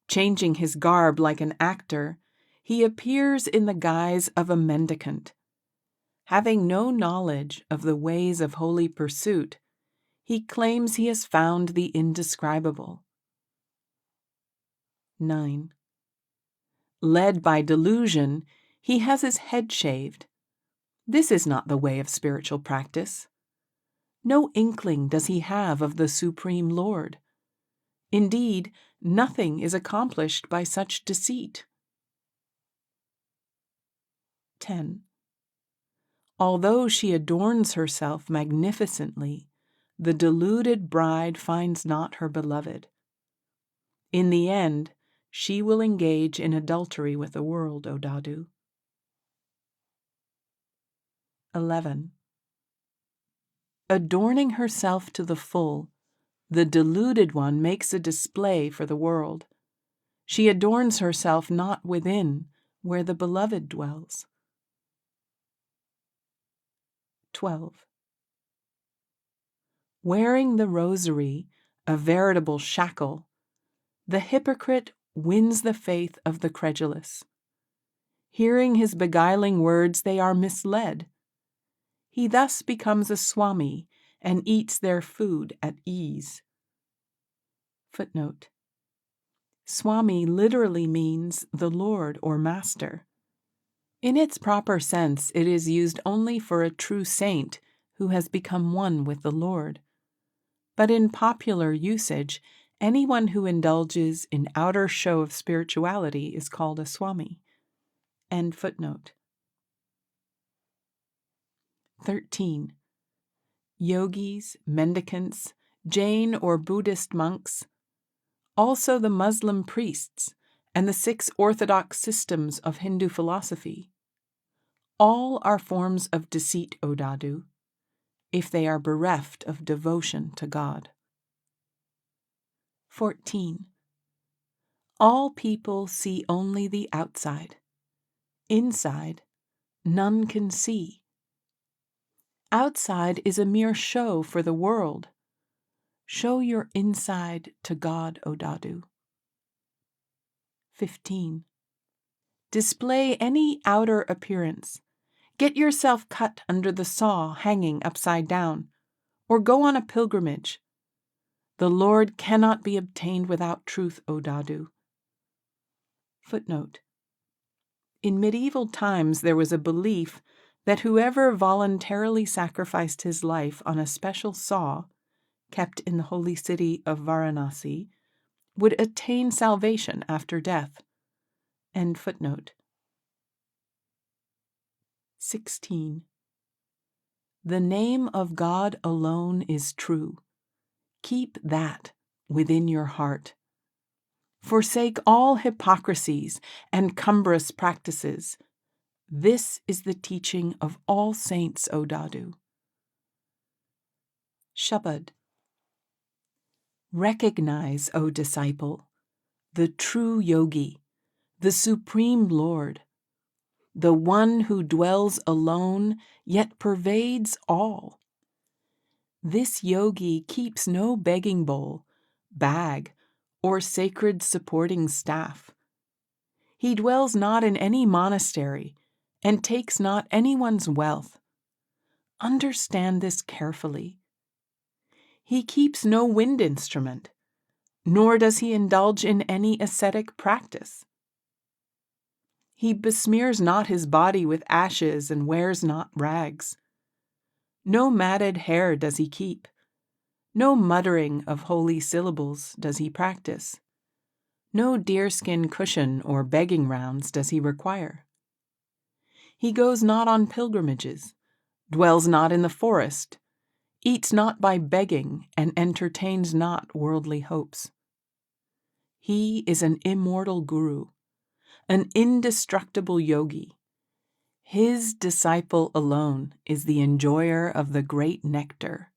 Changing his garb like an actor, he appears in the guise of a mendicant. Having no knowledge of the ways of holy pursuit, he claims he has found the indescribable. 9. Led by delusion, he has his head shaved. This is not the way of spiritual practice. No inkling does he have of the Supreme Lord. Indeed, nothing is accomplished by such deceit. 10. Although she adorns herself magnificently, the deluded bride finds not her beloved. In the end, she will engage in adultery with the world, O Dadu. 11. Adorning herself to the full, the deluded one makes a display for the world. She adorns herself not within, where the beloved dwells. 12. Wearing the rosary, a veritable shackle, the hypocrite wins the faith of the credulous. Hearing his beguiling words, they are misled. He thus becomes a Soami and eats their food at ease. Footnote. Soami literally means the Lord or Master. In its proper sense, it is used only for a true saint who has become one with the Lord. But in popular usage, anyone who indulges in outer show of spirituality is called a Soami. End footnote. 13. Yogis, mendicants, Jain or Buddhist monks, also the Muslim priests, and the 6 orthodox systems of Hindu philosophy. All are forms of deceit, O Dadu, if they are bereft of devotion to God. 14. All people see only the outside. Inside, none can see. Outside is a mere show for the world. Show your inside to God, O Dadu. 15. Display any outer appearance. Get yourself cut under the saw hanging upside down, or go on a pilgrimage. The Lord cannot be obtained without truth, O Dadu. Footnote. In medieval times there was a belief that whoever voluntarily sacrificed his life on a special saw, kept in the holy city of Varanasi, would attain salvation after death. End footnote. 16. The name of God alone is true. Keep that within your heart. Forsake all hypocrisies and cumbrous practices. This is the teaching of all saints, O Dadu. Shabad. Recognize, O disciple, the true yogi, the Supreme Lord, the one who dwells alone yet pervades all. This yogi keeps no begging bowl, bag, or sacred supporting staff. He dwells not in any monastery and takes not anyone's wealth. Understand this carefully. He keeps no wind instrument, nor does he indulge in any ascetic practice. He besmears not his body with ashes and wears not rags. No matted hair does he keep. No muttering of holy syllables does he practice. No deerskin cushion or begging rounds does he require. He goes not on pilgrimages, dwells not in the forest, eats not by begging, and entertains not worldly hopes. He is an immortal guru, an indestructible yogi. His disciple alone is the enjoyer of the great nectar.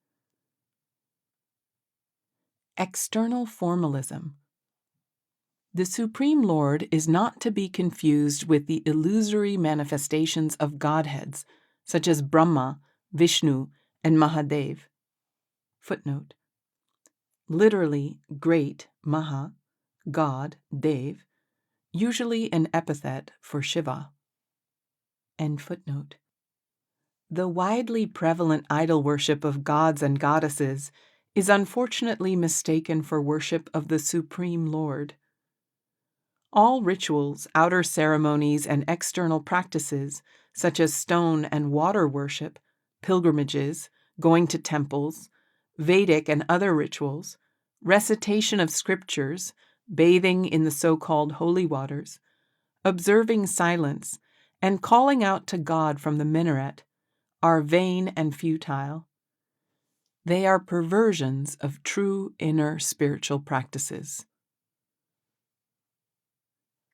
External formalism. The Supreme Lord is not to be confused with the illusory manifestations of Godheads, such as Brahma, Vishnu, and Mahadev. Footnote. Literally, great, Maha, God, Dev, usually an epithet for Shiva. End footnote. The widely prevalent idol worship of gods and goddesses is unfortunately mistaken for worship of the Supreme Lord. All rituals, outer ceremonies, and external practices, such as stone and water worship, pilgrimages, going to temples, Vedic and other rituals, recitation of scriptures, bathing in the so-called holy waters, observing silence, and calling out to God from the minaret, are vain and futile. They are perversions of true inner spiritual practices.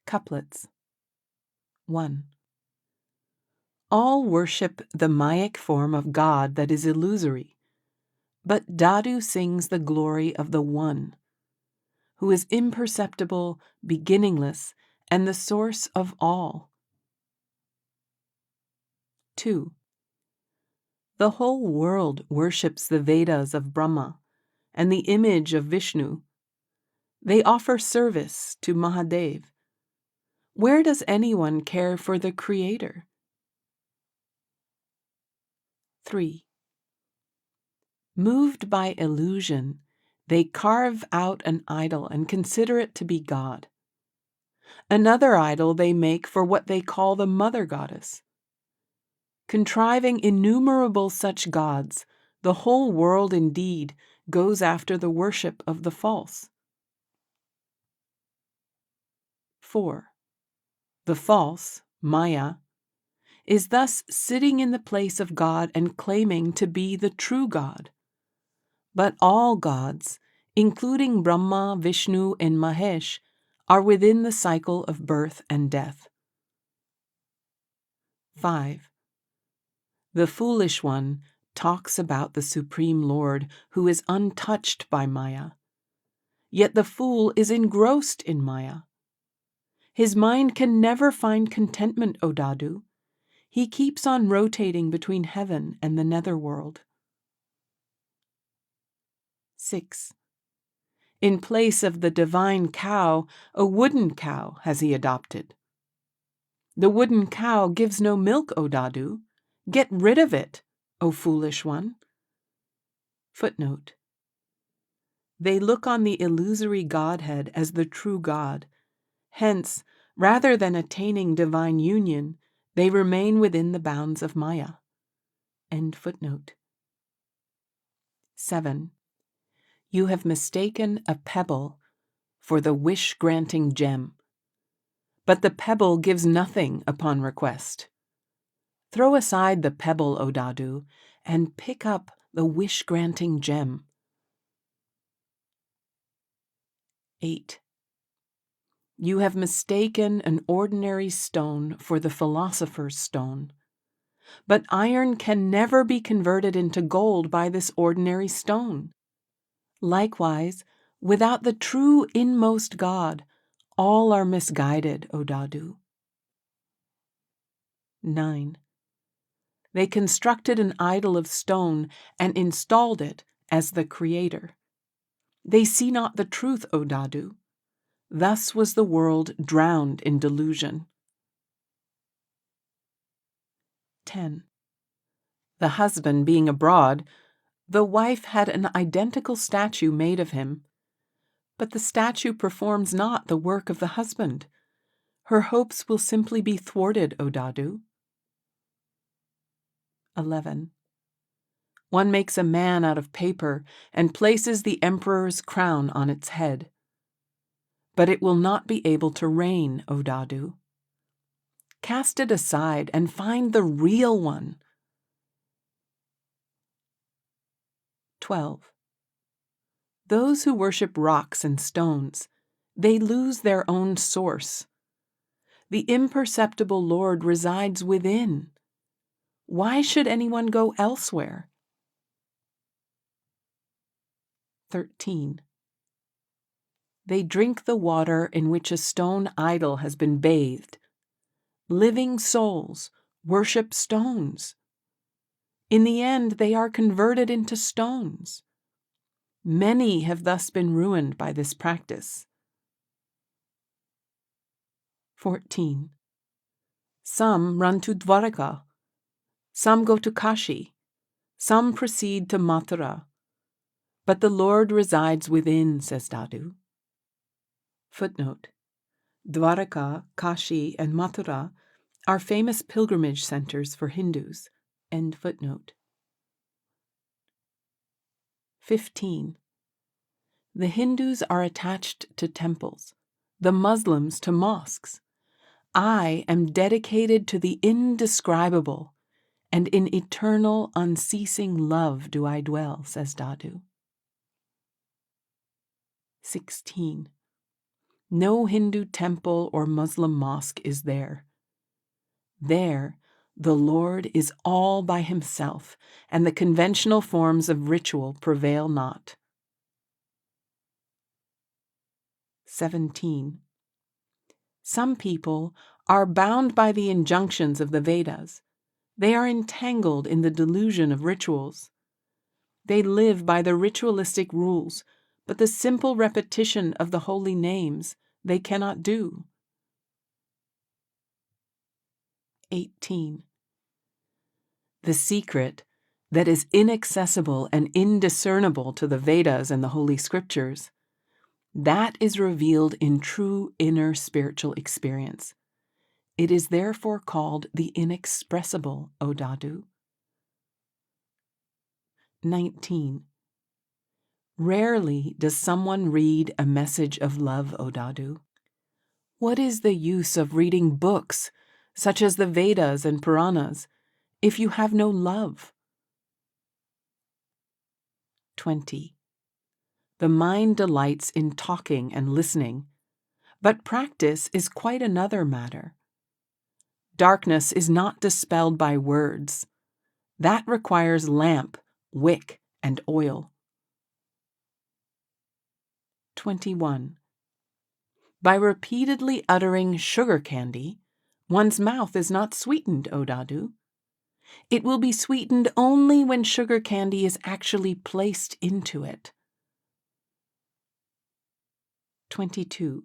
Couplets. 1. All worship the Mayic form of God that is illusory, but Dadu sings the glory of the One, who is imperceptible, beginningless, and the source of all. 2. The whole world worships the Vedas of Brahma and the image of Vishnu. They offer service to Mahadev. Where does anyone care for the Creator? 3. Moved by illusion, they carve out an idol and consider it to be God. Another idol they make for what they call the Mother Goddess. Contriving innumerable such gods, the whole world indeed goes after the worship of the false. 4. The false, Maya, is thus sitting in the place of God and claiming to be the true God. But all gods, including Brahma, Vishnu, and Mahesh, are within the cycle of birth and death. 5. The foolish one talks about the Supreme Lord who is untouched by Maya. Yet the fool is engrossed in Maya. His mind can never find contentment, O Dadu. He keeps on rotating between heaven and the netherworld. 6. In place of the divine cow, a wooden cow has he adopted. The wooden cow gives no milk, O Dadu. Get rid of it, O foolish one. Footnote. They look on the illusory Godhead as the true God. Hence, rather than attaining divine union, they remain within the bounds of Maya. End footnote. 7. You have mistaken a pebble for the wish-granting gem. But the pebble gives nothing upon request. Throw aside the pebble, O Dadu, and pick up the wish-granting gem. 8. You have mistaken an ordinary stone for the philosopher's stone. But iron can never be converted into gold by this ordinary stone. Likewise, without the true inmost God, all are misguided, O Dadu. 9. They constructed an idol of stone and installed it as the Creator. They see not the truth, O Dadu. Thus was the world drowned in delusion. 10. The husband being abroad, the wife had an identical statue made of him. But the statue performs not the work of the husband. Her hopes will simply be thwarted, O Dadu. 11. One makes a man out of paper and places the emperor's crown on its head. But it will not be able to reign, O Dadu. Cast it aside and find the real one. 12. Those who worship rocks and stones, they lose their own source. The imperceptible Lord resides within. Why should anyone go elsewhere? 13. They drink the water in which a stone idol has been bathed. Living souls worship stones. In the end, they are converted into stones. Many have thus been ruined by this practice. 14. Some run to Dwaraka. Some go to Kashi. Some proceed to Mathura. But the Lord resides within, says Dadu. Footnote. Dwaraka, Kashi, and Mathura are famous pilgrimage centers for Hindus. End footnote. 15. The Hindus are attached to temples, the Muslims to mosques. I am dedicated to the indescribable, and in eternal, unceasing love do I dwell, says Dadu. 16. No Hindu temple or Muslim mosque is there. There, the Lord is all by himself, and the conventional forms of ritual prevail not. 17. Some people are bound by the injunctions of the Vedas. They are entangled in the delusion of rituals. They live by the ritualistic rules, but the simple repetition of the holy names they cannot do. 18. The secret that is inaccessible and indiscernible to the Vedas and the Holy Scriptures, that is revealed in true inner spiritual experience. It is therefore called the inexpressible, O Dadu. 19. Rarely does someone read a message of love, O Dadu. What is the use of reading books, such as the Vedas and Puranas, if you have no love? 20. The mind delights in talking and listening, but practice is quite another matter. Darkness is not dispelled by words. That requires lamp, wick, and oil. 21. By repeatedly uttering sugar candy, one's mouth is not sweetened, O Dadu. It will be sweetened only when sugar candy is actually placed into it. 22.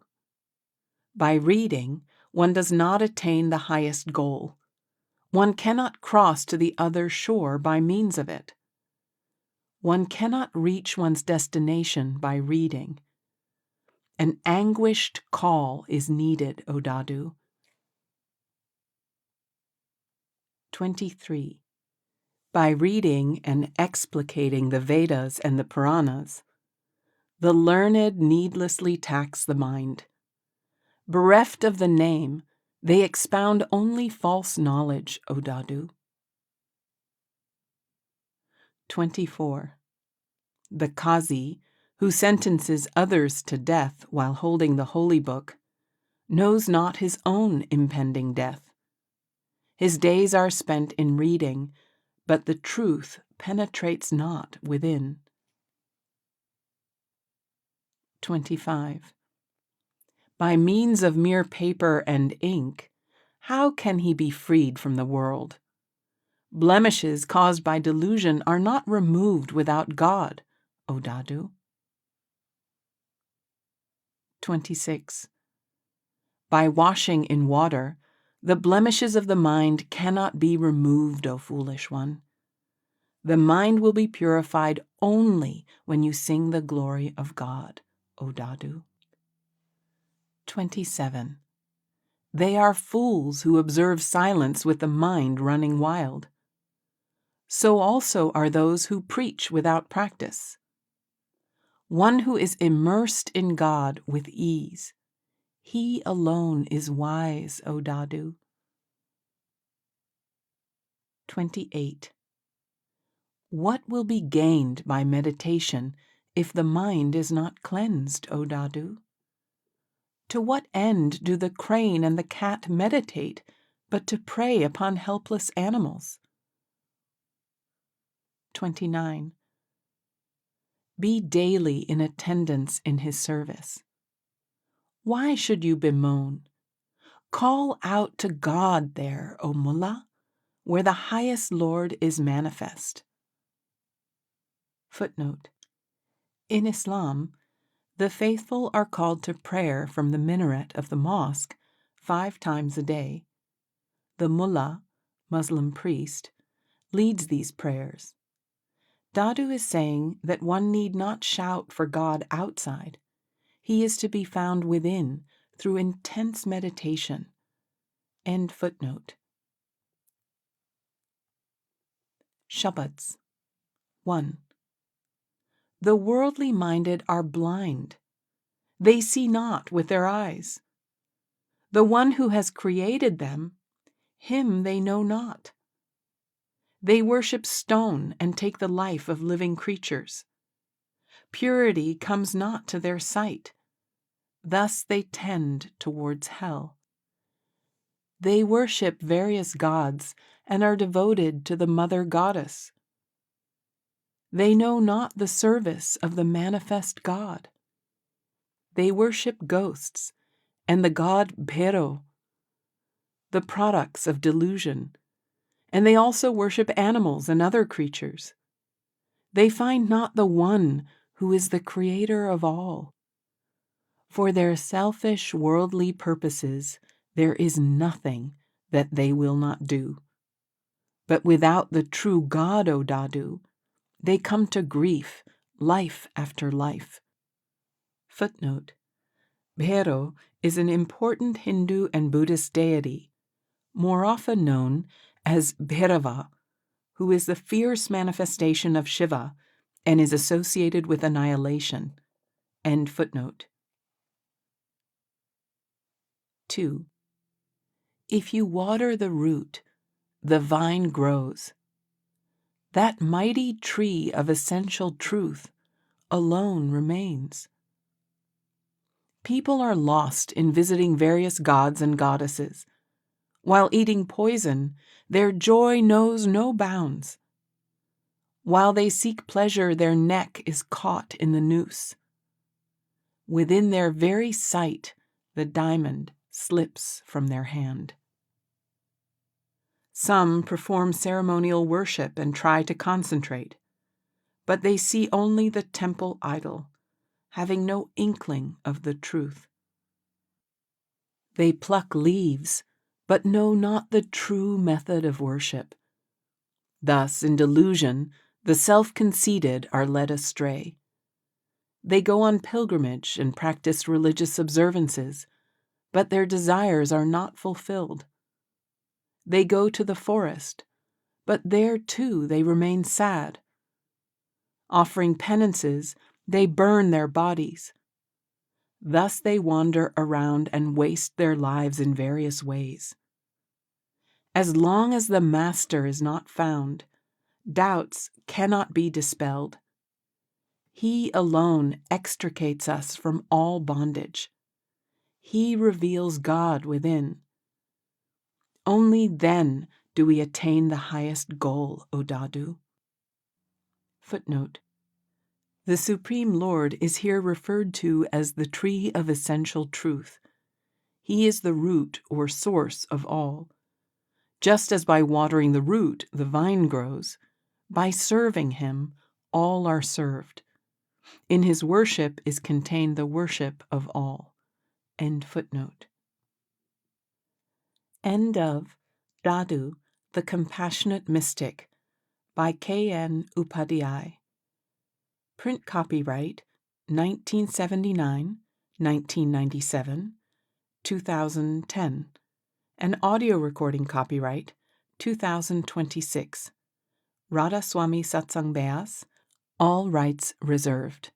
By reading, one does not attain the highest goal. One cannot cross to the other shore by means of it. One cannot reach one's destination by reading. An anguished call is needed, O Dadu. 23. By reading and explicating the Vedas and the Puranas, the learned needlessly tax the mind. Bereft of the name, they expound only false knowledge, O Dadu. 24. The Qazi, who sentences others to death while holding the holy book, knows not his own impending death. His days are spent in reading, but the truth penetrates not within. 25. By means of mere paper and ink, how can he be freed from the world? Blemishes caused by delusion are not removed without God, O Dadu. 26. By washing in water, the blemishes of the mind cannot be removed, O foolish one. The mind will be purified only when you sing the glory of God, O Dadu. 27. They are fools who observe silence with the mind running wild. So also are those who preach without practice. One who is immersed in God with ease, he alone is wise, O Dadu. 28. What will be gained by meditation if the mind is not cleansed, O Dadu? To what end do the crane and the cat meditate but to prey upon helpless animals? 29. Be daily in attendance in his service. Why should you bemoan? Call out to God there, O Mullah, where the highest Lord is manifest. Footnote. In Islam, the faithful are called to prayer from the minaret of the mosque 5 times a day. The mullah, Muslim priest, leads these prayers. Dadu is saying that one need not shout for God outside. He is to be found within through intense meditation. End footnote. Shabads. 1. The worldly minded are blind. They see not with their eyes. The one who has created them, him they know not. They worship stone and take the life of living creatures. Purity comes not to their sight. Thus they tend towards hell. They worship various gods and are devoted to the mother goddess. They know not the service of the manifest God. They worship ghosts and the god Bhairo, the products of delusion, and they also worship animals and other creatures. They find not the one who is the creator of all. For their selfish worldly purposes there is nothing that they will not do. But without the true God, O Dadu, they come to grief, life after life. Footnote. Bhairo is an important Hindu and Buddhist deity, more often known as Bhairava, who is the fierce manifestation of Shiva and is associated with annihilation. End footnote. 2. If you water the root, the vine grows. That mighty tree of essential truth alone remains. People are lost in visiting various gods and goddesses. While eating poison, their joy knows no bounds. While they seek pleasure, their neck is caught in the noose. Within their very sight, the diamond slips from their hand. Some perform ceremonial worship and try to concentrate, but they see only the temple idol, having no inkling of the truth. They pluck leaves, but know not the true method of worship. Thus, in delusion, the self-conceited are led astray. They go on pilgrimage and practice religious observances, but their desires are not fulfilled. They go to the forest, but there too they remain sad. Offering penances, they burn their bodies. Thus they wander around and waste their lives in various ways. As long as the master is not found, doubts cannot be dispelled. He alone extricates us from all bondage. He reveals God within. Only then do we attain the highest goal, O Dadu. Footnote. The Supreme Lord is here referred to as the tree of essential truth. He is the root or source of all. Just as by watering the root the vine grows, by serving him all are served. In his worship is contained the worship of all. End footnote. End of Dadu, the Compassionate Mystic, by K.N. Upadhyay. Print copyright 1979, 1997, 2010, and audio recording copyright 2026. Radha Soami Satsang Beas, all rights reserved.